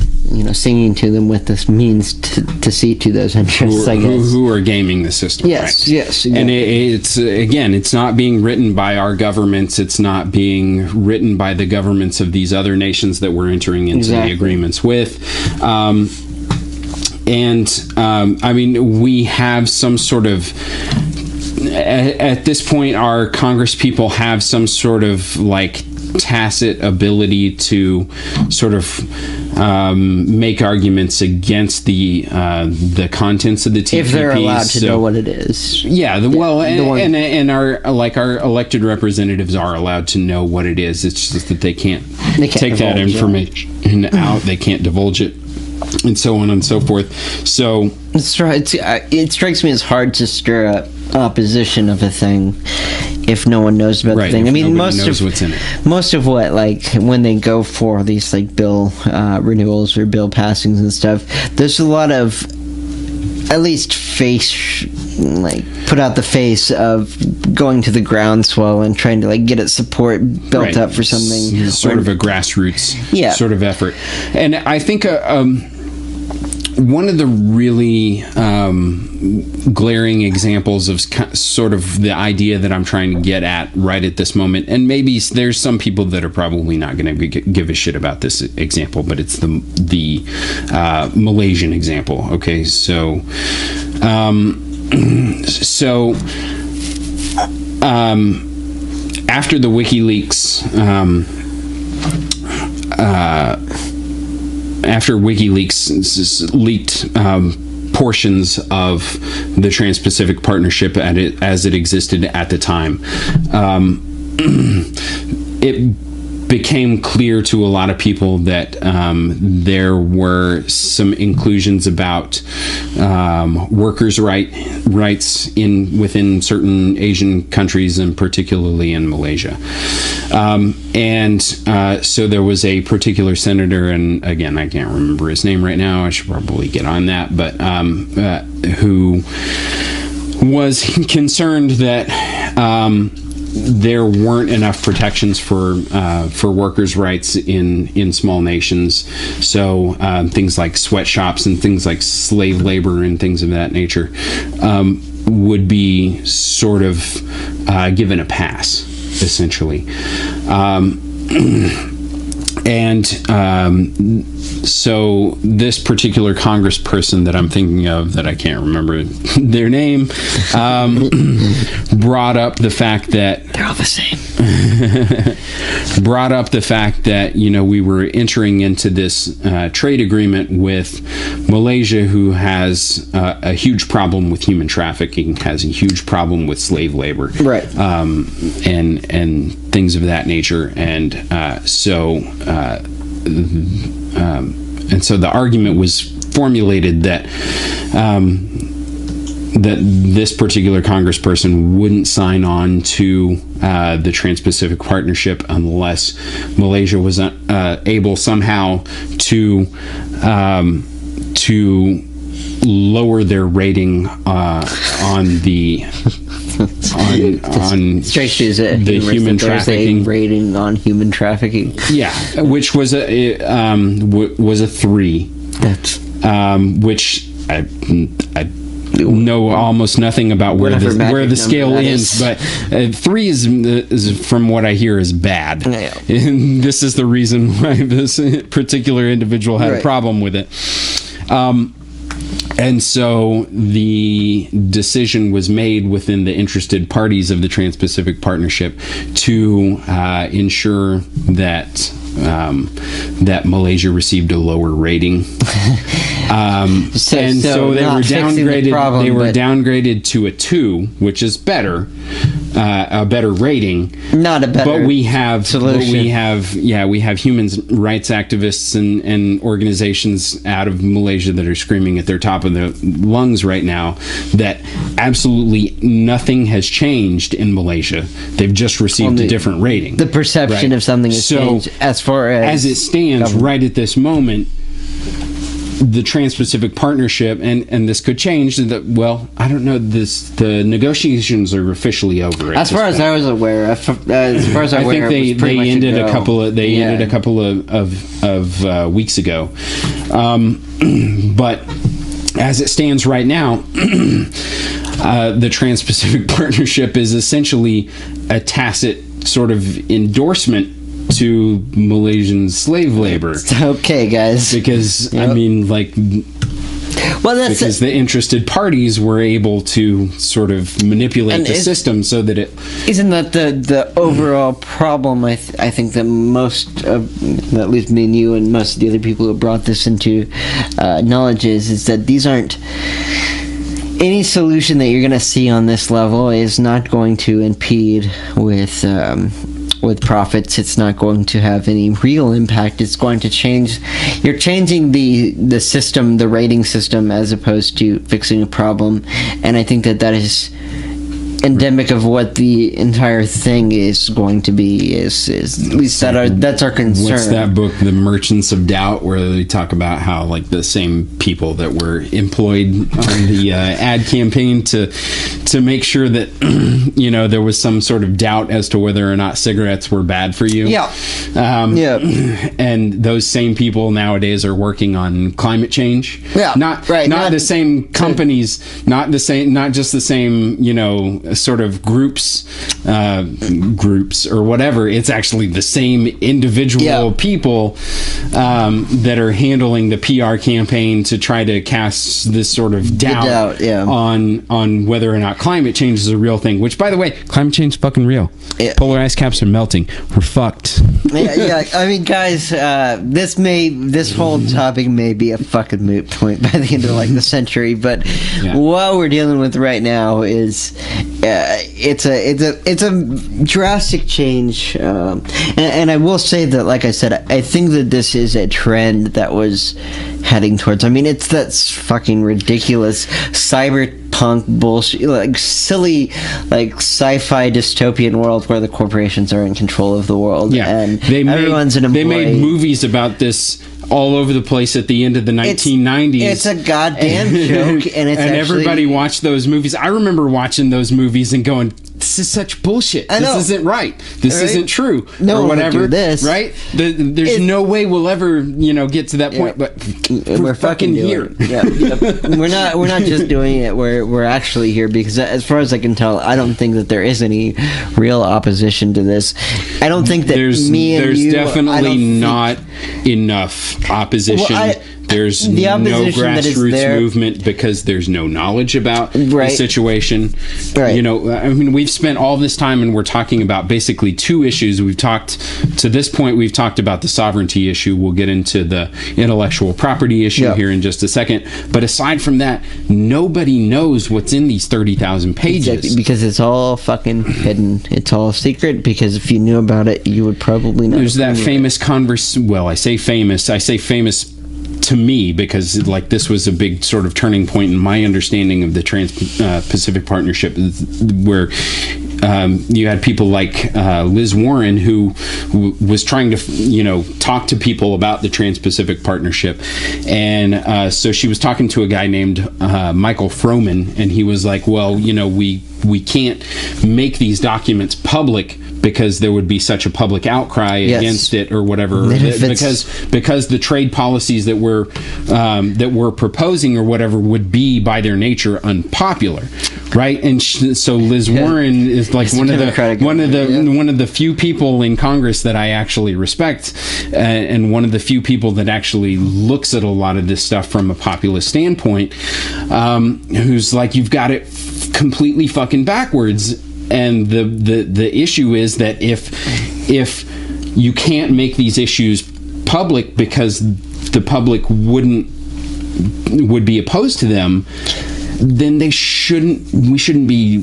singing to them with this means to see to those interests, I guess. Who are gaming the system. Yes, yes. Exactly. And it's not being written by our governments. It's not being written by the governments of these other nations that we're entering into the agreements with. I mean, we have some sort of, at this point, our Congress people have some sort of tacit ability to sort of make arguments against the contents of the TPP. If they're allowed to know what it is. Yeah, and our elected representatives are allowed to know what it is. It's just that they can't take that information out. They can't divulge it, and so on and so forth. So it strikes me as hard to stir up opposition of a thing if no one knows about the thing. I mean, most of what, when they go for these bill renewals or bill passings and stuff, there's a lot of at least put out the face of going to the groundswell and trying to get its support built up for something, sort of a grassroots sort of effort. And I think one of the really glaring examples of sort of the idea that I'm trying to get at right at this moment, and maybe there's some people that are probably not going to give a shit about this example, but it's the Malaysian example. Okay, so after the WikiLeaks after WikiLeaks leaked portions of the Trans-Pacific Partnership as it existed at the time, it became clear to a lot of people that there were some inclusions about workers' rights within certain Asian countries, and particularly in Malaysia. So there was a particular senator, and again, I can't remember his name right now. I should probably get on that, but who was concerned that there weren't enough protections for workers' rights in small nations. So things like sweatshops and things like slave labor and things of that nature would be sort of given a pass, essentially. So this particular congressperson that I'm thinking of, that I can't remember their name, brought up the fact that they're all the same. Brought up the fact that, we were entering into this trade agreement with Malaysia, who has a huge problem with human trafficking, has a huge problem with slave labor, right? And things of that nature, and so the argument was formulated that that this particular congressperson wouldn't sign on to the Trans-Pacific Partnership unless Malaysia was able somehow to lower their rating on the human trafficking rating on human trafficking. Yeah, which was a 3. That's which I know almost nothing about where the scale ends, but 3 is from what I hear is bad. Yeah. And this is the reason why this particular individual had a problem with it. And so the decision was made within the interested parties of the Trans-Pacific Partnership to ensure that that Malaysia received a lower rating. So they were downgraded. They were downgraded to a 2, which is better, a better rating. Not a better. But we have solution. we have human rights activists and organizations out of Malaysia that are screaming at their top of their lungs right now that absolutely nothing has changed in Malaysia. They've just received a different rating. The perception of something has changed as far as it stands government. Right at this moment. The Trans-Pacific Partnership, and this could change. I don't know. The negotiations are officially over. As far as I was aware, I think they ended a couple of weeks ago. But as it stands right now, the Trans-Pacific Partnership is essentially a tacit sort of endorsement to Malaysian slave labor. Okay, guys. Because because the interested parties were able to sort of manipulate the system so that it... Isn't that the overall problem? I think that most of, at least me and you and most of the other people who brought this into knowledge is that these aren't... Any solution that you're going to see on this level is not going to impede with profits. It's not going to have any real impact. It's going to change. You're changing the system, the rating system, as opposed to fixing a problem. And I think that is endemic of what the entire thing is going to be. Is at least that's our concern. What's that book, The Merchants of Doubt, where they talk about how the same people that were employed on the ad campaign to make sure that there was some sort of doubt as to whether or not cigarettes were bad for you. Yeah. And those same people nowadays are working on climate change. Yeah. Not the same companies, not just the same sort of groups or whatever. It's actually the same individual people that are handling the PR campaign to try to cast this sort of doubt on whether or not climate change is a real thing. Which, by the way, climate change is fucking real. Yeah. Polar ice caps are melting. We're fucked. Yeah. I mean, guys, this whole topic may be a fucking moot point by the end of the century. But what we're dealing with right now is it's a drastic change, and I will say that, like I said, I think that this is a trend that was heading towards. I mean, it's that fucking ridiculous cyberpunk bullshit, like silly, like sci-fi dystopian world where the corporations are in control of the world. Yeah, and everyone's an employee. They made movies about this all over the place at the end of the 1990s. It's a goddamn joke, and it's and everybody watched those movies. I remember watching those movies and going, "This is such bullshit. This isn't right. This isn't true." No, or whatever. We'll do this, right? There's no way we'll ever, get to that point. But we're fucking here. Yeah, we're not just doing it. We're actually here because, as far as I can tell, I don't think that there is any real opposition to this. I don't think that there's you, definitely not enough opposition. There's no grassroots movement because there's no knowledge about the situation. Right. I mean, we've spent all this time and we're talking about basically two issues. We've talked about the sovereignty issue. We'll get into the intellectual property issue here in just a second. But aside from that, nobody knows what's in these 30,000 pages. Exactly, because it's all fucking hidden. It's all secret, because if you knew about it, you would probably not. There's that famous well, I say famous to me because this was a big sort of turning point in my understanding of the Trans-Pacific Partnership, where you had people like Liz Warren, who was trying to talk to people about the Trans-Pacific Partnership, and so she was talking to a guy named Michael Froman, and he was like, well, we can't make these documents public because there would be such a public outcry against it or whatever, because the trade policies that we're proposing or whatever would be by their nature unpopular, right? And so Liz Warren is like one of the few people in Congress that I actually respect, and one of the few people that actually looks at a lot of this stuff from a populist standpoint, who's like, you've got it completely fucking backwards. And the issue is that if you can't make these issues public because the public would be opposed to them, then we shouldn't be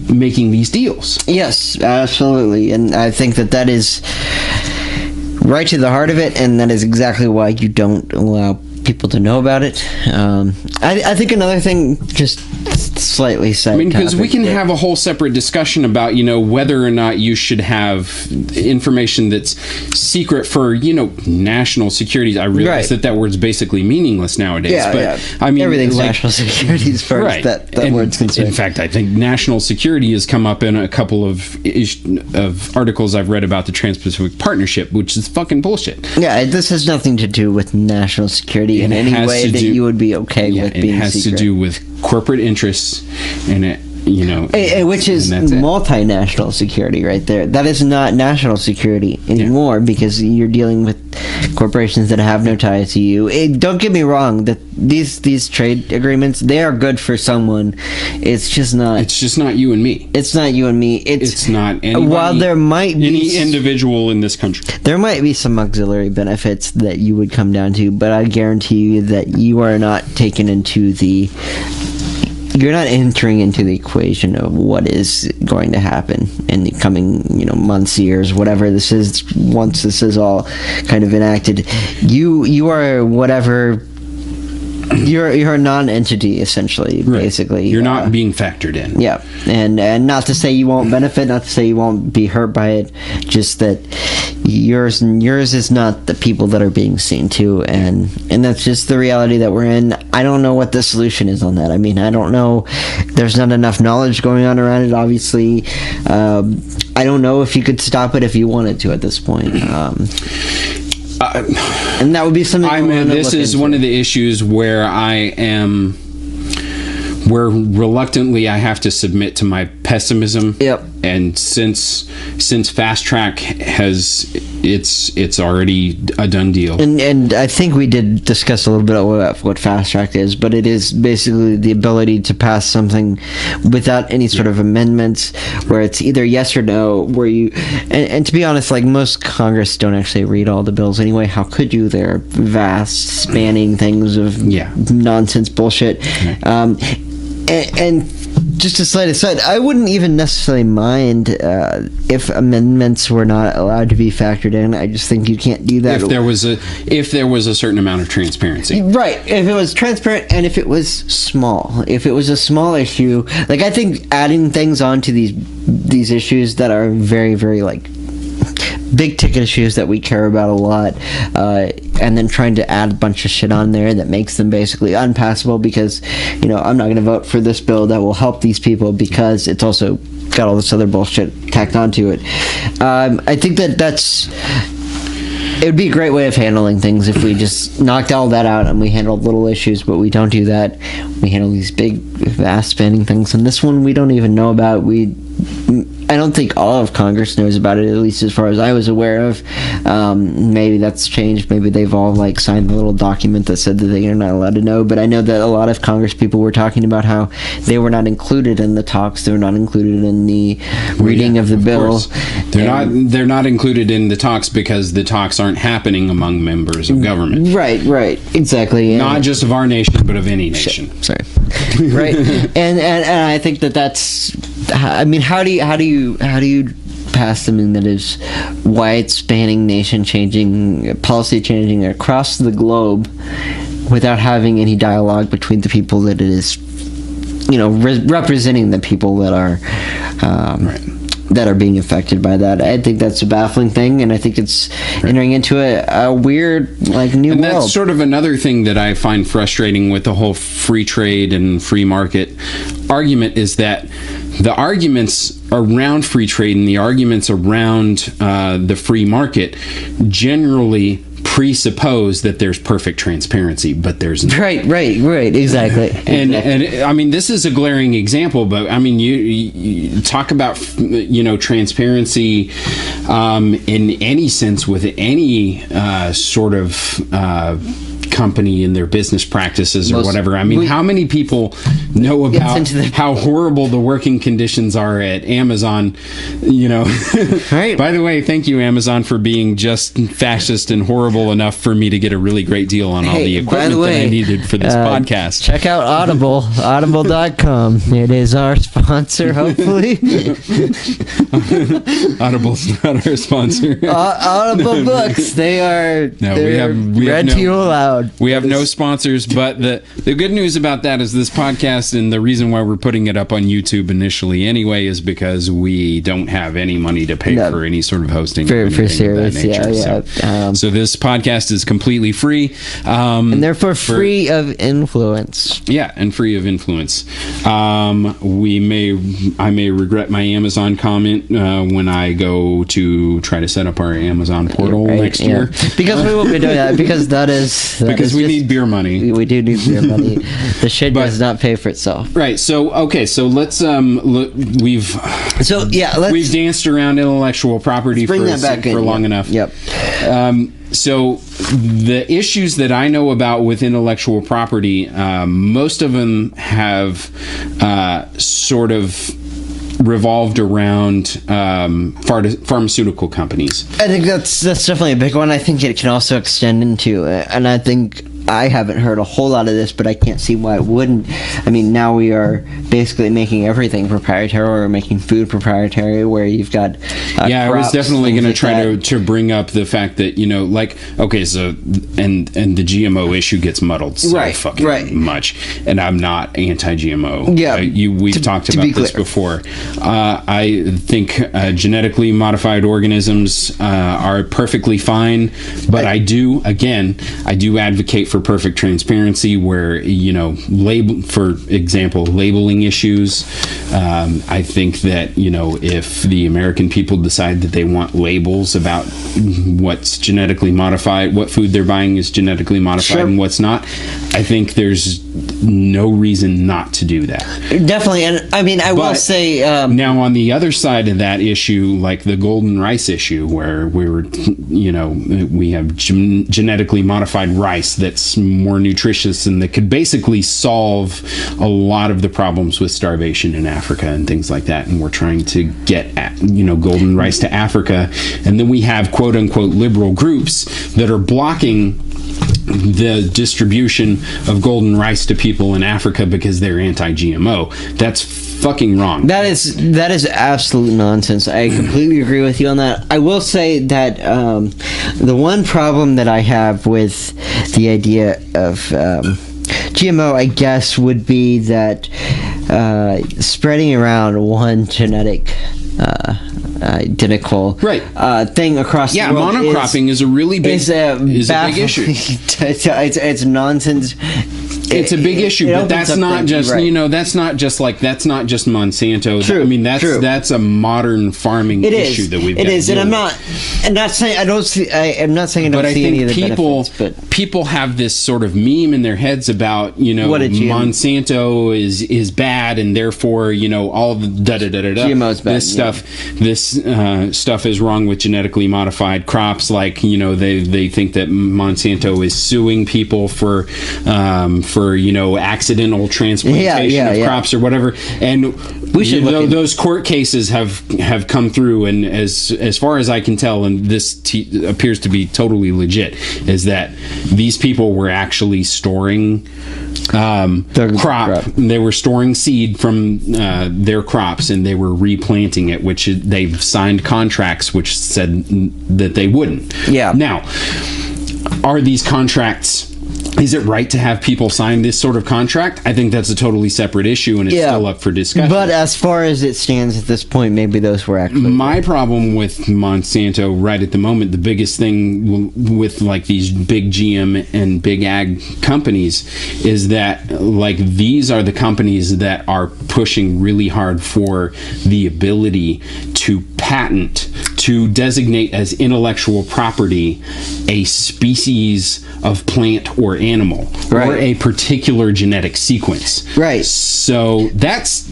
making these deals. Yes, absolutely. And I think that is right to the heart of it, and that is exactly why you don't allow people to know about it. I think another thing, just slightly side because we can have a whole separate discussion about whether or not you should have information that's secret for national security. I realize that word's basically meanicless nowadays, but I mean, everything's national security as far as that word's concerned. In fact, I think national security has come up in a couple of articles I've read about the Trans-Pacific Partnership, which is fucking bullshit. Yeah, this has nothing to do with national security in any way that you would be okay with being secret. It has to do with corporate interests, and which is multinational security right there. That is not national security anymore, because you're dealing with corporations that have no ties to you. Don't get me wrong, that these trade agreements, they are good for someone. It's just not you and me. It's not you and me. It's not anybody, while there might be any individual in this country. There might be some auxiliary benefits that you would come down to, but I guarantee you that you are not you're not entering into the equation of what is going to happen in the coming, months, years, whatever this is. Once this is all kind of enacted, you are whatever. You're a non-entity, essentially, basically. You're not being factored in. Yeah, and not to say you won't benefit, not to say you won't be hurt by it, just that yours is not the people that are being seen to, and that's just the reality that we're in. I don't know what the solution is on that. I mean, I don't know. There's not enough knowledge going on around it, obviously. I don't know if you could stop it if you wanted to at this point. And that would be something. This is one of the issues where where reluctantly I have to submit to my pessimism. Yep. And since Fast Track it's already a done deal. And I think we did discuss a little bit about what Fast Track is, but it is basically the ability to pass something without any sort of amendments, where it's either yes or no, where you and to be honest, like, most Congress don't actually read all the bills anyway. How could you? They're vast, spanning things of nonsense bullshit. Right. And just a slight aside, I wouldn't even necessarily mind if amendments were not allowed to be factored in. I just think you can't do that. If there was a certain amount of transparency. Right. If it was transparent and if it was small. If it was a small issue, like I think adding things onto these issues that are very, very like big ticket issues that we care about a lot, and then trying to add a bunch of shit on there that makes them basically unpassable because, you know, I'm not going to vote for this bill that will help these people because it's also got all this other bullshit tacked onto it. I think it would be a great way of handling things if we just knocked all that out and we handled little issues, but we don't do that. We handle these big, vast spanning things, and this one we don't even know about. I don't think all of Congress knows about it, at least as far as I was aware of. Maybe that's changed. Maybe they've all like signed the little document that said that they are not allowed to know. But I know that a lot of Congress people were talking about how they were not included in the talks. They were not included in the reading of the bill. They're not included in the talks because the talks aren't happening among members of government. Right, exactly. Not just of our nation, but of any nation. Sorry. Right, and I think that's. I mean, how do you pass something that is wide spanning, nation changing, policy changing across the globe without having any dialogue between the people that it is, you know, representing the people that are that are being affected by that? I think that's a baffling thing, and I think it's entering into a weird, like, new world. And that's sort of another thing that I find frustrating with the whole free trade and free market argument is that the arguments around free trade and the arguments around the free market generally presuppose that there's perfect transparency, but there's not. Right, exactly. And I mean, this is a glaring example, but I mean, you talk about, you know, transparency in any sense with any sort of company in their business practices or whatever. I mean, how many people know about how horrible the working conditions are at Amazon, you know? Right. By the way, thank you, Amazon, for being just fascist and horrible enough for me to get a really great deal on all the equipment that I needed for this podcast. Check out Audible, audible.com. It is our sponsor, hopefully. Audible's not our sponsor. Audible Books, they are we read to you aloud. We have no sponsors, but the good news about that is this podcast, and the reason why we're putting it up on YouTube initially anyway is because we don't have any money to pay for any sort of hosting. For serious, yeah. So this podcast is completely free. And therefore free of influence. Yeah, and free of influence. I may regret my Amazon comment when I go to try to set up our Amazon portal next year. Because we will be doing that, because because we need beer money. We do need beer money. The shit does not pay for itself. Right. So let's we've danced around intellectual property for long enough. Yep. So the issues that I know about with intellectual property, most of them have sort of revolved around pharmaceutical companies. I think that's definitely a big one. I think it can also extend into, and I think I haven't heard a whole lot of this, but I can't see why it wouldn't. I mean, now we are basically making everything proprietary. We're making food proprietary, where you've got I was definitely going to try to bring up the fact that, you know, like, okay, so and the GMO issue gets muddled so fucking much, and I'm not anti-GMO. Yeah, we've talked about this before. I think genetically modified organisms are perfectly fine, but I do advocate for perfect transparency where, you know, for example, labeling issues. I think that, you know, if the American people decide that they want labels about what's genetically modified, what food they're buying is genetically modified and what's not, I think there's no reason not to do that. Definitely. And I mean, I will say now on the other side of that issue, like the golden rice issue, where we have genetically modified rice that's more nutritious and that could basically solve a lot of the problems with starvation in Africa and things like that, and we're trying to get golden rice to Africa, and then we have quote unquote liberal groups that are blocking the distribution of golden rice to people in Africa because they're anti-GMO. That's fucking wrong. That is absolute nonsense. I completely agree with you on that. I will say that the one problem that I have with the idea of GMO, I guess, would be that spreading around one genetic identical thing across the world. Monocropping is a really big big issue. It's nonsense. It's a big issue, but that's not just that's not just Monsanto. True, I mean that's a modern farming issue that we've got. It is, and I'm not saying I don't see. I'm not saying I don't see any of the benefits. But people have this sort of meme in their heads about Monsanto is bad, and therefore all the GMO's bad. This stuff is wrong with genetically modified crops. Like they think that Monsanto is suing people for accidental transplantation of crops or whatever, and those court cases have come through, and as far as I can tell, and this appears to be totally legit, is that these people were actually storing crop. They were storing seed from their crops, and they were replanting it, which they've signed contracts which said that they wouldn't. Yeah. Now, are these contracts? Is it right to have people sign this sort of contract? I think that's a totally separate issue, and it's still up for discussion. But as far as it stands at this point, maybe those were actually... My problem with Monsanto right at the moment, the biggest thing with like these big GM and big ag companies is that like these are the companies that are pushing really hard for the ability to patent, to designate as intellectual property a species of plant or animal, or a particular genetic sequence. Right. So that's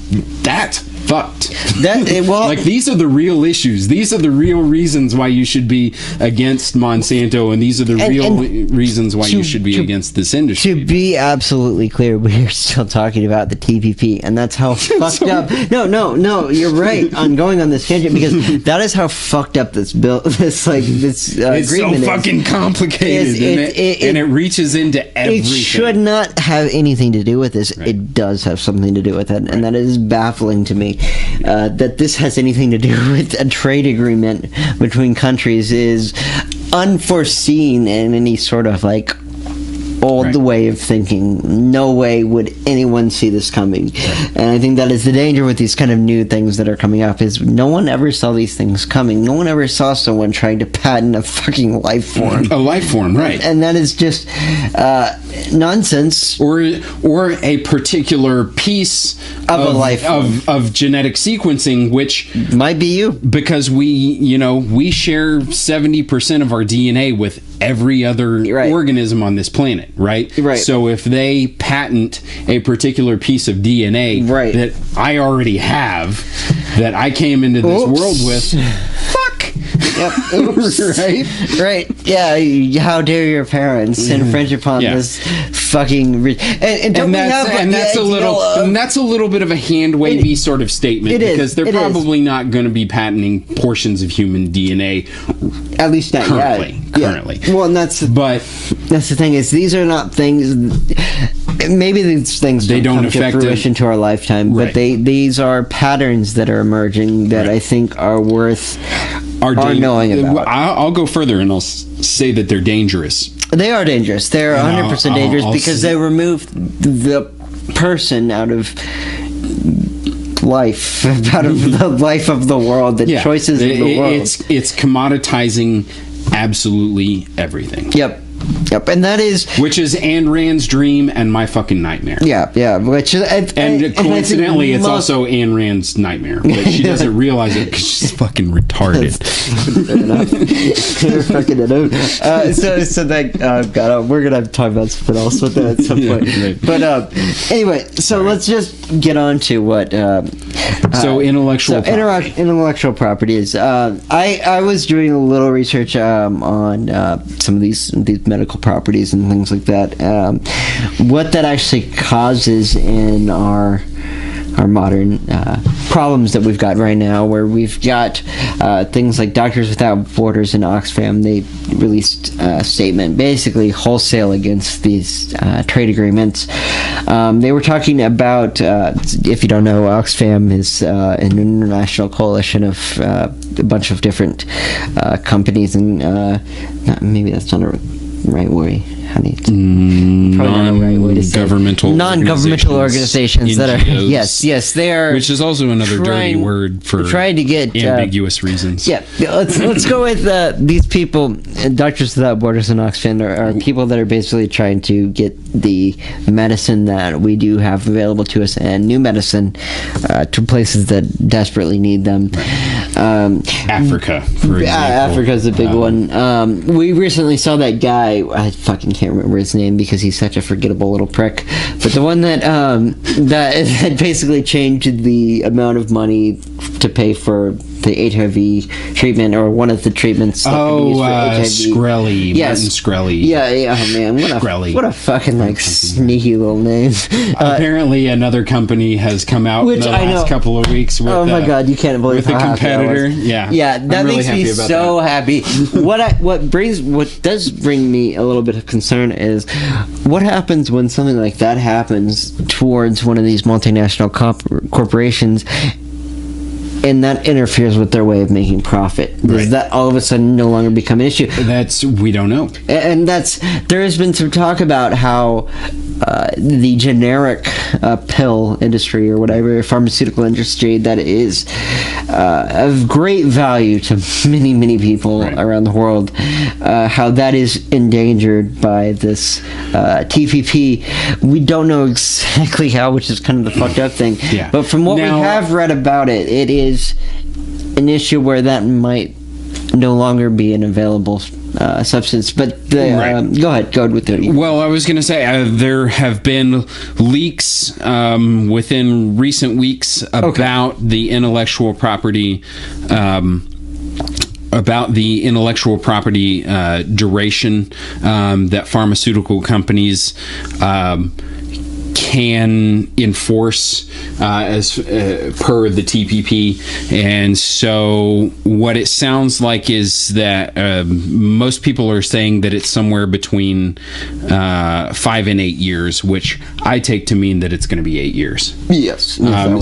fucked. Well, like these are the real issues. These are the real reasons why you should be against Monsanto, and these are the real reasons why you should be against this industry. To be absolutely clear, we are still talking about the TPP, and that's how fucked up. No, you're right on going on this tangent, because that is how fucked up this bill, this agreement is. It's so fucking complicated, and it reaches into everything. It should not have anything to do with this. Right. It does have something to do with it, and that is baffling to me. That this has anything to do with a trade agreement between countries is unforeseen in any sort of like old way of thinking. No way would anyone see this coming. Right. And I think that is the danger with these kind of new things that are coming up, is no one ever saw these things coming. No one ever saw someone trying to patent a fucking life form. A life form, right. And that is just nonsense. Or a particular piece of a life form. Of genetic sequencing, which might be you. Because we share 70% of our DNA with every other organism on this planet. Right? So if they patent a particular piece of DNA that I already have, that I came into this world with, fuck! Yep. Oops. Right. Yeah. How dare your parents infringe upon this fucking that's a little bit of a hand wavy sort of statement, because they're probably not going to be patenting portions of human DNA, at least not currently. Yeah. Well, and that's the thing, is these are not things. Maybe these things don't come to fruition to our lifetime, but these are patterns that are emerging that I think are worth knowing about. I'll go further and I'll say that they're dangerous. They are dangerous. They're 100% dangerous because they remove the person out of life, out of the life of the world, the choices of the world. It's commoditizing absolutely everything. Yep, and that is... Which is Ayn Rand's dream and my fucking nightmare. Yeah, which is... And coincidentally, it's also Ayn Rand's nightmare, but she doesn't realize it because she's fucking retarded. So that... God, we're going to have to talk about something else with that at some point. But anyway, let's just get on to what... intellectual property. Intellectual property is... I was doing a little research on some of these medical properties and things like that. What that actually causes in our our modern problems that we've got right now, where we've got things like Doctors Without Borders and Oxfam. They released a statement basically wholesale against these trade agreements. They were talking about, if you don't know, Oxfam is an international coalition of a bunch of different companies, and maybe that's not a right way. Non-governmental organizations that are yes they are, which is also another dirty word for trying to get ambiguous reasons. Yeah, let's go with these people. Doctors Without Borders and Oxfam are people that are basically trying to get the medicine that we do have available to us and new medicine to places that desperately need them. Africa, for example. Africa's a big one. We recently saw that guy. I fucking can't remember his name because he's such a forgettable little prick. But the one that had basically changed the amount of money to pay for the HIV treatment, or one of the treatments that can be used for HIV. Shkreli. Yes. Martin Shkreli. Yeah, oh man, what a fucking sneaky little name. Apparently another company has come out in the last couple of weeks with oh my god, you can't believe with how a competitor. Yeah, that makes me so happy. What does bring me a little bit of concern is what happens when something like that happens towards one of these multinational corporations, and that interferes with their way of making profit. Does that all of a sudden no longer become an issue? We don't know. And there has been some talk about how the generic pill industry, or whatever, pharmaceutical industry, that is of great value to many, many people around the world, how that is endangered by this TPP. We don't know exactly how, which is kind of the fucked up thing. Yeah. But from what we have read about it, it is an issue where that might no longer be an available substance. But go ahead with it. Well, I was going to say there have been leaks within recent weeks about the intellectual property duration that pharmaceutical companies can enforce as per the TPP. And so what it sounds like is that most people are saying that it's somewhere between 5 and 8 years, which I take to mean that it's going to be 8 years. Yes.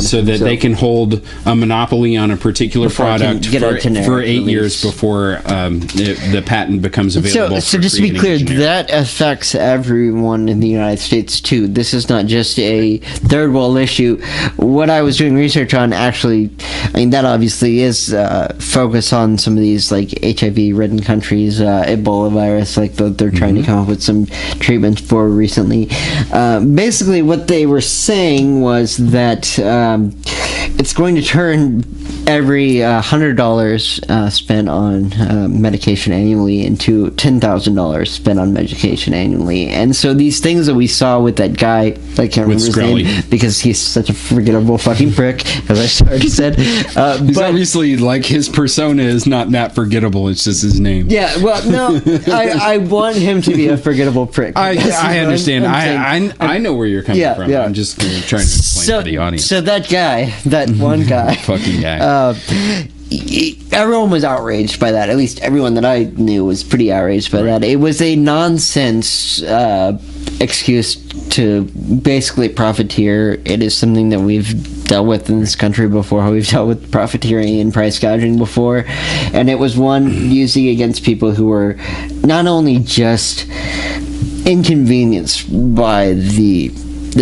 So that they can hold a monopoly on a particular product for 8 years before the patent becomes available. So just to be clear, that affects everyone in the United States too. This is not just a third world issue. What I was doing research on, actually, I mean, that obviously is focus on some of these like HIV-ridden countries, Ebola virus, like they're trying to come up with some treatments for recently. Basically, what they were saying was that it's going to turn every $100 spent on medication annually into $10,000 spent on medication annually. And so these things that we saw with that guy, I can't remember his name because he's such a forgettable fucking prick, as I already said. He's obviously, like, his persona is not that forgetable, it's just his name. Yeah, well, no, I want him to be a forgettable prick. I understand. I know where you're coming from. Yeah. I'm just trying to explain to the audience. So that guy, that one guy. Fucking guy. Everyone was outraged by that. At least everyone that I knew was pretty outraged by that. It was a nonsense excuse to basically profiteer. It is something that we've dealt with in this country before. We've dealt with profiteering and price gouging before, and it was one using against people who were not only just inconvenienced by the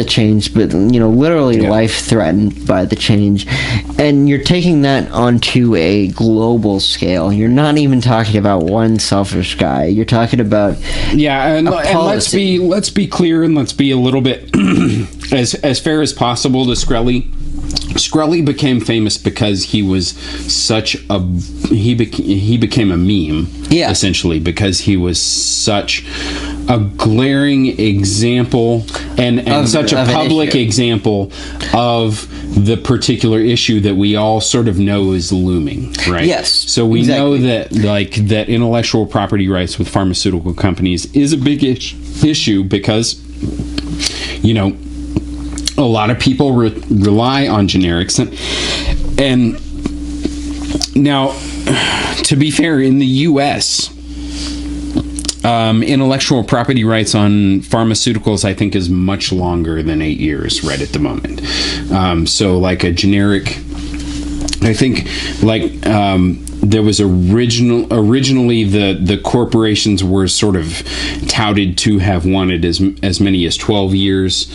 change, but literally life threatened by the change. And you're taking that onto a global scale. You're not even talking about one selfish guy. You're talking about and let's be clear, and let's be a little bit as fair as possible to Shkreli. Shkreli became famous because he was he became a meme, essentially, because he was such a glaring example and such a public example of the particular issue that we all sort of know is looming, right? Yes. So we know that that intellectual property rights with pharmaceutical companies is a big issue because a lot of people rely on generics, and now, to be fair, in the U.S., intellectual property rights on pharmaceuticals, I think, is much longer than 8 years right at the moment. So, like a generic, I think, like there was originally the corporations were sort of touted to have wanted as many as 12 years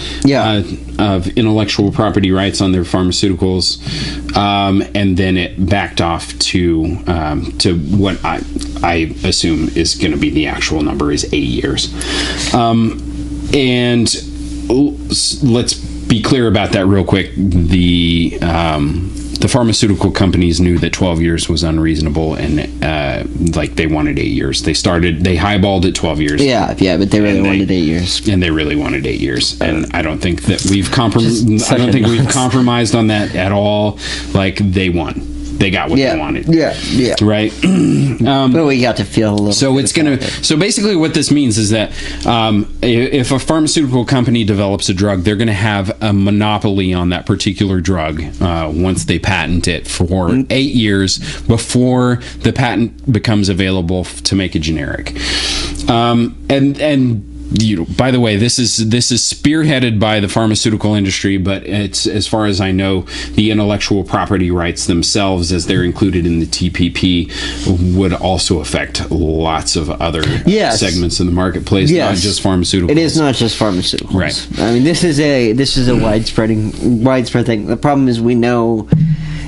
of intellectual property rights on their pharmaceuticals, and then it backed off to what I assume is going to be the actual number is 8 years. And let's be clear about that real quick. The pharmaceutical companies knew that 12 years was unreasonable, and they wanted 8 years. They highballed at 12 years. Yeah, but they really wanted 8 years. And they really wanted 8 years. And I don't think that we've compromised on that at all. Like, they won. They got what they wanted. Yeah. Right? But we got to feel a little. So So basically, what this means is that if a pharmaceutical company develops a drug, they're going to have a monopoly on that particular drug once they patent it for 8 years before the patent becomes available to make a generic. And by the way, this is spearheaded by the pharmaceutical industry, but it's, as far as I know, the intellectual property rights themselves, as they're included in the TPP, would also affect lots of other segments in the marketplace, not just pharmaceuticals. It is not just pharmaceuticals, right? I mean, this is a widespread thing. The problem is we know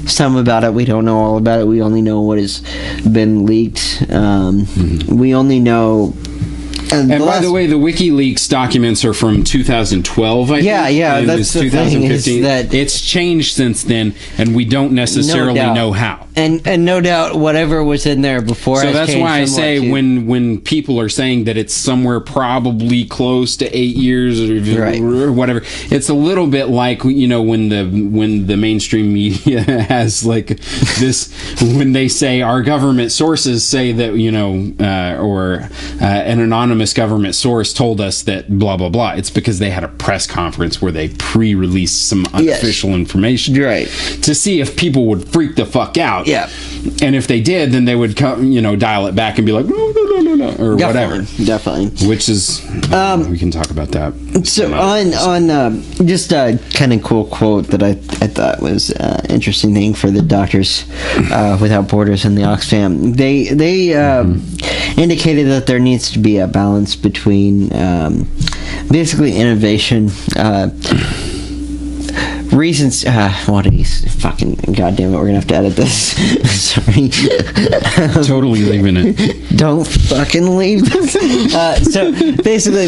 some about it. We don't know all about it. We only know what has been leaked. We only know. And by the way, the WikiLeaks documents are from 2012, I think. Yeah, that's the 2015. Thing, is that it's changed since then, and we don't necessarily know how. And no doubt, whatever was in there before. So that's why I say when people are saying that it's somewhere probably close to 8 years or whatever, it's a little bit like, when the mainstream media has like this, when they say our government sources say that or an anonymous government source told us that blah blah blah. It's because they had a press conference where they pre-released some unofficial information, to see if people would freak the fuck out. Yeah, and if they did, then they would come, dial it back and be like, no, or whatever. Definitely. Which is, we can talk about that. So on just a kind of cool quote that I thought was interesting thing for the Doctors Without Borders and the Oxfam. They indicated that there needs to be a balance between basically innovation. Reasons. What are these? Fucking goddamn it! We're gonna have to edit this. Sorry. Totally leaving it. Don't fucking leave this. So basically,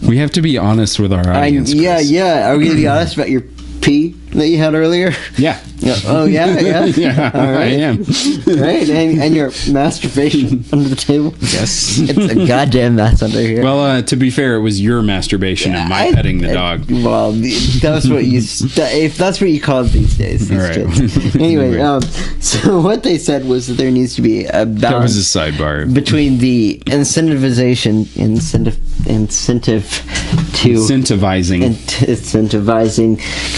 we have to be honest with our audience. Yeah. Are we gonna be honest about your pee that you had earlier? Yeah. Oh yeah. Yeah. All right. I am. Right, and your masturbation under the table. Yes. It's a goddamn mess under here. Well, to be fair, it was your masturbation and my petting the dog. Well, that's what if that's what you call it these days. These kids. Anyway, so what they said was that there needs to be a balance. That was a sidebar. Between the incentivizing.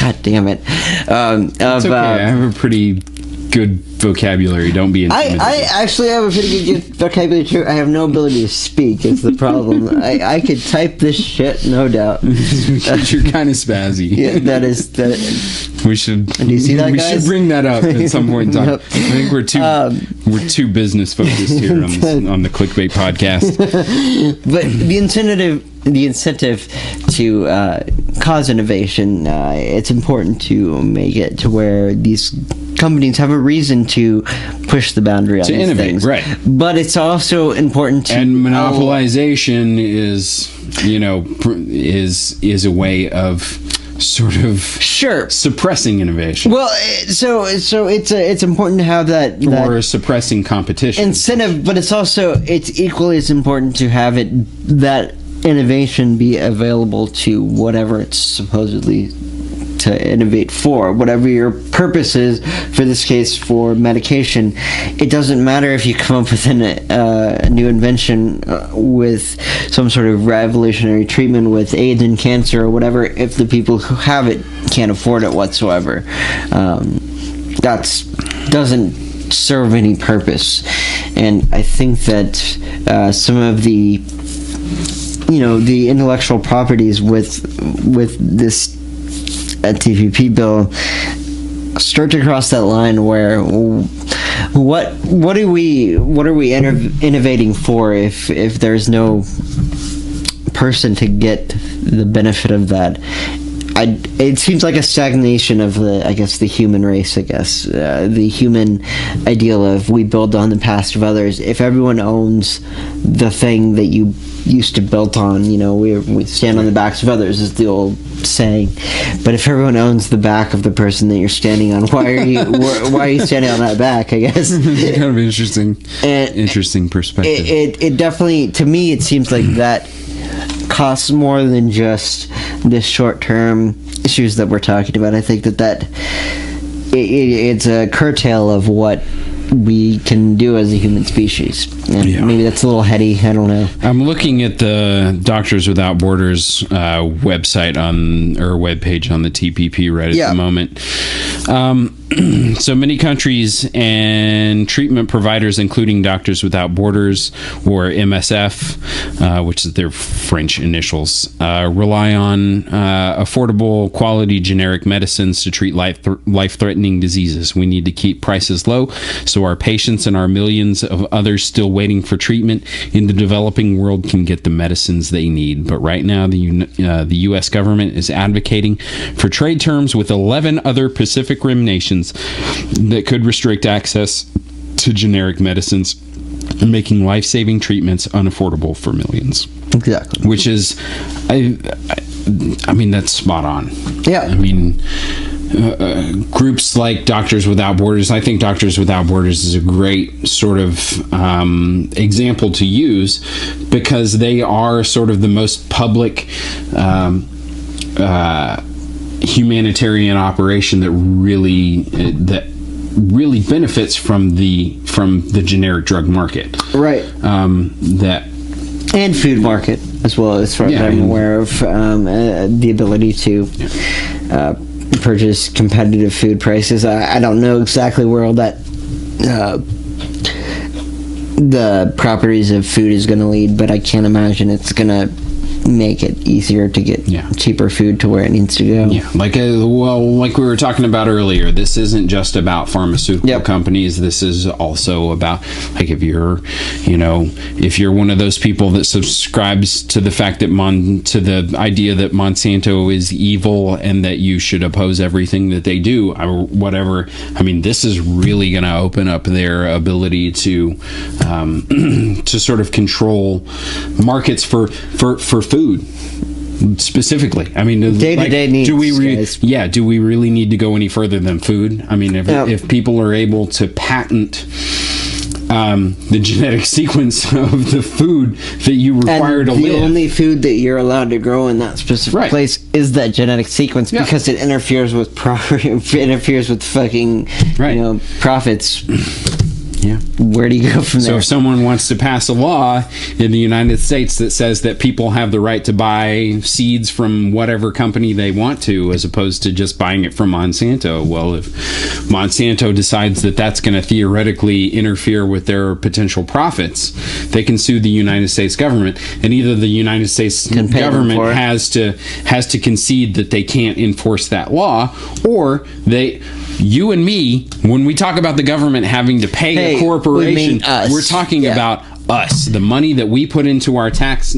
God damn it. It's okay. I have a pretty good vocabulary. Don't be intimidated. I actually have a pretty good vocabulary too. I have no ability to speak. It's the problem. I could type this shit, no doubt. You're kind of spazzy. Yeah, that is. We should. Do you see that, we guys? should bring that up at some point in time. Yep. I think we're too business focused here on the Clickbait podcast. But the incentive to cause innovation, it's important to make it to where these companies have a reason to push the boundary on these innovate, things. right? But it's also important to and monopolization is a way of sort of suppressing innovation. Well, so it's important to have that or suppressing competition incentive, but it's equally as important to have that innovation be available to whatever it's supposedly to innovate for. Whatever your purpose is, for this case, for medication, it doesn't matter if you come up with a new invention with some sort of revolutionary treatment with AIDS and cancer or whatever, if the people who have it can't afford it whatsoever. That doesn't serve any purpose. And I think that some of the the intellectual properties with this TPP bill start to cross that line where what are we innovating for if there's no person to get the benefit of that. It seems like a stagnation of the human race, the human ideal of we build on the past of others. If everyone owns the thing that you used to build on, we stand on the backs of others is the old saying. But if everyone owns the back of the person that you're standing on, why are you standing on that back? I guess it's kind of interesting perspective. It definitely, to me, it seems like that costs more than just the short-term issues that we're talking about. I think that it's a curtail of what we can do as a human species. And maybe that's a little heady, I don't know. I'm looking at the Doctors Without Borders website or webpage on the TPP right at the moment. So many countries and treatment providers, including Doctors Without Borders, or MSF, which is their French initials, rely on affordable, quality generic medicines to treat life-threatening diseases. We need to keep prices low so our patients and our millions of others still waiting for treatment in the developing world can get the medicines they need. But right now, the U.S. government is advocating for trade terms with 11 other Pacific Rim nations that could restrict access to generic medicines and making life-saving treatments unaffordable for millions. Exactly. Which is, I mean, that's spot on. Yeah. I mean, groups like Doctors Without Borders, I think Doctors Without Borders is a great sort of example to use because they are sort of the most public humanitarian operation that really benefits from the generic drug market, right? And food market as well, as far as I'm aware of, the ability to purchase competitive food prices. I don't know exactly where all that the properties of food is going to lead, but I can't imagine it's going to make it easier to get cheaper food to where it needs to go. Yeah, like we were talking about earlier, this isn't just about pharmaceutical companies. This is also about, like, if you're one of those people that subscribes to the fact that to the idea that Monsanto is evil and that you should oppose everything that they do, or whatever. I mean, this is really going to open up their ability to sort of control markets for food specifically. I mean, day-to-day needs. Do we really need to go any further than food? I mean, if people are able to patent the genetic sequence of the food that you require to live, the only food that you're allowed to grow in that specific place is that genetic sequence because it interferes with fucking profits. Yeah. Where do you go from there? So if someone wants to pass a law in the United States that says that people have the right to buy seeds from whatever company they want to, as opposed to just buying it from Monsanto, well, if Monsanto decides that that's going to theoretically interfere with their potential profits, they can sue the United States government, and either the United States government has to concede that they can't enforce that law, or you and me, when we talk about the government having to pay a corporation, we're talking about us. The money that we put into our tax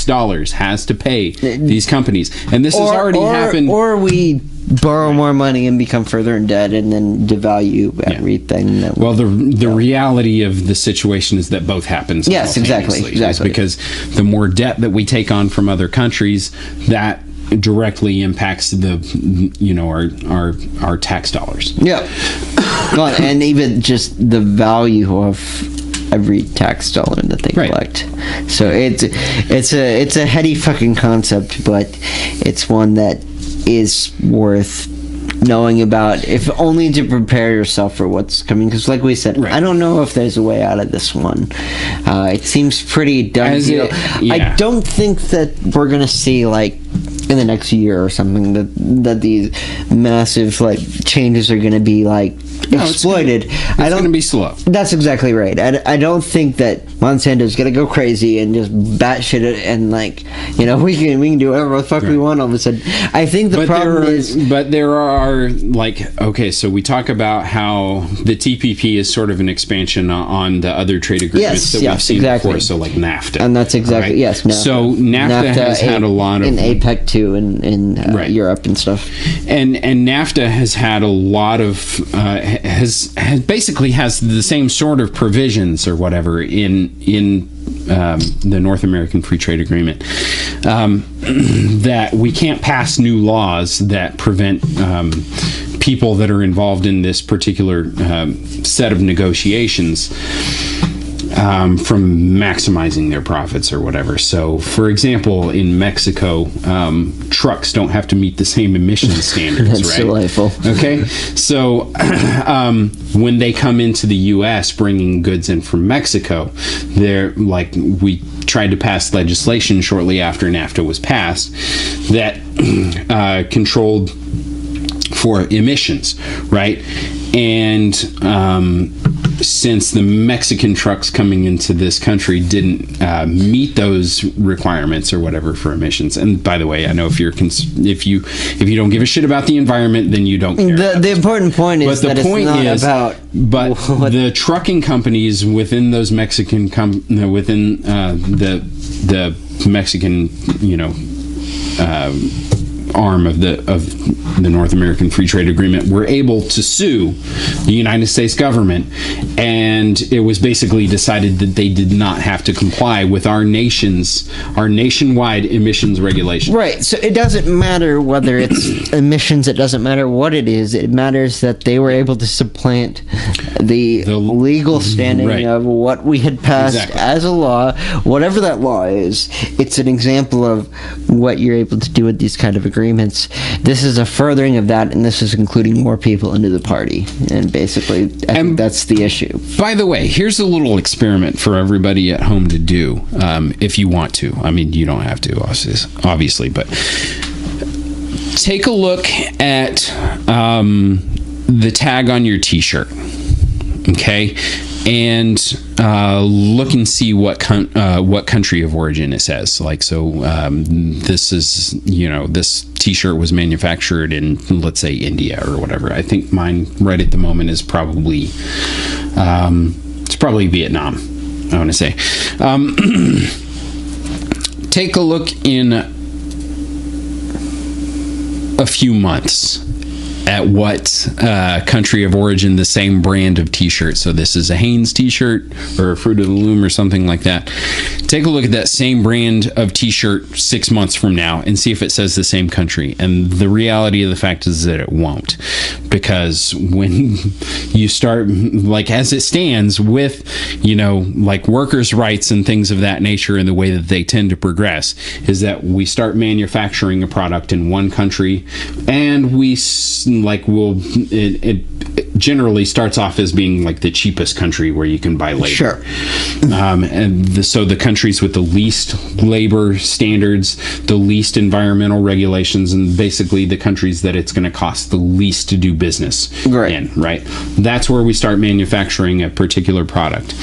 dollars has to pay these companies. And this has already happened. Or we borrow more money and become further in debt and then devalue everything. The reality of the situation is that both happens. Yes, exactly. It's because the more debt that we take on from other countries, that directly impacts our tax dollars. Yeah. Well, and even just the value of every tax dollar that they collect. So it's a heady fucking concept, but it's one that is worth knowing about, if only to prepare yourself for what's coming, because like we said, right. I don't know if there's a way out of this one. It seems pretty done deal. I don't think that we're gonna see, like, in the next year or something, that these massive, like, changes are gonna be, like, exploited. It's going to be slow. That's exactly right. I don't think that Monsanto's going to go crazy and just batshit it and, like, you know, we can do whatever the fuck we want all of a sudden. I think the problem is... But there are, like, okay, so we talk about how the TPP is sort of an expansion on the other trade agreements that we've seen before, so like NAFTA. And that's exactly, right? Yes, NAFTA. So NAFTA has had a lot of... In APEC too, in Europe and stuff. And NAFTA has had a lot of... basically has the same sort of provisions or whatever in the North American Free Trade Agreement, that we can't pass new laws that prevent people that are involved in this particular set of negotiations from maximizing their profits or whatever. So, for example, in Mexico, trucks don't have to meet the same emissions standards, That's right? delightful. Okay, so when they come into the U.S. bringing goods in from Mexico, they're like, we tried to pass legislation shortly after NAFTA was passed that controlled for emissions, right? And since the Mexican trucks coming into this country didn't meet those requirements or whatever for emissions, and by the way, I know if you don't give a shit about the environment, then you don't care. The important point is that it's not about. But the trucking companies within those Mexican within the Mexican, you know, arm of the North American Free Trade Agreement were able to sue the United States government, and it was basically decided that they did not have to comply with our nationwide emissions regulations. Right. So it doesn't matter whether it's emissions. It doesn't matter what it is. It matters that they were able to supplant the legal standing of what we had passed as a law, whatever that law is. It's an example of what you're able to do with these kind of agreements. This is a furthering of that, and this is including more people into the party. And basically, I think that's the issue. By the way, here's a little experiment for everybody at home to do, if you want to. I mean, you don't have to, obviously, but take a look at the tag on your t-shirt, okay? And look and see what country of origin it says. Like, so this is, you know, this t-shirt was manufactured in, let's say, India or whatever. I think mine right at the moment is probably it's probably Vietnam, I want to say. Take a look in a few months at what country of origin the same brand of t-shirt. So this is a Hanes t-shirt or a Fruit of the Loom or something like that. Take a look at that same brand of t-shirt 6 months from now and see if it says the same country. And the reality of the fact is that it won't, because when you start, like, as it stands with, you know, like workers' rights and things of that nature, and the way that they tend to progress is that we start manufacturing a product in one country, and it generally starts off as being like the cheapest country where you can buy labor. Sure. So the countries with the least labor standards, the least environmental regulations, and basically the countries that it's going to cost the least to do business in, right? That's where we start manufacturing a particular product.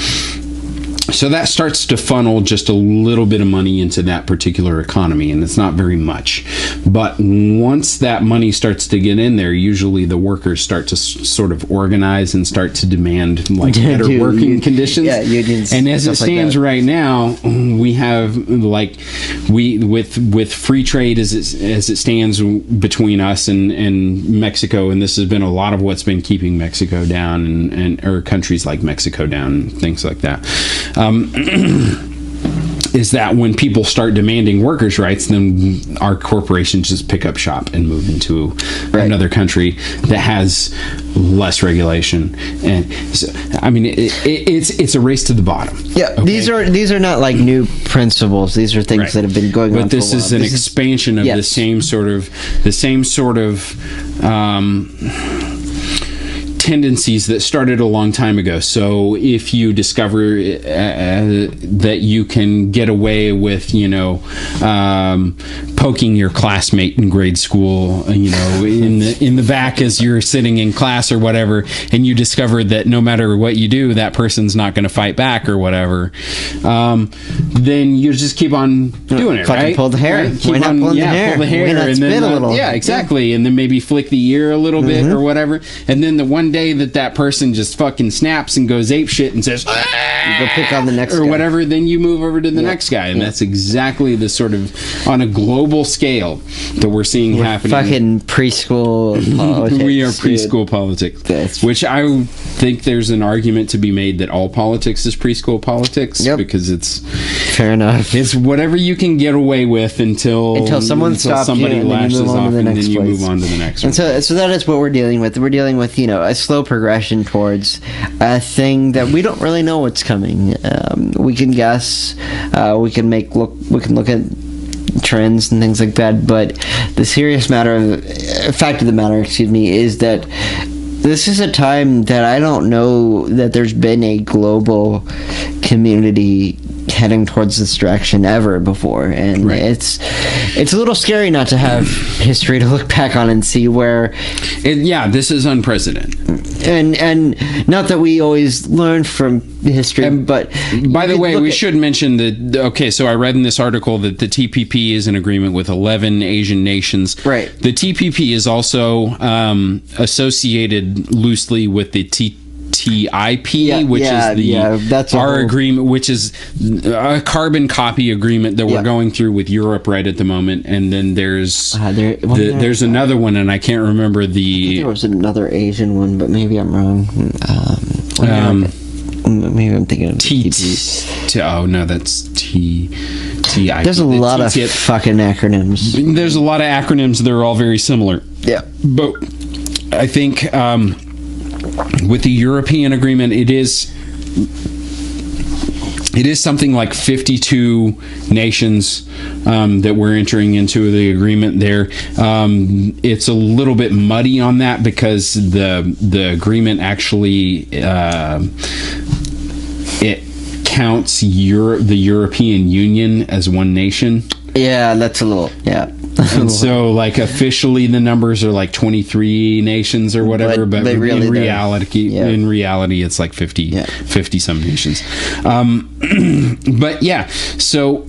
So that starts to funnel just a little bit of money into that particular economy, and it's not very much. But once that money starts to get in there, usually the workers start to sort of organize and start to demand like better working conditions. Yeah, unions. And as it stands right now, we have with free trade as it stands between us and Mexico, and this has been a lot of what's been keeping Mexico down or countries like Mexico down and things like that. is that when people start demanding workers' rights, then our corporations just pick up shop and move into another country that has less regulation. And so, I mean, it's a race to the bottom. Yeah, okay? These are not like new principles. These are things that have been going on. But this is an expansion of the same sort of tendencies that started a long time ago. So if you discover that you can get away with, poking your classmate in grade school, in the back as you're sitting in class or whatever, and you discover that no matter what you do, that person's not going to fight back or whatever, then you just keep on doing it, right? Pull the hair. Right? Keep on, pull the hair. Why not spit a little? Yeah, exactly. And then maybe flick the ear a little bit or whatever. And then the one day that person just fucking snaps and goes ape shit and says, go pick on the next or guy. Whatever, then you move over to the next guy. And that's exactly the sort of, on a global scale, that we're seeing happening. Fucking preschool politics. We are preschool politics. Which I think there's an argument to be made that all politics is preschool politics. Because it's... Fair enough. It's whatever you can get away with until somebody lashes off, and then you move on to the next one. And so that is what we're dealing with. We're dealing with, a slow progression towards a thing that we don't really know what's coming. We can guess, we can look at trends and things like that, but the serious fact of the matter, is that this is a time that I don't know that there's been a global community heading towards this direction ever before, and it's a little scary not to have history to look back on and see where this is unprecedented, and not that we always learn from history, but by the way, we should mention that so I read in this article that the TPP is in agreement with 11 Asian nations. The TPP is also associated loosely with the TIP, which is our agreement, which is a carbon copy agreement that we're going through with Europe right at the moment. And then there's there's another one, and I can't remember I think there was another Asian one, but maybe I'm wrong. Maybe I'm thinking of TPP. Oh no, that's TIP. There's a lot of fucking acronyms. There's a lot of acronyms that are all very similar. Yeah, but I think with the European agreement, it is something like 52 nations that we're entering into the agreement there. It's a little bit muddy on that because the agreement actually it counts the European Union as one nation. Yeah, that's a little and so, like, officially the numbers are like 23 nations or whatever, but really in reality, it's like 50 some nations. But yeah, so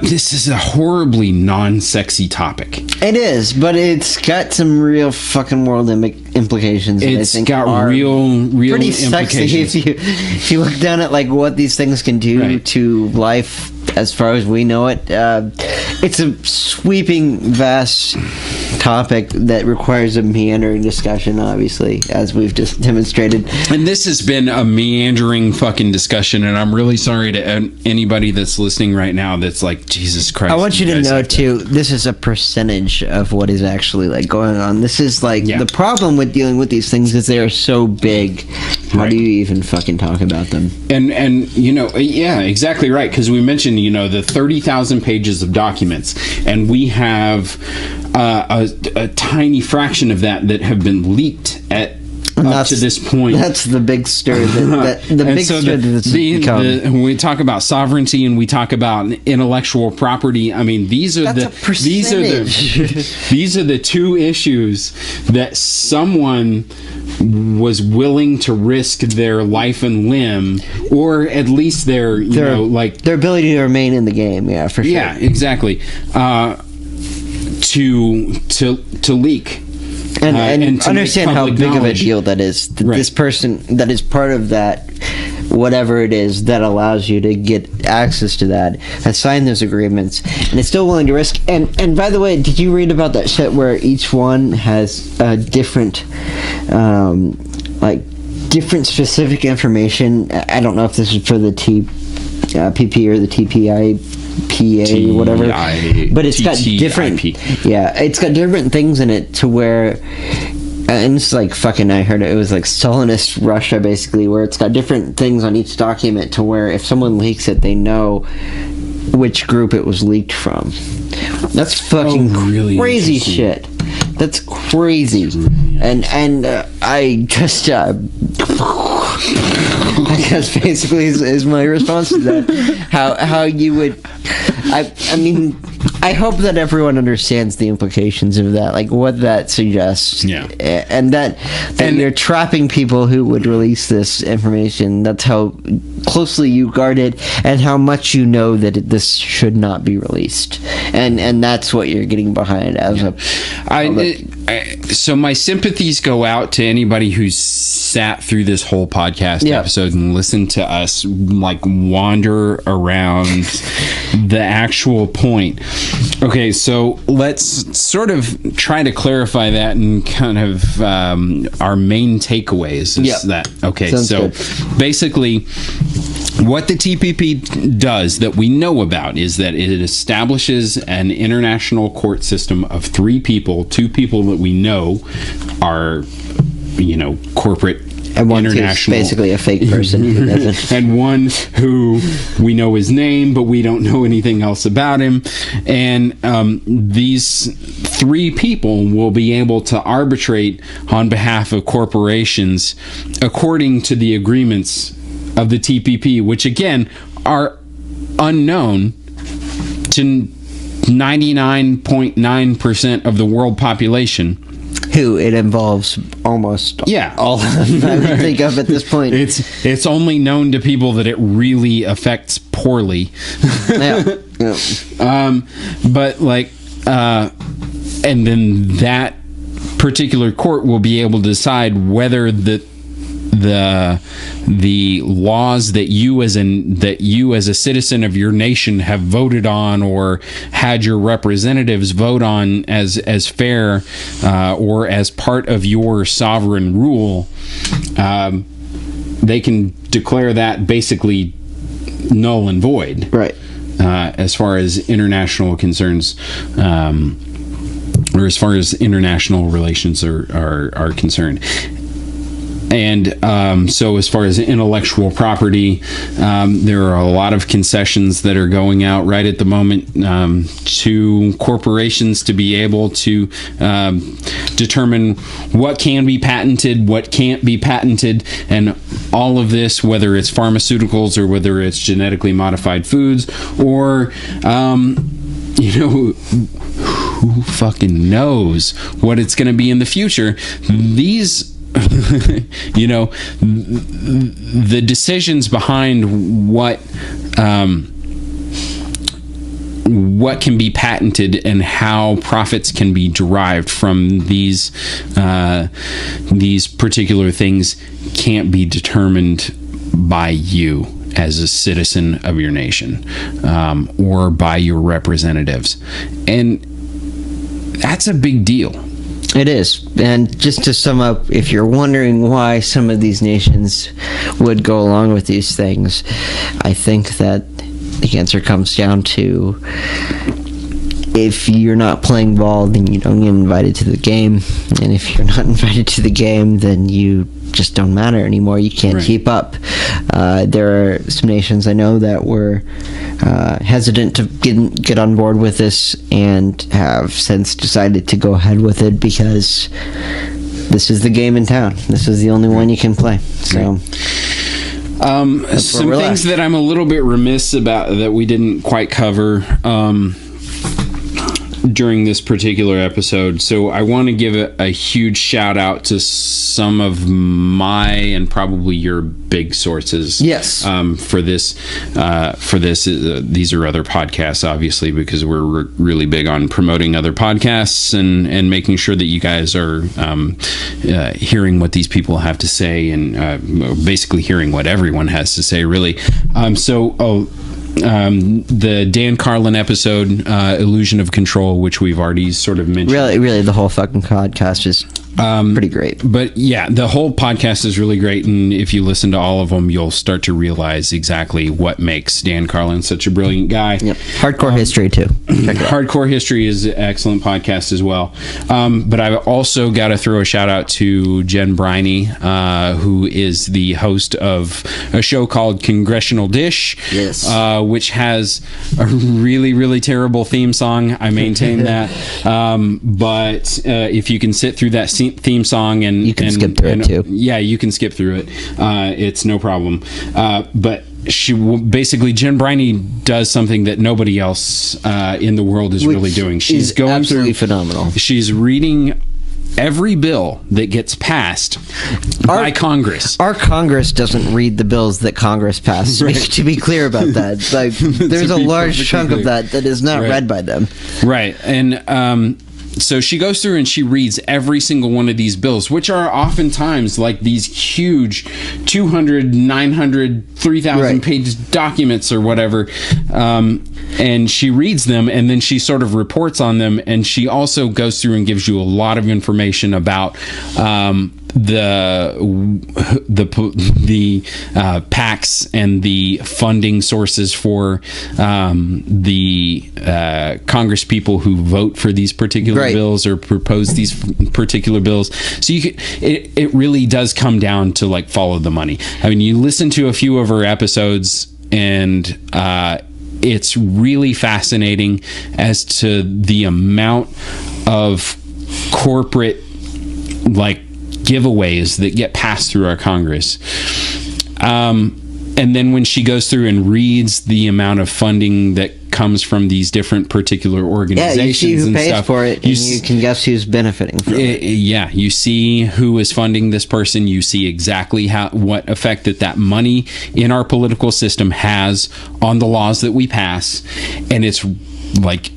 this is a horribly non-sexy topic. It is, but it's got some real fucking world implications. It's got real pretty implications. Sexy if you look down at like what these things can do to life as far as we know it. It's a sweeping, vast topic that requires a meandering discussion, obviously, as we've just demonstrated. And this has been a meandering fucking discussion, and I'm really sorry to anybody that's listening right now that's like, Jesus Christ. I want you to know, too, this is a percentage of what is actually like going on. This is like, the problem with dealing with these things is they are so big. How do you even fucking talk about them? And exactly right, because we mentioned, the 30,000 pages of documents, and we have a tiny fraction of that have been leaked up to this point. That's the big stir. When we talk about sovereignty and we talk about intellectual property, I mean, these are the two issues that someone was willing to risk their life and limb, or at least their ability to remain in the game. Yeah, for sure. Yeah, exactly. To leak. And understand how big of a deal that is. This person that is part of that, whatever it is that allows you to get access to that, has signed those agreements and is still willing to risk. And by the way, did you read about that shit where each one has different different specific information? I don't know if this is for the PP or the TPIPA or whatever. But it's got different... Yeah, it's got different things in it to where... And it's like fucking, I heard it was like Stalinist Russia, basically, where it's got different things on each document to where if someone leaks it, they know which group it was leaked from. That's fucking really crazy shit. That's crazy. And I just I guess basically is my response to that. How you would I mean, I hope that everyone understands the implications of that, like what that suggests. Yeah. And that you're trapping people who would release this information. That's how closely you guard it and how much you know that this should not be released. And that's what you're getting behind as so my sympathies go out to anybody who's sat through this whole podcast episode and listened to us like wander around the actual point. Okay, so let's sort of try to clarify that and kind of our main takeaways is that. Okay, sounds so good. Basically what the TPP does that we know about is that it establishes an international court system of 3 people, 2 people that we know are, corporate and one international, who's basically a fake person who doesn't. And one who we know his name, but we don't know anything else about him. And these 3 people will be able to arbitrate on behalf of corporations according to the agreements of the TPP, which again are unknown to 99.9% of the world population. Who it involves almost all of them, I would think of at this point. It's only known to people that it really affects poorly. But like, and then that particular court will be able to decide whether the laws that you as a citizen of your nation have voted on or had your representatives vote on as fair or as part of your sovereign rule, they can declare that basically null and void, right? As far as international concerns, or as far as international relations are concerned. And so as far as intellectual property, there are a lot of concessions that are going out right at the moment to corporations to be able to determine what can be patented, what can't be patented, and all of this, whether it's pharmaceuticals or whether it's genetically modified foods or, who fucking knows what it's going to be in the future. These the decisions behind what can be patented and how profits can be derived from these particular things can't be determined by you as a citizen of your nation or by your representatives, and that's a big deal. It is. And just to sum up, if you're wondering why some of these nations would go along with these things, I think that the answer comes down to if you're not playing ball, then you don't get invited to the game. And if you're not invited to the game, then you just don't matter anymore. You can't keep up. There are some nations I know that were hesitant to get on board with this and have since decided to go ahead with it because this is the game in town. This is the only one you can play. So some things that I'm a little bit remiss about that we didn't quite cover during this particular episode. So I want to give a huge shout out to some of my and probably your big sources. Yes. For this, these are other podcasts, obviously, because we're really big on promoting other podcasts and making sure that you guys are hearing what these people have to say and basically hearing what everyone has to say, really. The Dan Carlin episode, Illusion of Control, which we've already sort of mentioned. Really, the whole fucking podcast is pretty great. But yeah, the whole podcast is really great, and if you listen to all of them, you'll start to realize exactly what makes Dan Carlin such a brilliant guy. Yep. Hardcore History too. Hardcore History is an excellent podcast as well. But I've also got to throw a shout out to Jen Briney, who is the host of a show called Congressional Dish, yes, which has a really, really terrible theme song. I maintain that. But if you can sit through that theme song and you can skip through it too. Yeah, you can skip through it. It's no problem. But basically, Jen Briney does something that nobody else in the world is really doing. She's going absolutely phenomenal. She's reading every bill that gets passed by Congress. Our Congress doesn't read the bills that Congress passes. Right. To be clear about that, like there's a large chunk of that is not read by them. Right, and so she goes through and she reads every single one of these bills, which are oftentimes like these huge 200, 900, 3,000 page documents or whatever. And she reads them and then she sort of reports on them. And she also goes through and gives you a lot of information about the PACs and the funding sources for the Congress people who vote for these particular bills or propose these particular bills. So it really does come down to like follow the money. I mean, you listen to a few of her episodes and it's really fascinating as to the amount of corporate like giveaways that get passed through our Congress. And then when she goes through and reads the amount of funding that comes from these different particular organizations, you see who pays stuff, for it, and you can guess who's benefiting from it. Yeah, you see who is funding this person. You see exactly what effect that money in our political system has on the laws that we pass. And it's like,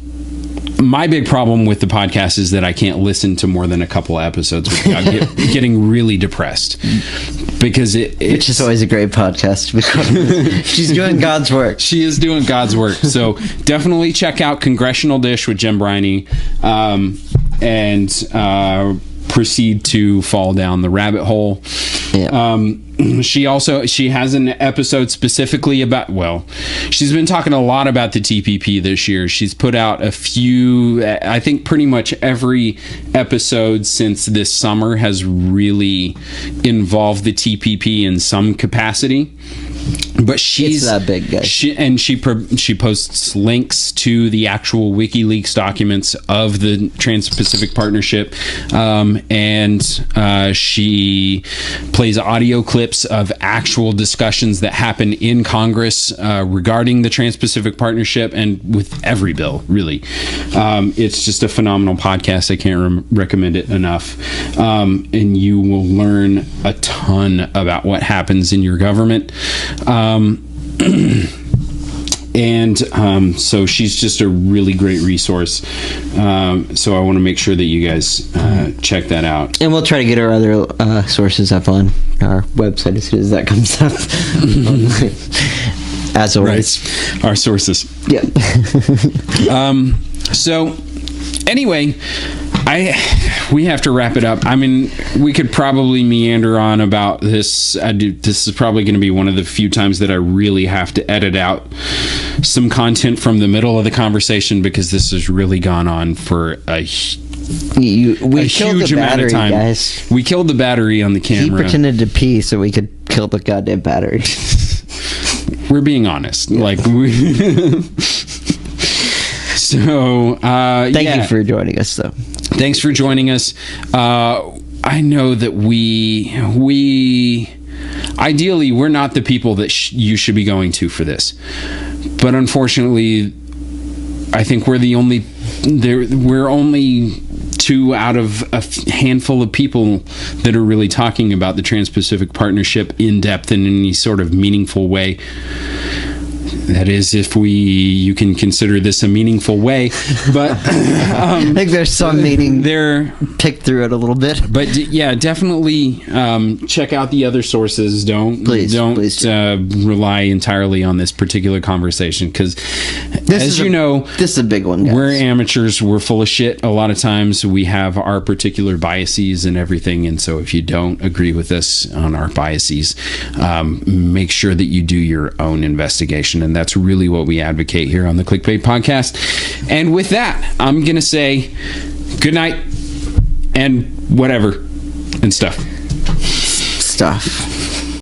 my big problem with the podcast is that I can't listen to more than a couple episodes without getting really depressed, because which is always a great podcast because she's doing God's work. She is doing God's work. So definitely check out Congressional Dish with Jen Briney, and proceed to fall down the rabbit hole. Yeah. She has an episode specifically about, she's been talking a lot about the TPP this year. She's put out a few, I think pretty much every episode since this summer has really involved the TPP in some capacity. But she's that big, guys. She posts links to the actual WikiLeaks documents of the Trans-Pacific Partnership, and she plays audio clips of actual discussions that happen in Congress regarding the Trans-Pacific Partnership and with every bill, really. It's just a phenomenal podcast. I can't recommend it enough, and you will learn a ton about what happens in your government. So she's just a really great resource. So I want to make sure that you guys check that out. And we'll try to get our other sources up on our website as soon as that comes up. As always. Right. Our sources. Yeah. So anyway, we have to wrap it up. I mean, we could probably meander on about this. This is probably going to be one of the few times that I really have to edit out some content from the middle of the conversation, because this has really gone on for a huge amount of time. Guys. We killed the battery on the camera. He pretended to pee so we could kill the goddamn battery. We're being honest. Yeah. Like So, thank you for joining us, though. Thanks for joining us. I know that we ideally, we're not the people that you should be going to for this. But unfortunately, I think we're only two out of a handful of people that are really talking about the Trans-Pacific Partnership in depth in any sort of meaningful way. That is, if you can consider this a meaningful way, but I think there's some meaning there. Pick through it a little bit, but yeah, definitely check out the other sources. Don't rely entirely on this particular conversation, because as you know, this is a big one, guys. We're amateurs. We're full of shit. A lot of times we have our particular biases and everything, and so if you don't agree with us on our biases, make sure that you do your own investigation, and that's really what we advocate here on the Clickbait podcast. And with that, I'm gonna say good night and whatever and stuff.